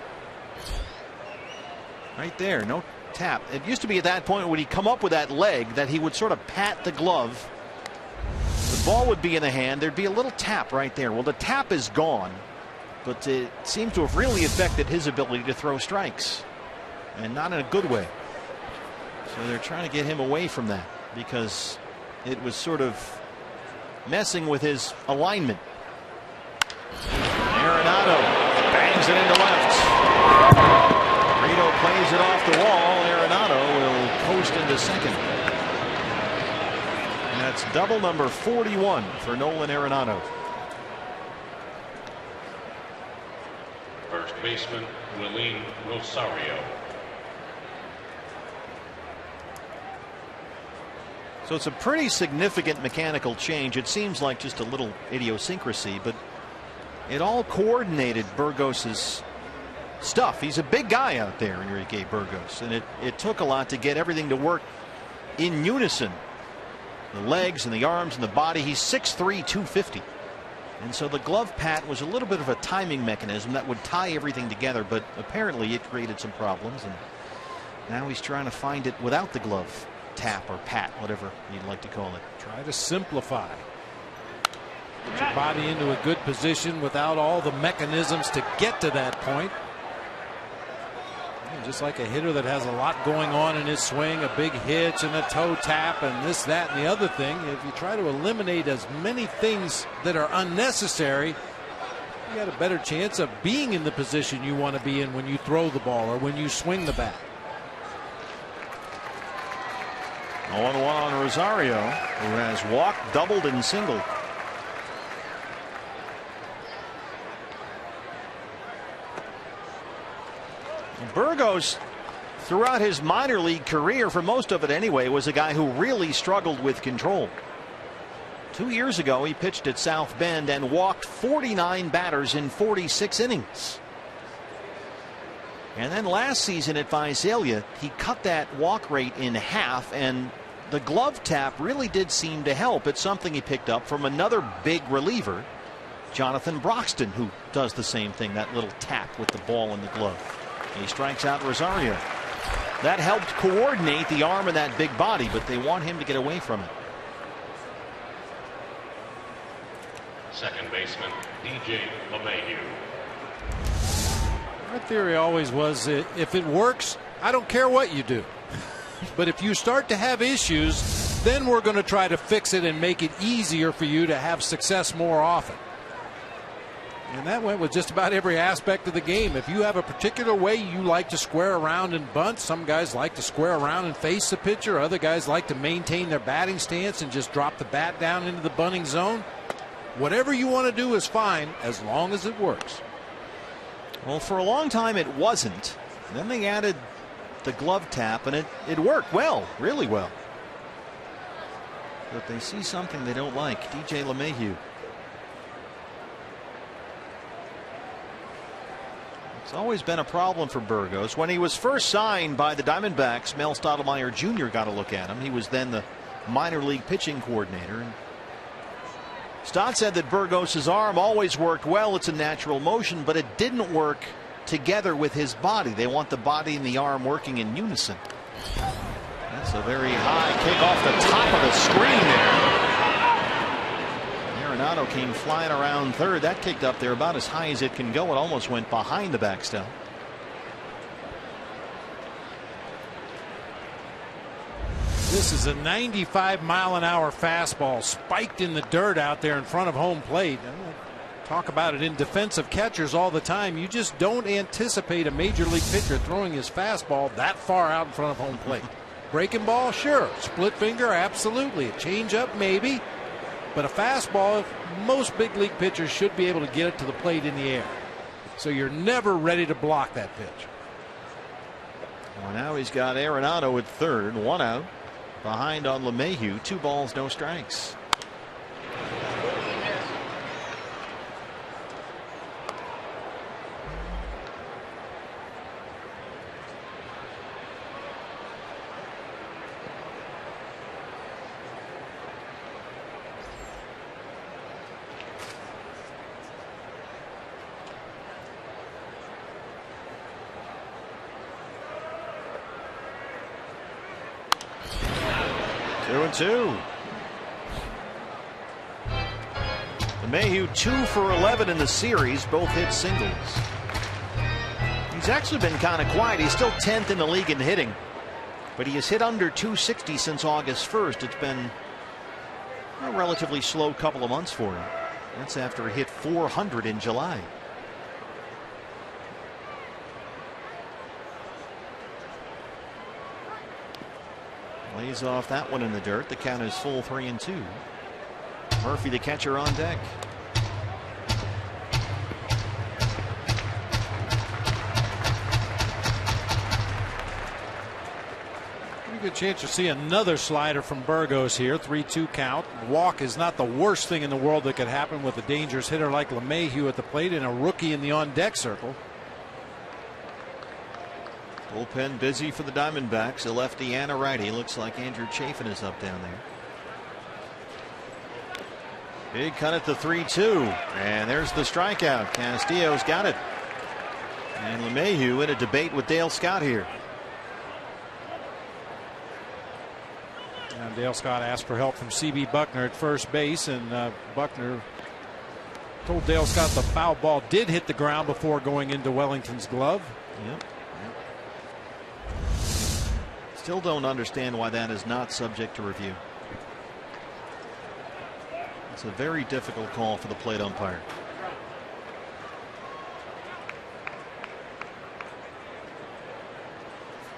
Right there, no tap. It used to be at that point when he'd come up with that leg that he would sort of pat the glove. The ball would be in the hand. There'd be a little tap right there. Well, the tap is gone, but it seems to have really affected his ability to throw strikes, and not in a good way. So they're trying to get him away from that because it was sort of messing with his alignment. Arenado bangs it into left. Rito plays it off the wall. Arenado will coast into second. And that's double number 41 for Nolan Arenado. First baseman, Willeen Rosario. So it's a pretty significant mechanical change. It seems like just a little idiosyncrasy, but it all coordinated Burgos's stuff. He's a big guy out there, Enrique Burgos, and it took a lot to get everything to work in unison. The legs and the arms and the body. He's 6'3", 250. And so the glove pat was a little bit of a timing mechanism that would tie everything together, but apparently it created some problems, and now he's trying to find it without the glove tap or pat, whatever you'd like to call it. Try to simplify. Get your body into a good position without all the mechanisms to get to that point. And just like a hitter that has a lot going on in his swing, a big hitch and a toe tap and this, that, and the other thing, if you try to eliminate as many things that are unnecessary, you got a better chance of being in the position you want to be in when you throw the ball or when you swing the bat. 0-1 on Rosario, who has walked, doubled, and singled. Burgos, throughout his minor league career, for most of it anyway, was a guy who really struggled with control. 2 years ago, he pitched at South Bend and walked 49 batters in 46 innings. And then last season at Visalia, he cut that walk rate in half, and the glove tap really did seem to help. It's something he picked up from another big reliever, Jonathan Broxton, who does the same thing, that little tap with the ball in the glove. He strikes out Rosario. That helped coordinate the arm and that big body, but they want him to get away from it. Second baseman, DJ LeMahieu. My theory always was if it works, I don't care what you do. But if you start to have issues, then we're going to try to fix it and make it easier for you to have success more often. And that went with just about every aspect of the game. If you have a particular way you like to square around and bunt, some guys like to square around and face the pitcher. Other guys like to maintain their batting stance and just drop the bat down into the bunting zone. Whatever you want to do is fine as long as it works. Well, for a long time it wasn't. Then they added the glove tap, and it worked well, really well. But they see something they don't like. DJ LeMahieu. It's always been a problem for Burgos. When he was first signed by the Diamondbacks, Mel Stottlemyre Jr. got a look at him. He was then the minor league pitching coordinator. And Stott said that Burgos' arm always worked well. It's a natural motion, but it didn't work together with his body. They want the body and the arm working in unison. That's a very high kick off the top of the screen there. Arenado came flying around third. That kicked up there about as high as it can go. It almost went behind the backstop. This is a 95-mile-an-hour fastball spiked in the dirt out there in front of home plate. Talk about it in defensive catchers all the time. You just don't anticipate a major league pitcher throwing his fastball that far out in front of home plate. Breaking ball, sure. Split finger, absolutely. A changeup, maybe. But a fastball, most big league pitchers should be able to get it to the plate in the air. So you're never ready to block that pitch. Well, now he's got Arenado at third, one out. Behind on LeMahieu, 2 balls, no strikes. Two. LeMahieu 2 for 11 in the series, both hit singles. He's actually been kind of quiet. He's still 10th in the league in hitting, but he has hit under 260 since August 1st. It's been a relatively slow couple of months for him. That's after he hit 400 in July. Lays off that one in the dirt. The count is full, 3-2. Murphy, the catcher, on deck. Good chance to see another slider from Burgos here. 3-2 count. Walk is not the worst thing in the world that could happen with a dangerous hitter like LeMahieu at the plate and a rookie in the on-deck circle. Bullpen busy for the Diamondbacks. A lefty and a righty. Looks like Andrew Chafin is up down there. Big cut at the 3-2. And there's the strikeout. Castillo's got it. And LeMahieu in a debate with Dale Scott here. And Dale Scott asked for help from C.B. Buckner at first base, and Buckner told Dale Scott the foul ball did hit the ground before going into Wellington's glove. Yep. Still don't understand why that is not subject to review. It's a very difficult call for the plate umpire.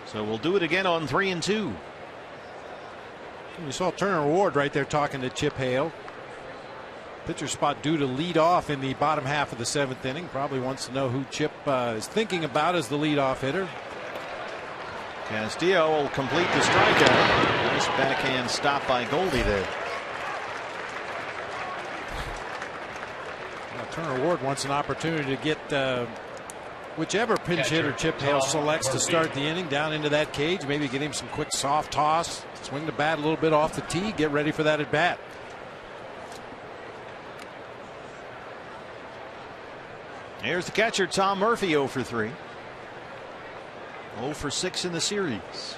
So we'll do it again on 3-2. We saw Turner Ward right there talking to Chip Hale. Pitcher spot due to lead off in the bottom half of the 7th inning. Probably wants to know who Chip is thinking about as the leadoff hitter. Castillo will complete the strikeout. Nice backhand stop by Goldie there. Turner Ward wants an opportunity to get whichever pinch hitter Chip Hale selects to start the inning down into that cage. Maybe get him some quick soft toss, swing the bat a little bit off the tee, get ready for that at bat. Here's the catcher, Tom Murphy, 0 for 3. 0 for 6 in the series.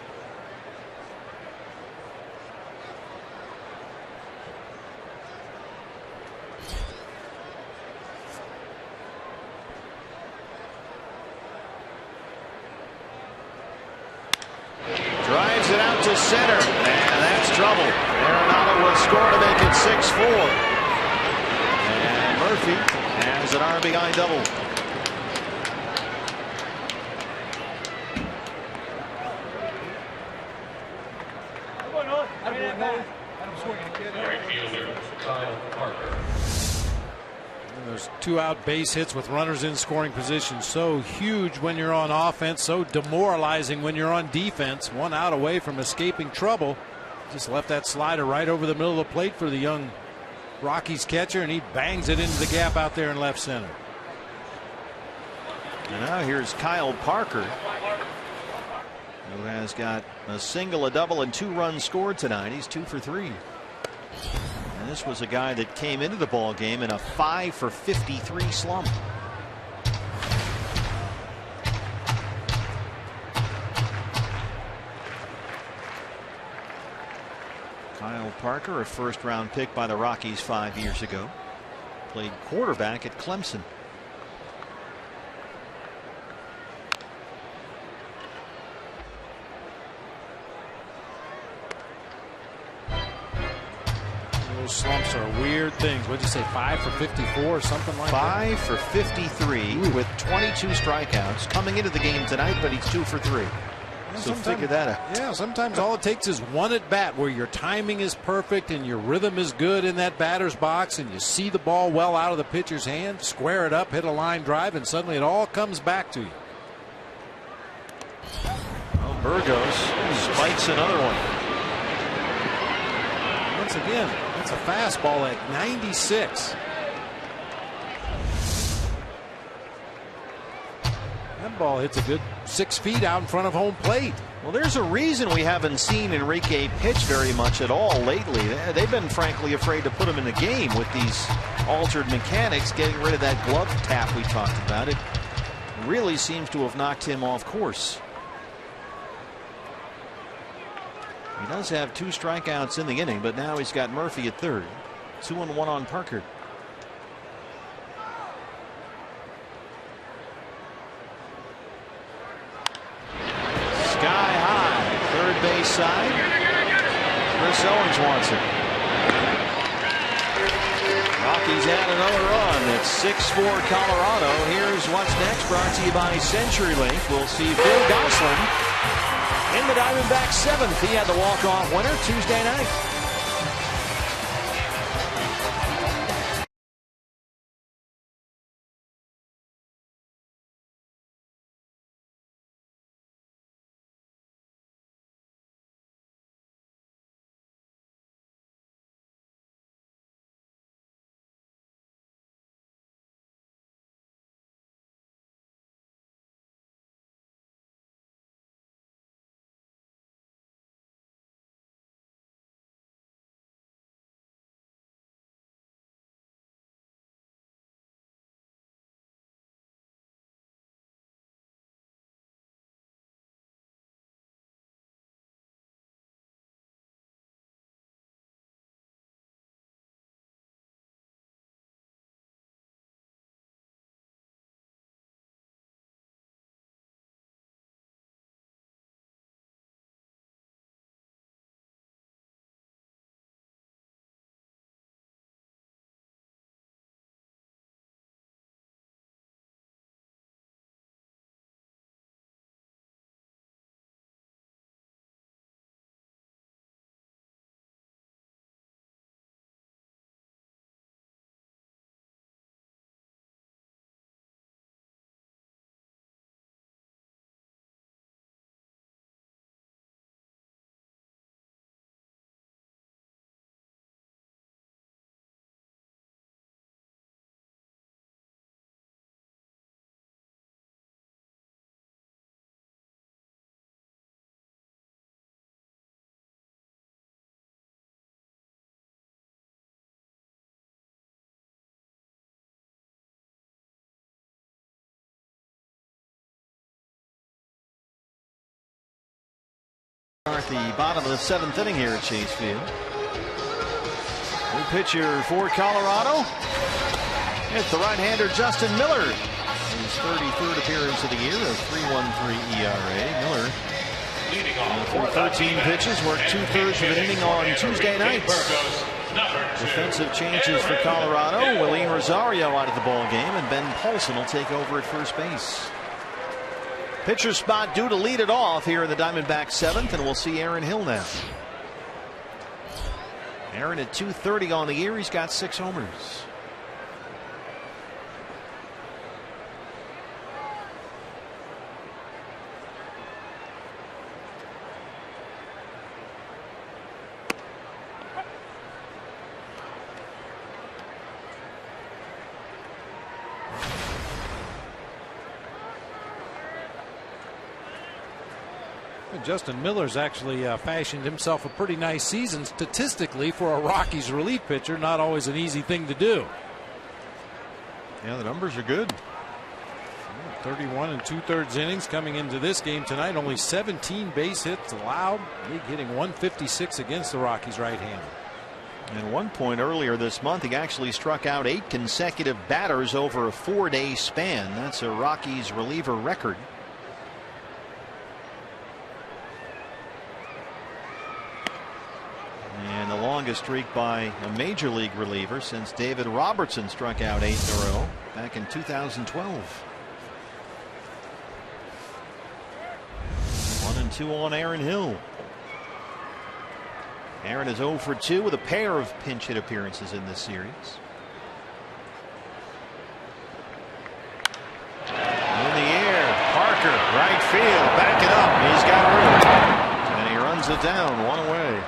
Drives it out to center, and that's trouble. Arenado will score to make it 6-4. And Murphy has an RBI double. Right fielder Kyle Parker. Those 2-out base hits with runners in scoring position, so huge when you're on offense, so demoralizing when you're on defense. 1 out away from escaping trouble. Just left that slider right over the middle of the plate for the young Rockies catcher, and he bangs it into the gap out there in left center. And now here's Kyle Parker, who has got a single, a double, and 2 runs scored tonight. He's 2 for 3. And this was a guy that came into the ball game in a 5 for 53 slump. Kyle Parker, a first-round pick by the Rockies 5 years ago, played quarterback at Clemson. Those slumps are weird things. What'd you say, 5 for 54 or something like that? 5 for 53 with 22 strikeouts coming into the game tonight, but he's 2 for 3. So figure that out. Yeah, sometimes all it takes is one at bat where your timing is perfect and your rhythm is good in that batter's box, and you see the ball well out of the pitcher's hand, square it up, hit a line drive, and suddenly it all comes back to you. Well, Burgos spikes another one. Once again, that's a fastball at 96. That ball hits a good 6 feet out in front of home plate. Well, there's a reason we haven't seen Enrique pitch very much at all lately. They've been frankly afraid to put him in the game with these altered mechanics, getting rid of that glove tap we talked about. It really seems to have knocked him off course. He does have 2 strikeouts in the inning, but now he's got Murphy at third. 2-1 on Parker. Sky high, third base side. Chris Owens wants it. Rockies add another run. It's 6-4 Colorado. Here's what's next, brought to you by CenturyLink. We'll see Phil Gosselin in the Diamondbacks 7th. He had the walk-off winner Tuesday night. At the bottom of the 7th inning here at Chase Field. New pitcher for Colorado. It's the right-hander Justin Miller. His 33rd appearance of the year, a 3.13 ERA. Miller through 13 pitches, worked 2/3 of an inning on Tuesday nights. Defensive changes for Colorado. Willeen Rosario out of the ball game, and Ben Paulson will take over at first base. Pitcher spot due to lead it off here in the Diamondbacks 7th, and we'll see Aaron Hill now. Aaron at .230 on the year. He's got 6 homers. Justin Miller's actually fashioned himself a pretty nice season statistically for a Rockies relief pitcher. Not always an easy thing to do. Yeah, the numbers are good. 31 2/3 innings coming into this game tonight. Only 17 base hits allowed. League hitting .156 against the Rockies right-hander. And 1 point earlier this month, he actually struck out 8 consecutive batters over a 4-day span. That's a Rockies reliever record. And the longest streak by a major league reliever since David Robertson struck out 8 in a row back in 2012. 1-2 on Aaron Hill. Aaron is 0 for 2 with a pair of pinch hit appearances in this series. In the air, Parker, right field, back it up. He's got room, and he runs it down, 1 away.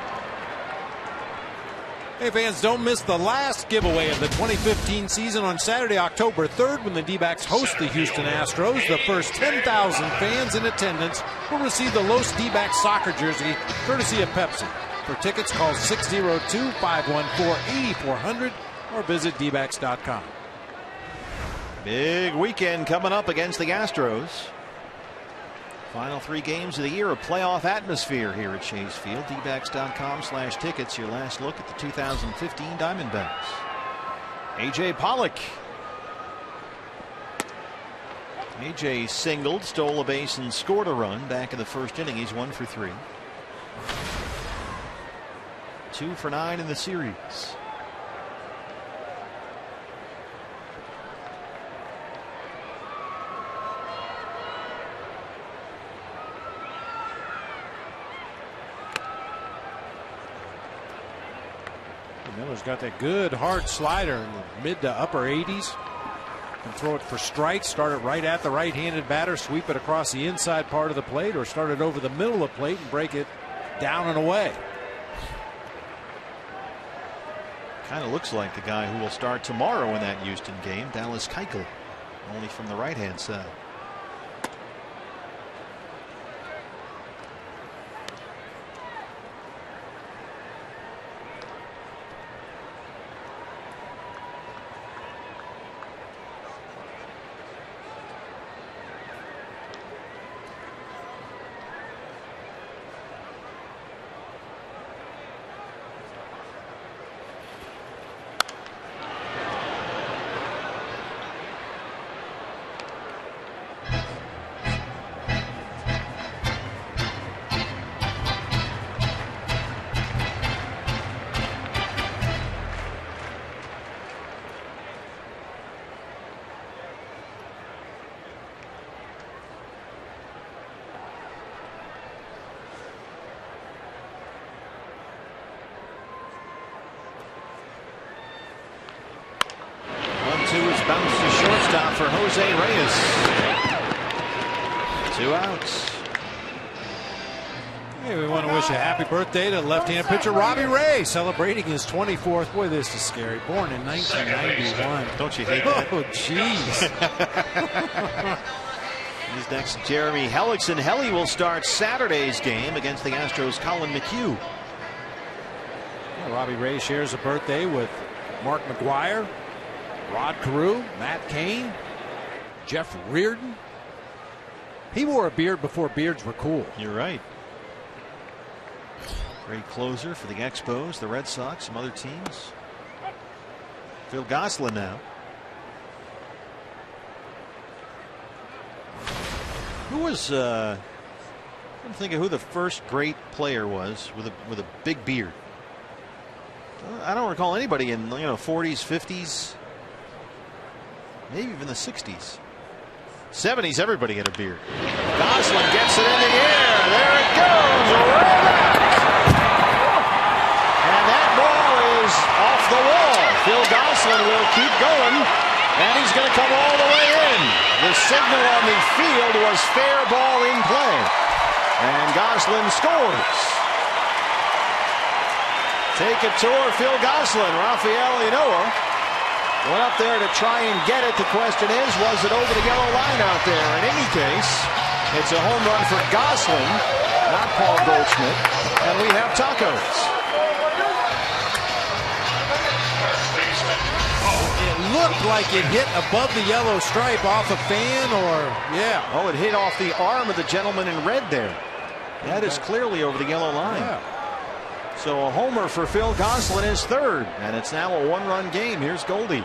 Hey fans, don't miss the last giveaway of the 2015 season on Saturday, October 3rd, when the D-backs host the Houston Astros. The first 10,000 fans in attendance will receive the Los D-backs soccer jersey, courtesy of Pepsi. For tickets, call 602-514-8400 or visit dbacks.com. Big weekend coming up against the Astros. Final 3 games of the year, a playoff atmosphere here at Chase Field. dbacks.com/tickets. Your last look at the 2015 Diamondbacks. A.J. Pollock. A.J. singled, stole a base, and scored a run back in the first inning. He's 1 for 3. 2 for 9 in the series. Miller's got that good hard slider in the mid to upper 80s. Can throw it for strikes, start it right at the right-handed batter, sweep it across the inside part of the plate, or start it over the middle of the plate and break it down and away. Kind of looks like the guy who will start tomorrow in that Houston game, Dallas Keuchel, only from the right-hand side. Bounced to shortstop for Jose Reyes. 2 outs. Hey, we want to wish a happy birthday to left-hand pitcher Robbie Ray, celebrating his 24th. Boy, this is scary. Born in 1991. Don't you hate that? Oh, jeez. He's next to Jeremy Hellickson. Helly will start Saturday's game against the Astros' Colin McHugh. Yeah, Robbie Ray shares a birthday with Mark McGuire, Rod Carew, Matt Cain, Jeff Reardon. He wore a beard before beards were cool. You're right. Great closer for the Expos, the Red Sox, some other teams. Phil Gosselin now. Who was I'm thinking who the first great player was with a big beard. I don't recall anybody in 40s, 50s, maybe even the 60s. 70s, everybody had a beard. Gosselin gets it in the air. There it goes. Right out. And that ball is off the wall. Phil Gosselin will keep going, and he's going to come all the way in. The signal on the field was fair ball in play. And Gosselin scores. Take a tour, Phil Gosselin. Rafael Ynoa went up there to try and get it. The question is, was it over the yellow line out there? In any case, it's a home run for Gosselin, not Paul Goldschmidt. And we have tacos. It looked like it hit above the yellow stripe off a fan, or yeah. Oh, it hit off the arm of the gentleman in red there. That is clearly over the yellow line. Yeah. So a homer for Phil Gosselin is third, and it's now a one-run game. Here's Goldie.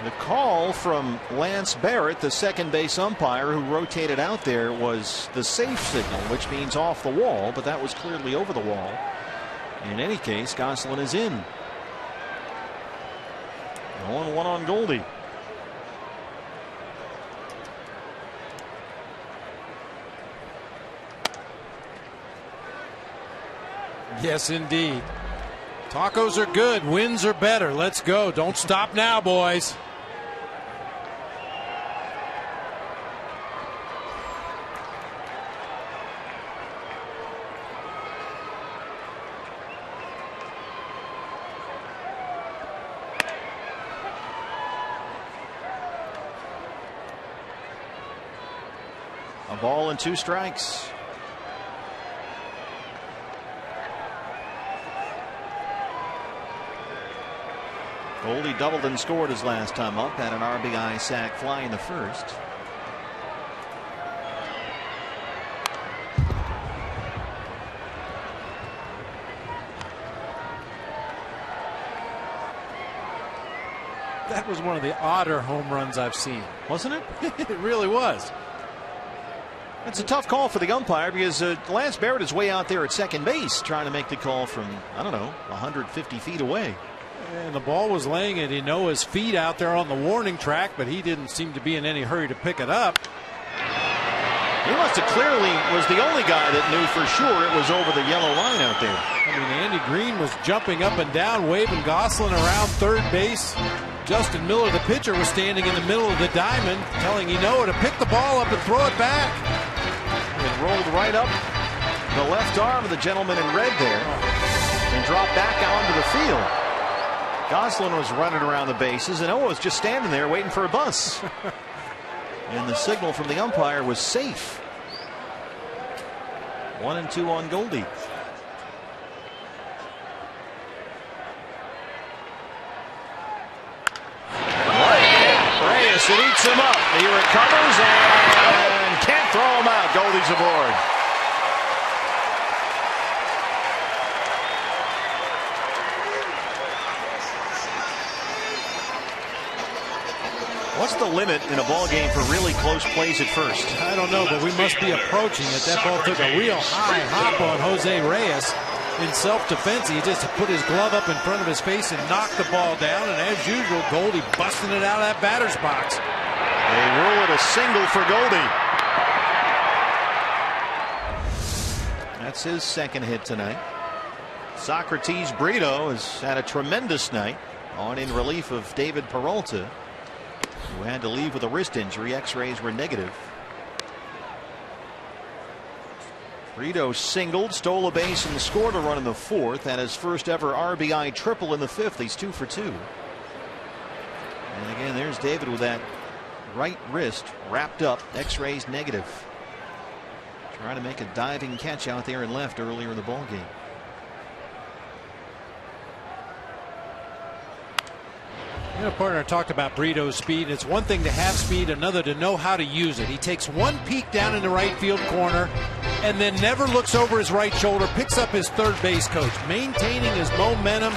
The call from Lance Barrett, the second base umpire who rotated out there, was the safe signal, which means off the wall, but that was clearly over the wall. In any case, Gosselin is in. 0-1 on Goldie. Yes, indeed. Tacos are good. Wins are better. Let's go. Don't stop now, boys. A ball and 2 strikes. Goldie doubled and scored his last time up, had an RBI sac fly in the first. That was one of the odder home runs I've seen. Wasn't it? It really was. It's a tough call for the umpire because Lance Barrett is way out there at second base trying to make the call from, I don't know, 150 feet away. And the ball was laying at Ynoa's feet out there on the warning track, but he didn't seem to be in any hurry to pick it up. He must have clearly was the only guy that knew for sure it was over the yellow line out there. I mean, Andy Green was jumping up and down, waving Gosselin around third base. Justin Miller, the pitcher, was standing in the middle of the diamond, telling Ynoa to pick the ball up and throw it back. It rolled right up the left arm of the gentleman in red there and dropped back onto the field. Gosselin was running around the bases, and Ynoa was just standing there waiting for a bus. And the signal from the umpire was safe. 1-2 on Goldie. Reyes, it eats him up. He recovers and can't throw him out. Goldie's aboard. What's the limit in a ball game for really close plays at first? I don't know, but we must be approaching it. That ball took a real high hop on Jose Reyes. In self-defense, he just put his glove up in front of his face and knocked the ball down. And as usual, Goldie busting it out of that batter's box. They rule it a single for Goldie. That's his second hit tonight. Socrates Brito has had a tremendous night on in relief of David Peralta, who had to leave with a wrist injury. X-rays were negative. Brito singled, stole a base, and scored a run in the fourth. Had his first ever RBI triple in the fifth. He's 2 for 2. And again, there's David with that right wrist wrapped up. X-rays negative. Trying to make a diving catch out there in left earlier in the ball game. Partner talked about Brito's speed. It's one thing to have speed, another to know how to use it. He takes one peek down in the right field corner and then never looks over his right shoulder, picks up his third base coach, maintaining his momentum,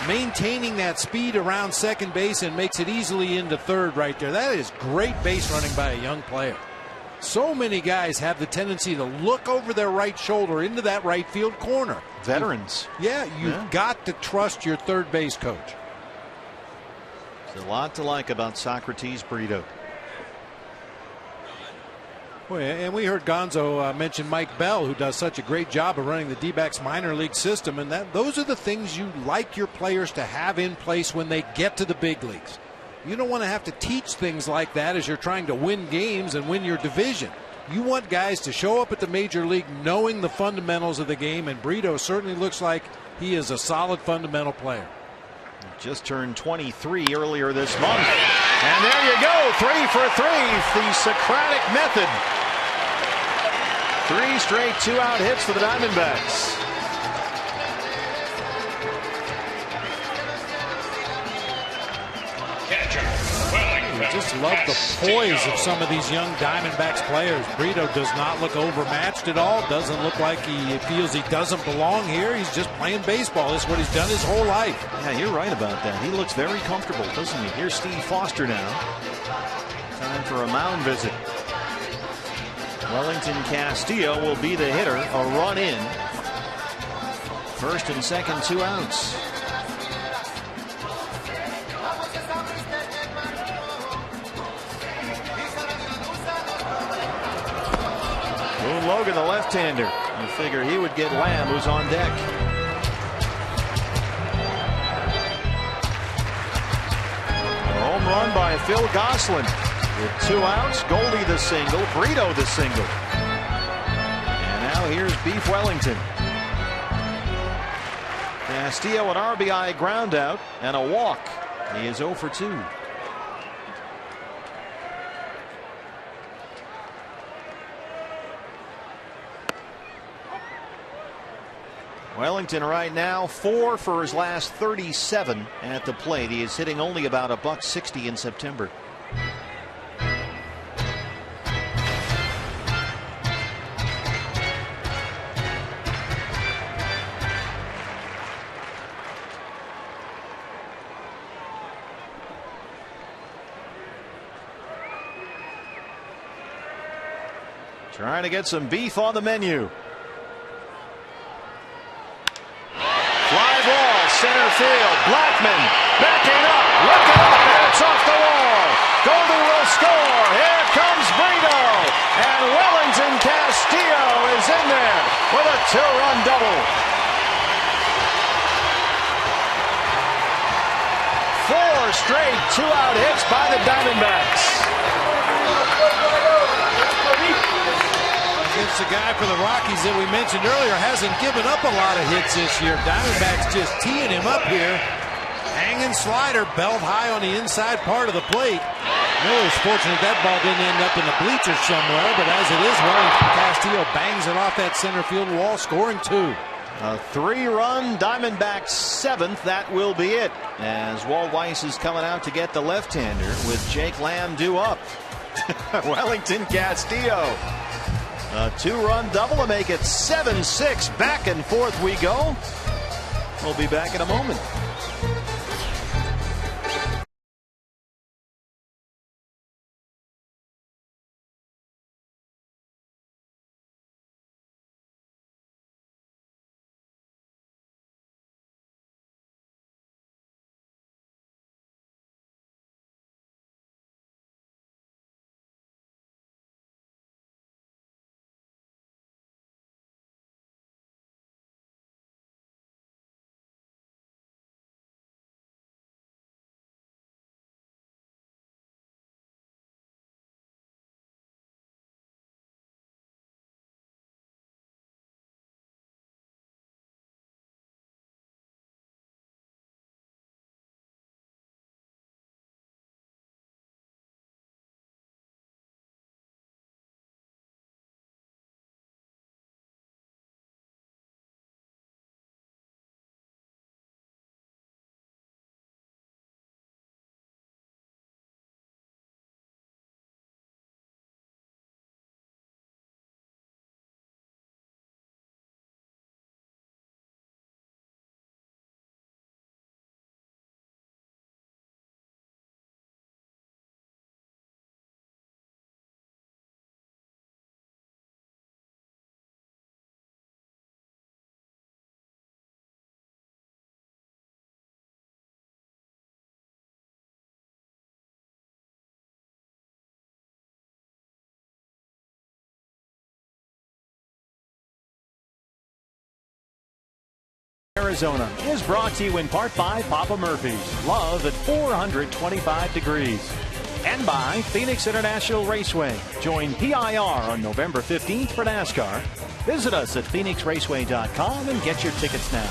maintaining that speed around second base, and makes it easily into third right there. That is great base running by a young player. So many guys have the tendency to look over their right shoulder into that right field corner. Veterans. You've got to trust your third base coach. There's a lot to like about Socrates Brito. Well, and we heard Gonzo mention Mike Bell, who does such a great job of running the D-backs minor league system, and those are the things you like your players to have in place when they get to the big leagues. You don't want to have to teach things like that as you're trying to win games and win your division. You want guys to show up at the major league knowing the fundamentals of the game, and Brito certainly looks like he is a solid fundamental player. Just turned 23 earlier this month. And there you go, 3 for 3, the Socratic method. 3 straight 2-out hits for the Diamondbacks. I just love the poise of some of these young Diamondbacks players. Brito does not look overmatched at all. Doesn't look like he feels he doesn't belong here. He's just playing baseball. This is what he's done his whole life. Yeah, you're right about that. He looks very comfortable, doesn't he? Here's Steve Foster now. Time for a mound visit. Wellington Castillo will be the hitter. A run in. First and second, 2 outs. Boone Logan, the left-hander. You figure he would get Lamb, who's on deck. A home run by Phil Gosselin. With 2 outs, Goldie the single, Brito the single. And now here's Beef Wellington. Castillo an RBI ground out and a walk. He is 0 for 2. Wellington right now 4 for his last 37 at the plate. He is hitting only about $160 in September. Trying to get some beef on the menu. Center field, Blackman backing up, look it up, and it's off the wall. Goldie will score. Here comes Brito, and Wellington Castillo is in there with a 2-run double. 4 straight 2-out hits by the Diamondbacks. It's the guy for the Rockies that we mentioned earlier hasn't given up a lot of hits this year. Diamondbacks just teeing him up here. Hanging slider, belt high on the inside part of the plate. Miller's fortunate that ball didn't end up in the bleachers somewhere, but as it is, Wellington Castillo bangs it off that center field wall, scoring 2. A 3-run Diamondbacks 7th. That will be it, as Walt Weiss is coming out to get the left-hander with Jake Lamb due up. Wellington Castillo. A 2-run double to make it 7-6. Back and forth we go. We'll be back in a moment. Arizona is brought to you in part by Papa Murphy's. Love at 425 degrees. And by Phoenix International Raceway. Join PIR on November 15th for NASCAR. Visit us at phoenixraceway.com and get your tickets now.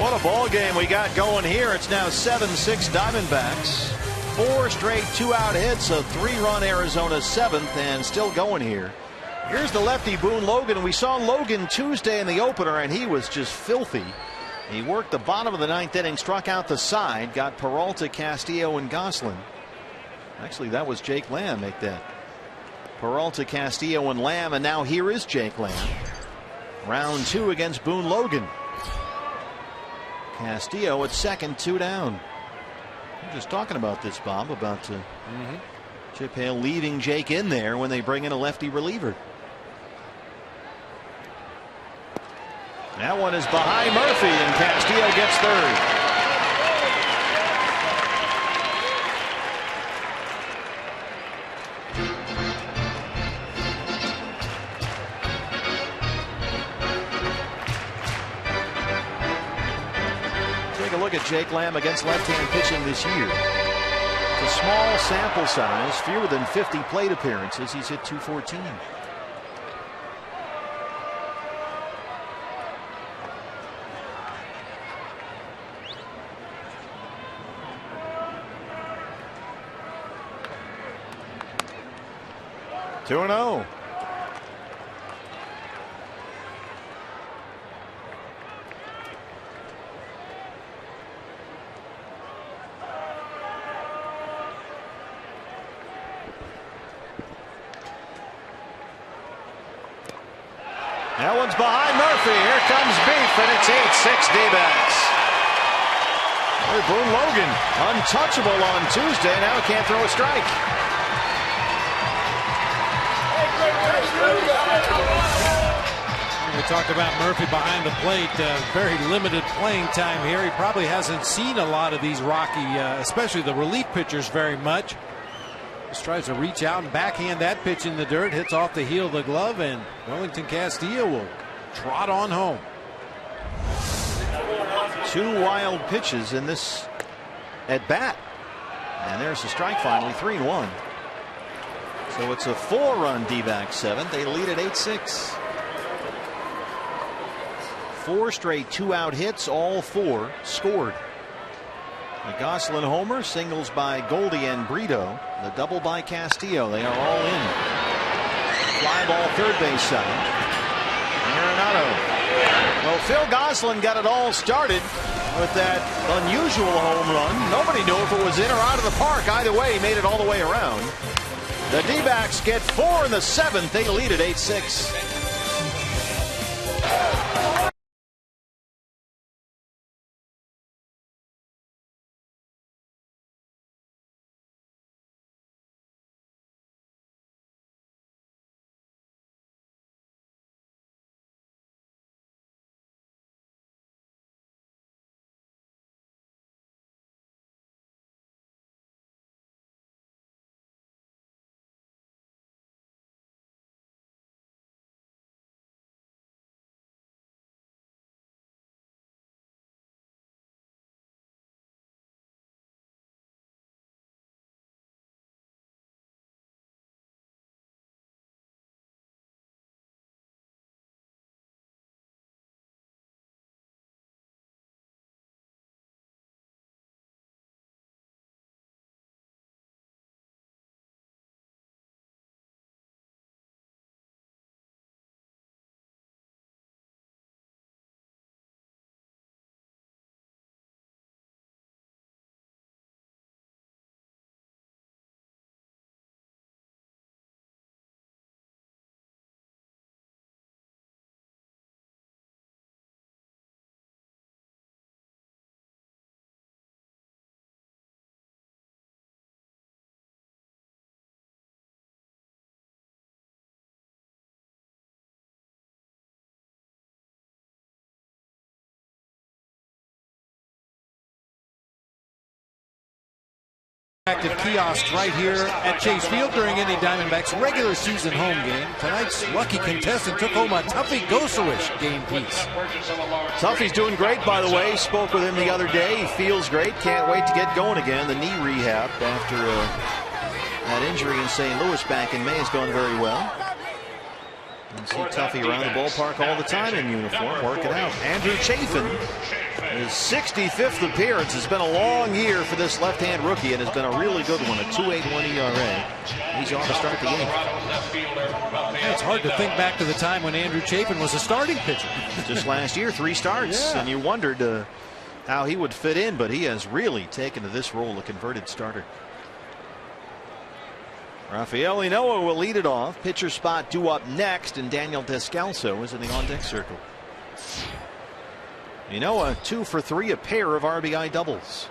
What a ball game we got going here. It's now 7-6 Diamondbacks. 4 straight 2-out hits, a 3-run Arizona 7th, and still going here. Here's the lefty Boone Logan. We saw Logan Tuesday in the opener, and he was just filthy. He worked the bottom of the 9th inning, struck out the side, got Peralta, Castillo, and Goslin. Actually, that was Jake Lamb make that. Peralta, Castillo, and Lamb, and now here is Jake Lamb. Round 2 against Boone Logan. Castillo at second, 2 down. We're just talking about this, Bob, about Chip Hale leaving Jake in there when they bring in a lefty reliever. That one is behind Murphy, and Castillo gets third. Take a look at Jake Lamb against left-hand pitching this year. It's a small sample size, fewer than 50 plate appearances. He's hit .214. Two and 0. That one's behind Murphy. Here comes Beef, and it's 8-6 D-backs. Boone Logan, untouchable on Tuesday. Now he can't throw a strike. We talked about Murphy behind the plate. Very limited playing time here. He probably hasn't seen a lot of these Rocky, especially the relief pitchers, very much. Just tries to reach out and backhand that pitch in the dirt. Hits off the heel of the glove, and Wellington Castillo will trot on home. 2 wild pitches in this at bat. And there's the strike finally, 3-1. So it's a 4-run D-back 7th. They lead at 8-6. 4 straight 2-out hits, all 4 scored. The Goslin homer, singles by Goldie and Brito. The double by Castillo. They are all in. Fly ball third base side. Arenado. Well, Phil Goslin got it all started with that unusual home run. Nobody knew if it was in or out of the park. Either way, he made it all the way around. The D-backs get 4 in the 7th. They lead at 8-6. interactive kiosks right here at Chase Field during any Diamondbacks regular season home game. Tonight's lucky contestant took home a Tuffy Gosowish game piece. Tuffy's doing great, by the way. Spoke with him the other day. He feels great. Can't wait to get going again. The knee rehab after that injury in St. Louis back in May has gone very well. You see Tuffy around the ballpark all the time in uniform, working out. Andrew Chafin, his 65th appearance. Has been a long year for this left-hand rookie, and has been a really good one, a 2.81 ERA. He's on to start the game. It's hard to think back to the time when Andrew Chafin was a starting pitcher. Just last year, 3 starts, and you wondered how he would fit in, but he has really taken to this role, a converted starter. Rafael Ynoa will lead it off. Pitcher spot due up next, and Daniel Descalso is in the on-deck circle. Ynoa 2 for 3, a pair of RBI doubles.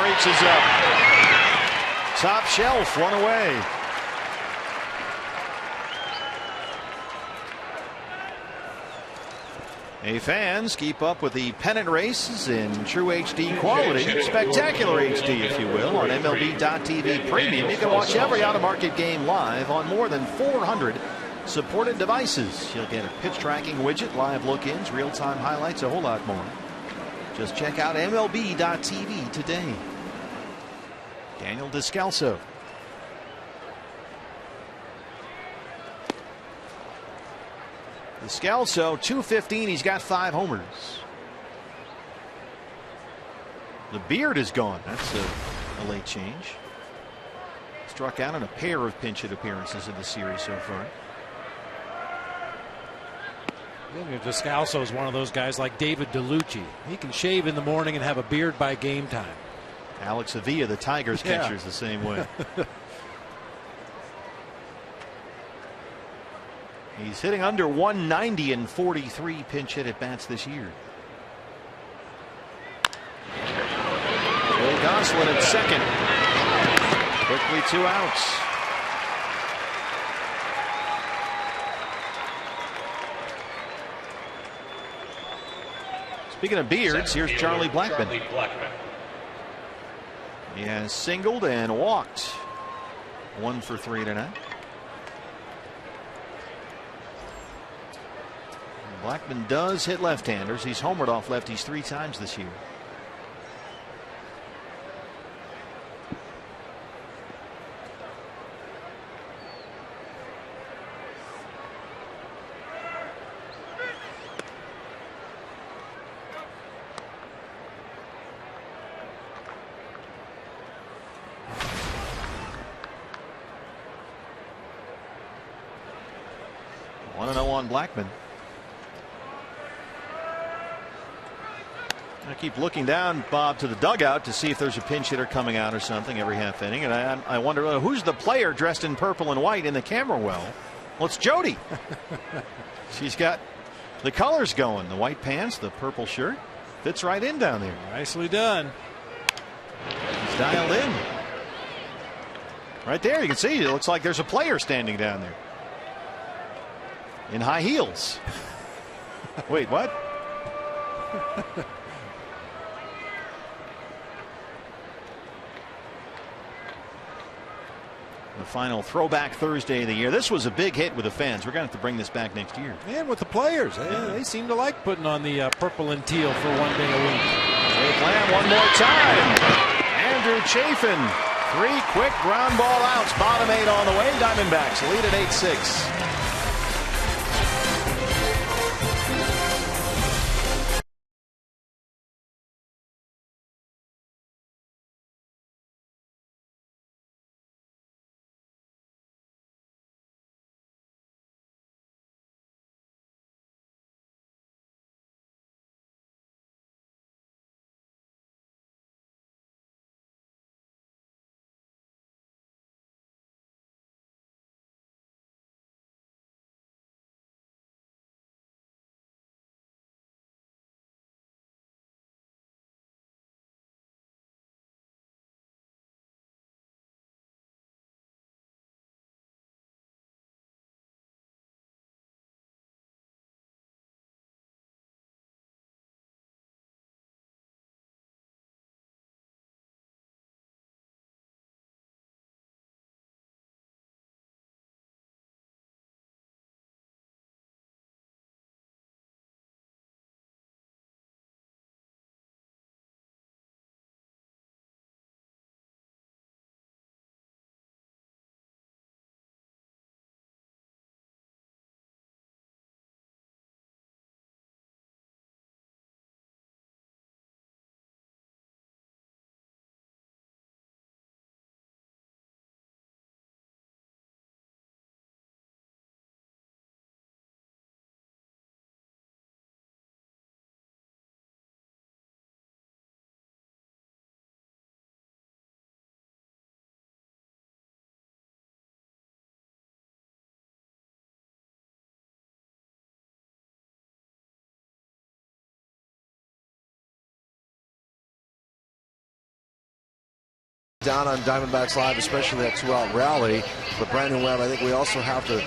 Reaches up. Top shelf, one away. Hey, fans, keep up with the pennant races in true HD quality, spectacular HD, if you will, on MLB.TV Premium. You can watch every out-of-market game live on more than 400 supported devices. You'll get a pitch tracking widget, live look-ins, real-time highlights, a whole lot more. Just check out MLB.TV today. Daniel Descalso. Descalso, 215. He's got 5 homers. The beard is gone. That's a late change. Struck out in a pair of pinch hit appearances in the series so far. Descalso is one of those guys like David DeLucci. He can shave in the morning and have a beard by game time. Alex Avila, the Tigers catcher, is the same way. He's hitting under 190 in 43 pinch hit at bats this year. Will Gosselin at second. Quickly 2 outs. Speaking of beards, here's Charlie Blackmon. He has singled and walked. 1 for 3 tonight. Blackmon does hit left-handers. He's homered off lefties 3 times this year. Blackmon. I keep looking down, Bob, to the dugout to see if there's a pinch hitter coming out or something every half inning, and I wonder who's the player dressed in purple and white in the camera well. Well, it's Jody. She's got the colors going, the white pants, the purple shirt, fits right in down there. Nicely done. He's dialed in. Right there, you can see it looks like there's a player standing down there. In high heels. Wait, what? The final Throwback Thursday of the year. This was a big hit with the fans. We're going to have to bring this back next year. And with the players. They seem to like putting on the purple and teal for one day a week. Jake Lamb one more time. Andrew Chafin. 3 quick ground ball outs. Bottom 8 on the way. Diamondbacks lead at 8-6. down on Diamondbacks Live, especially that 2-out rally. But Brandon Webb, I think we also have to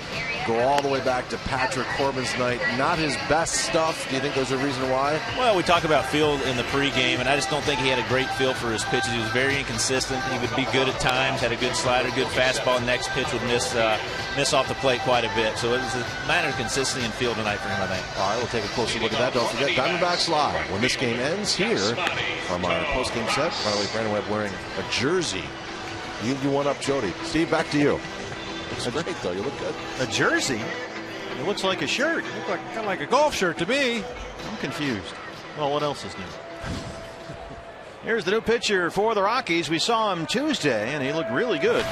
go all the way back to Patrick Corbin's night. Not his best stuff. Do you think there's a reason why? Well, we talk about feel in the pregame, and I just don't think he had a great feel for his pitches. He was very inconsistent. He would be good at times, had a good slider, good fastball. Next pitch would miss off the plate quite a bit. So it was a matter of consistency and feel tonight for him, I think. All right, we'll take a closer look at that. Don't forget, Diamondbacks Live when this game ends here from our postgame set. By the way, Brandon Webb wearing a jersey. You one up Jody. Steve, back to you. Looks great, though. You look good. A jersey? It looks like a shirt. It looks kind of like a golf shirt to me. I'm confused. Well, what else is new? Here's the new pitcher for the Rockies. We saw him Tuesday, and he looked really good.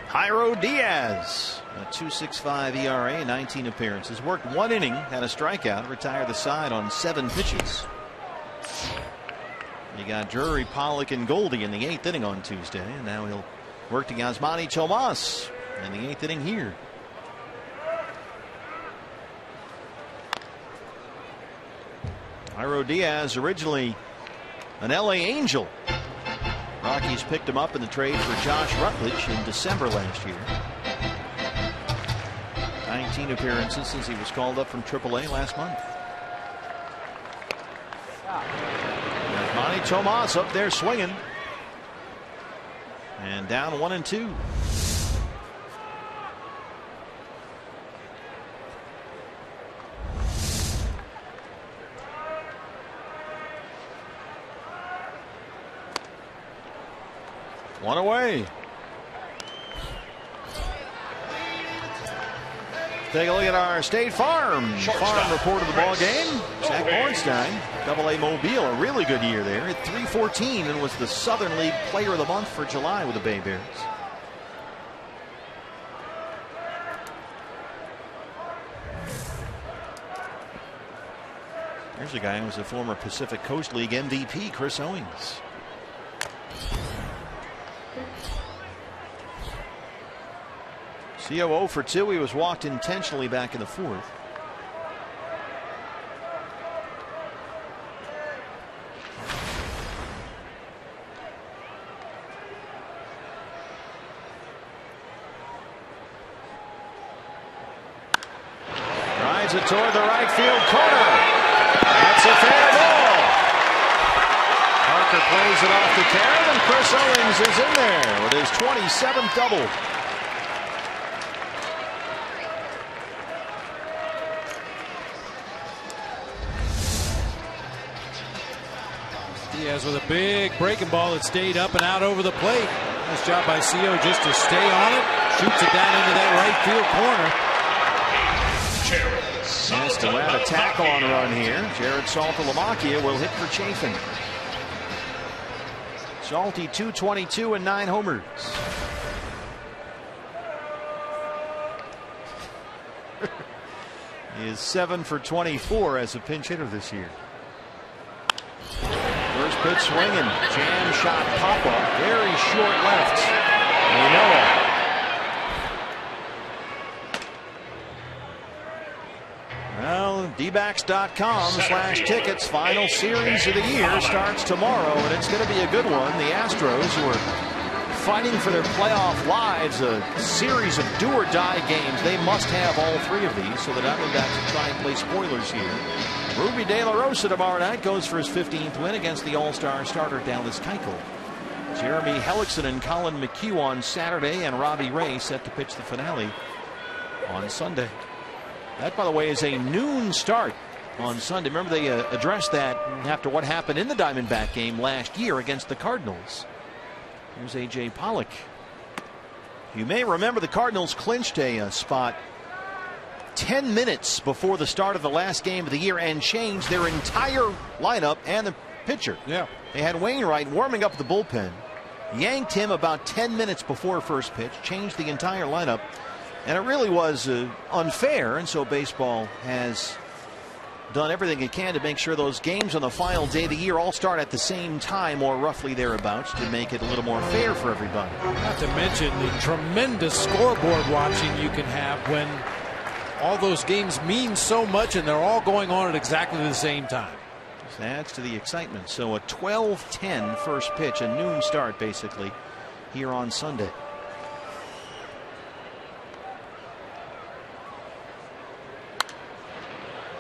Jairo Diaz, a 2.65 ERA, 19 appearances. Worked 1 inning, had a strikeout, retired the side on 7 pitches. You got Drury, Pollock, and Goldie in the 8th inning on Tuesday, and now he'll work to Yasmani Tomas in the 8th inning here. Jairo Diaz, originally an LA Angel. Rockies picked him up in the trade for Josh Rutledge in December last year. 19 appearances since he was called up from AAA last month. Yasmani Tomas up there swinging. And down 1-2. One away. Take a look at our State Farm report of the ball game. Zach Bornstein, AA Mobile, a really good year there at .314 and was the Southern League Player of the Month for July with the Bay Bears. Here's a guy who was a former Pacific Coast League MVP, Chris Owings. COO for 2. He was walked intentionally back in the 4th. Rides it toward the right field corner. That's a fair ball. Parker plays it off to Karen, and Chris Owings is in there with his 27th double. Diaz with a big breaking ball that stayed up and out over the plate. Nice job by CO just to stay on it. Shoots it down into that right field corner. Has to add a tack-on run here. Jared Saltalamacchia will hit for Chafin. Salty 222 and 9 homers. He is 7 for 24 as a pinch hitter this year. First pitch swinging, jam shot pop up, very short left. Manoah. Well, dbacks.com/tickets. Final series of the year starts tomorrow, and it's going to be a good one. The Astros, who are fighting for their playoff lives, a series of do-or-die games. They must have all 3 of these, so the Diamondbacks will try and play spoilers here. Ruby De La Rosa tomorrow night goes for his 15th win against the All-Star starter Dallas Keuchel. Jeremy Hellickson and Colin McHugh on Saturday, and Robbie Ray set to pitch the finale on Sunday. That, by the way, is a noon start on Sunday. Remember, they addressed that after what happened in the Diamondback game last year against the Cardinals. Here's A.J. Pollock. You may remember the Cardinals clinched a spot 10 minutes before the start of the last game of the year and changed their entire lineup and the pitcher. Yeah. They had Wainwright warming up the bullpen, yanked him about 10 minutes before first pitch, changed the entire lineup, and it really was unfair. And so baseball has done everything it can to make sure those games on the final day of the year all start at the same time or roughly thereabouts to make it a little more fair for everybody. Not to mention the tremendous scoreboard watching you can have when all those games mean so much and they're all going on at exactly the same time. This adds to the excitement. So a 12:10 first pitch, a noon start basically here on Sunday.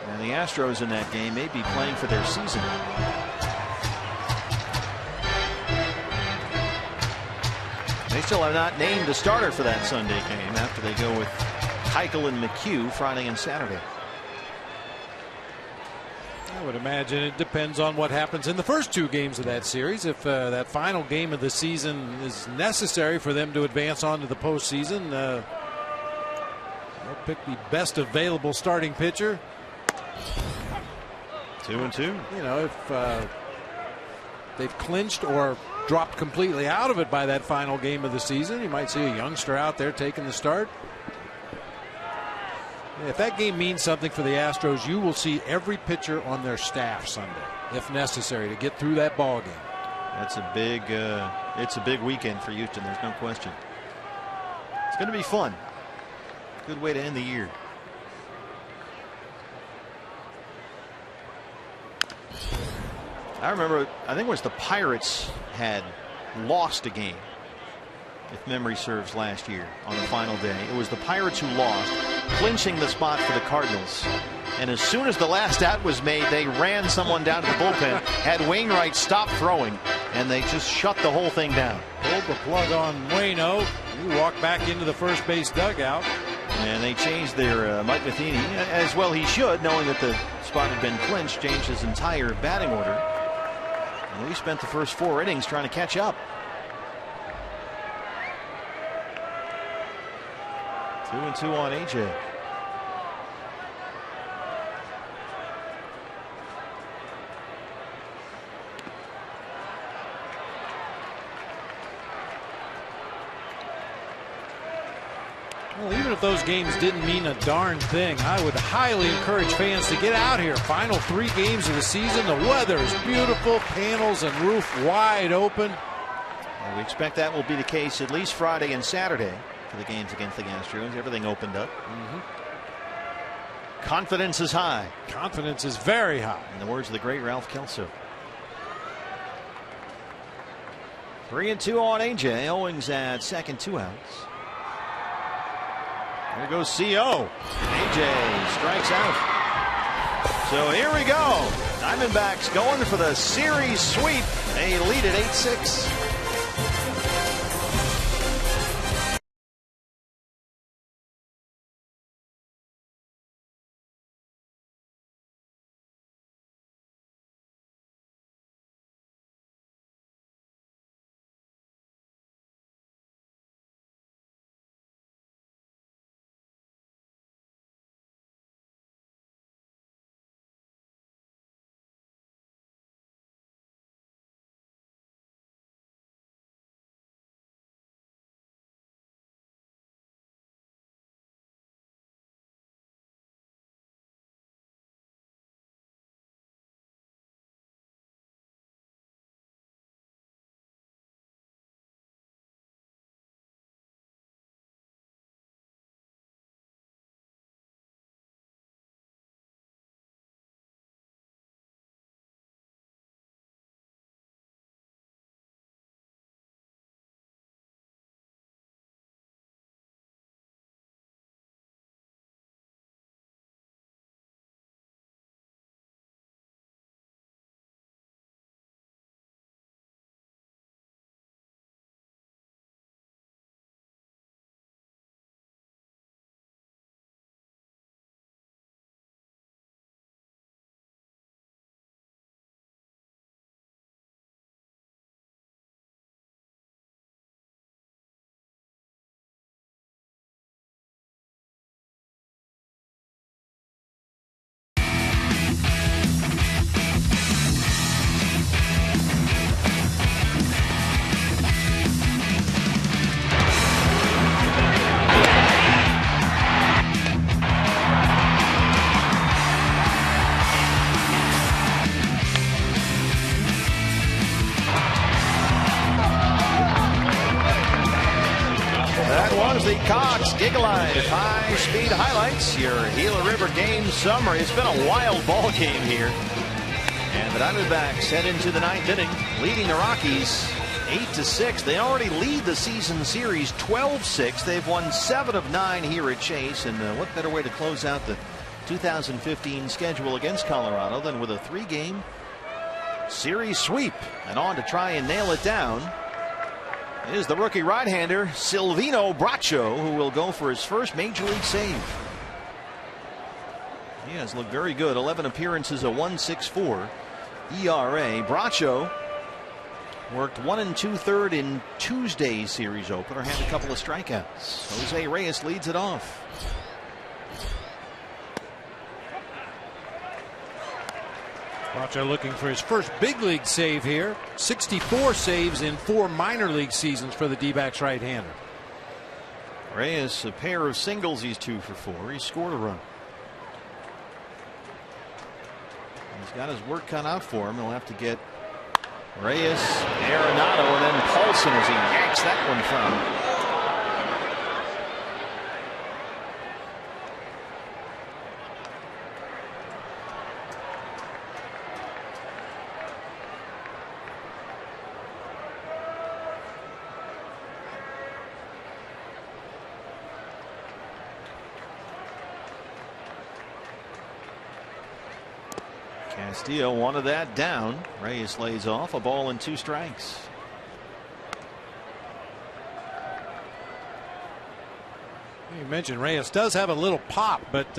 And the Astros in that game may be playing for their season. They still have not named a starter for that Sunday game after they go with Keuchel and McHugh Friday and Saturday. I would imagine it depends on what happens in the first 2 games of that series. If that final game of the season is necessary for them to advance on to the postseason, they'll pick the best available starting pitcher. 2-2. You know, if they've clinched or dropped completely out of it by that final game of the season, you might see a youngster out there taking the start. If that game means something for the Astros, you will see every pitcher on their staff Sunday, if necessary, to get through that ball game. That's a big, it's a big weekend for Houston. There's no question. It's going to be fun. Good way to end the year. I remember, I think it was the Pirates had lost a game, if memory serves, last year on the final day. It was the Pirates who lost, clinching the spot for the Cardinals. And as soon as the last out was made, they ran someone down to the bullpen, had Wainwright stop throwing, and they just shut the whole thing down. Pulled the plug on Waino. He walked back into the first base dugout. And they changed their Mike Matheny, as well he should, knowing that the spot had been clinched, changed his entire batting order. And we spent the first 4 innings trying to catch up. 2-2 on AJ. Well, even if those games didn't mean a darn thing, I would highly encourage fans to get out here. Final 3 games of the season. The weather is beautiful. Panels and roof wide open. Well, we expect that will be the case at least Friday and Saturday for the games against the Astros. Everything opened up. Confidence is high. Confidence is very high. In the words of the great Ralph Kelso. 3-2 on AJ. Owings at second, 2 outs. There goes CO. AJ strikes out. So here we go. Diamondbacks going for the series sweep. They lead at 8-6. The Cox Gigalive high-speed highlights, your Gila River game summary. It's been a wild ball game here. And the Diamondbacks head into the 9th inning, leading the Rockies 8-6. They already lead the season series 12-6. They've won 7 of 9 here at Chase. And what better way to close out the 2015 schedule against Colorado than with a 3-game series sweep? And on to try and nail it down is the rookie right-hander Silvino Bracho, who will go for his first major league save. He has looked very good. 11 appearances, a 1.64 ERA. Bracho worked 1 2/3 in Tuesday's series opener, had a couple of strikeouts. Jose Reyes leads it off. Bracho looking for his first big league save here. 64 saves in 4 minor league seasons for the D-backs right-hander. Reyes, a pair of singles. He's 2 for 4. He scored a run. He's got his work cut out for him. He'll have to get Reyes, Arenado, and then Paulson as he yanks that one from. Castillo wanted that down. Reyes lays off. A ball and 2 strikes. You mentioned Reyes does have a little pop, but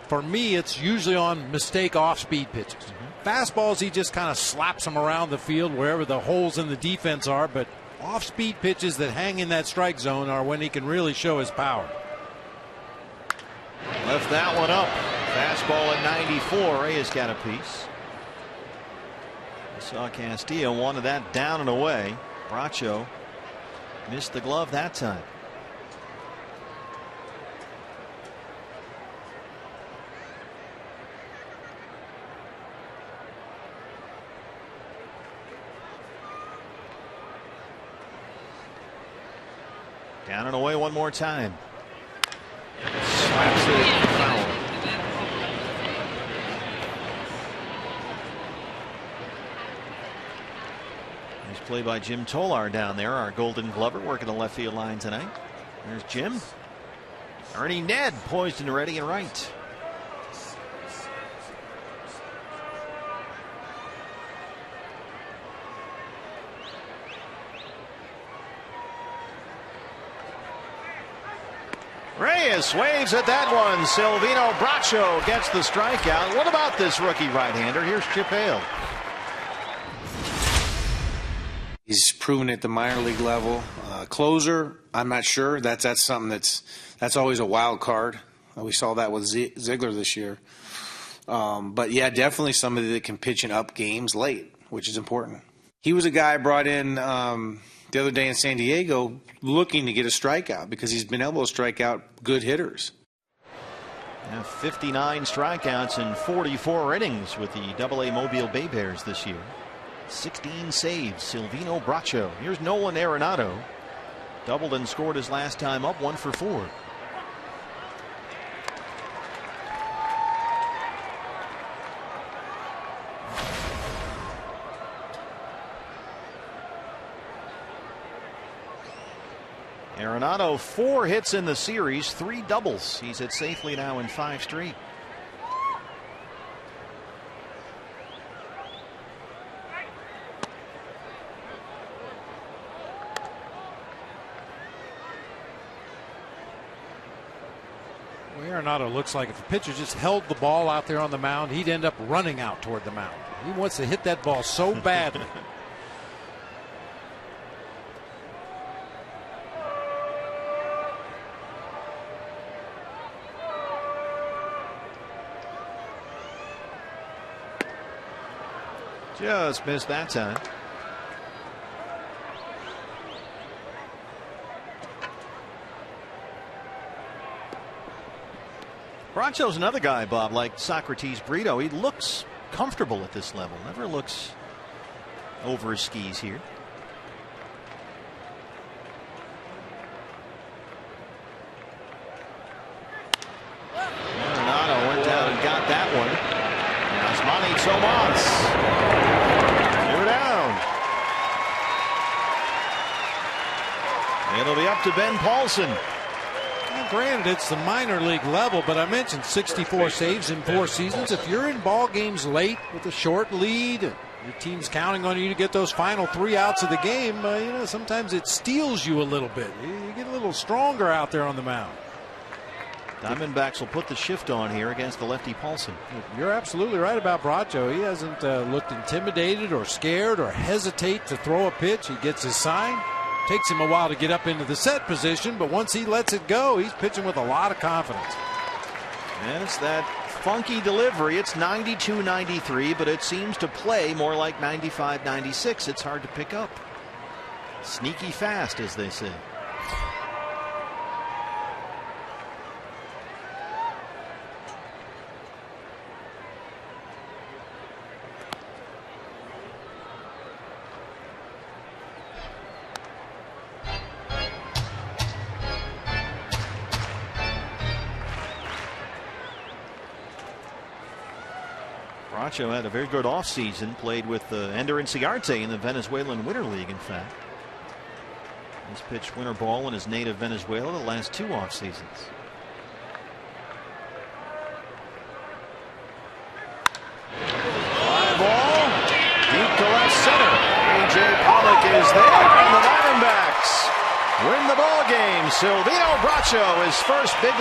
for me it's usually on mistake off-speed pitches. Fastballs, he just kind of slaps them around the field wherever the holes in the defense are, but off-speed pitches that hang in that strike zone are when he can really show his power. Left that one up. Fastball at 94. Reyes got a piece. Saw Castillo wanted that down and away. Bracho missed the glove that time. Down and away one more time. Slaps it foul. Play by Jim Tolar down there, our Golden Glover, working the left field line tonight. There's Jim. Ernie Ned poised and ready and right. Reyes waves at that one. Silvino Bracho gets the strikeout. What about this rookie right-hander? Here's Chip Hale. He's proven at the minor league level. Closer, I'm not sure. That's something that's always a wild card. We saw that with Ziegler this year. But yeah, definitely somebody that can pitch in up games late, which is important. He was a guy I brought in the other day in San Diego looking to get a strikeout because he's been able to strike out good hitters. 59 strikeouts in 44 innings with the AA Mobile Bay Bears this year. 16 saves. Silvino Bracho. Here's Nolan Arenado. Doubled and scored his last time up, 1 for 4. Arenado 4 hits in the series, 3 doubles. He's hit safely now in 5 straight. Arenado looks like if a pitcher just held the ball out there on the mound, he'd end up running out toward the mound. He wants to hit that ball so badly. Just missed that time. Bracho's another guy, Bob, like Socrates Brito. He looks comfortable at this level. Never looks over his skis here. Arenado went down and got that one. Yasmani Tomas It'll be up to Ben Paulson. Well, granted, it's the minor league level, but I mentioned 64 saves in 4 seasons. If you're in ball games late with a short lead, your team's counting on you to get those final 3 outs of the game, sometimes it steals you a little bit. You get a little stronger out there on the mound. Diamondbacks will put the shift on here against the lefty Paulson. You're absolutely right about Bracho. He hasn't looked intimidated or scared or hesitate to throw a pitch. He gets his sign. Takes him a while to get up into the set position, but once he lets it go, he's pitching with a lot of confidence. And it's that funky delivery. It's 92-93, but it seems to play more like 95-96. It's hard to pick up. Sneaky fast, as they say. Bracho had a very good offseason, played with Ender Inciarte in the Venezuelan Winter League, in fact. He's pitched winter ball in his native Venezuela the last 2 off seasons. Fly ball, deep to left center. A.J. Pollock is there, and the Diamondbacks win the ball game. Silvino Bracho, his first big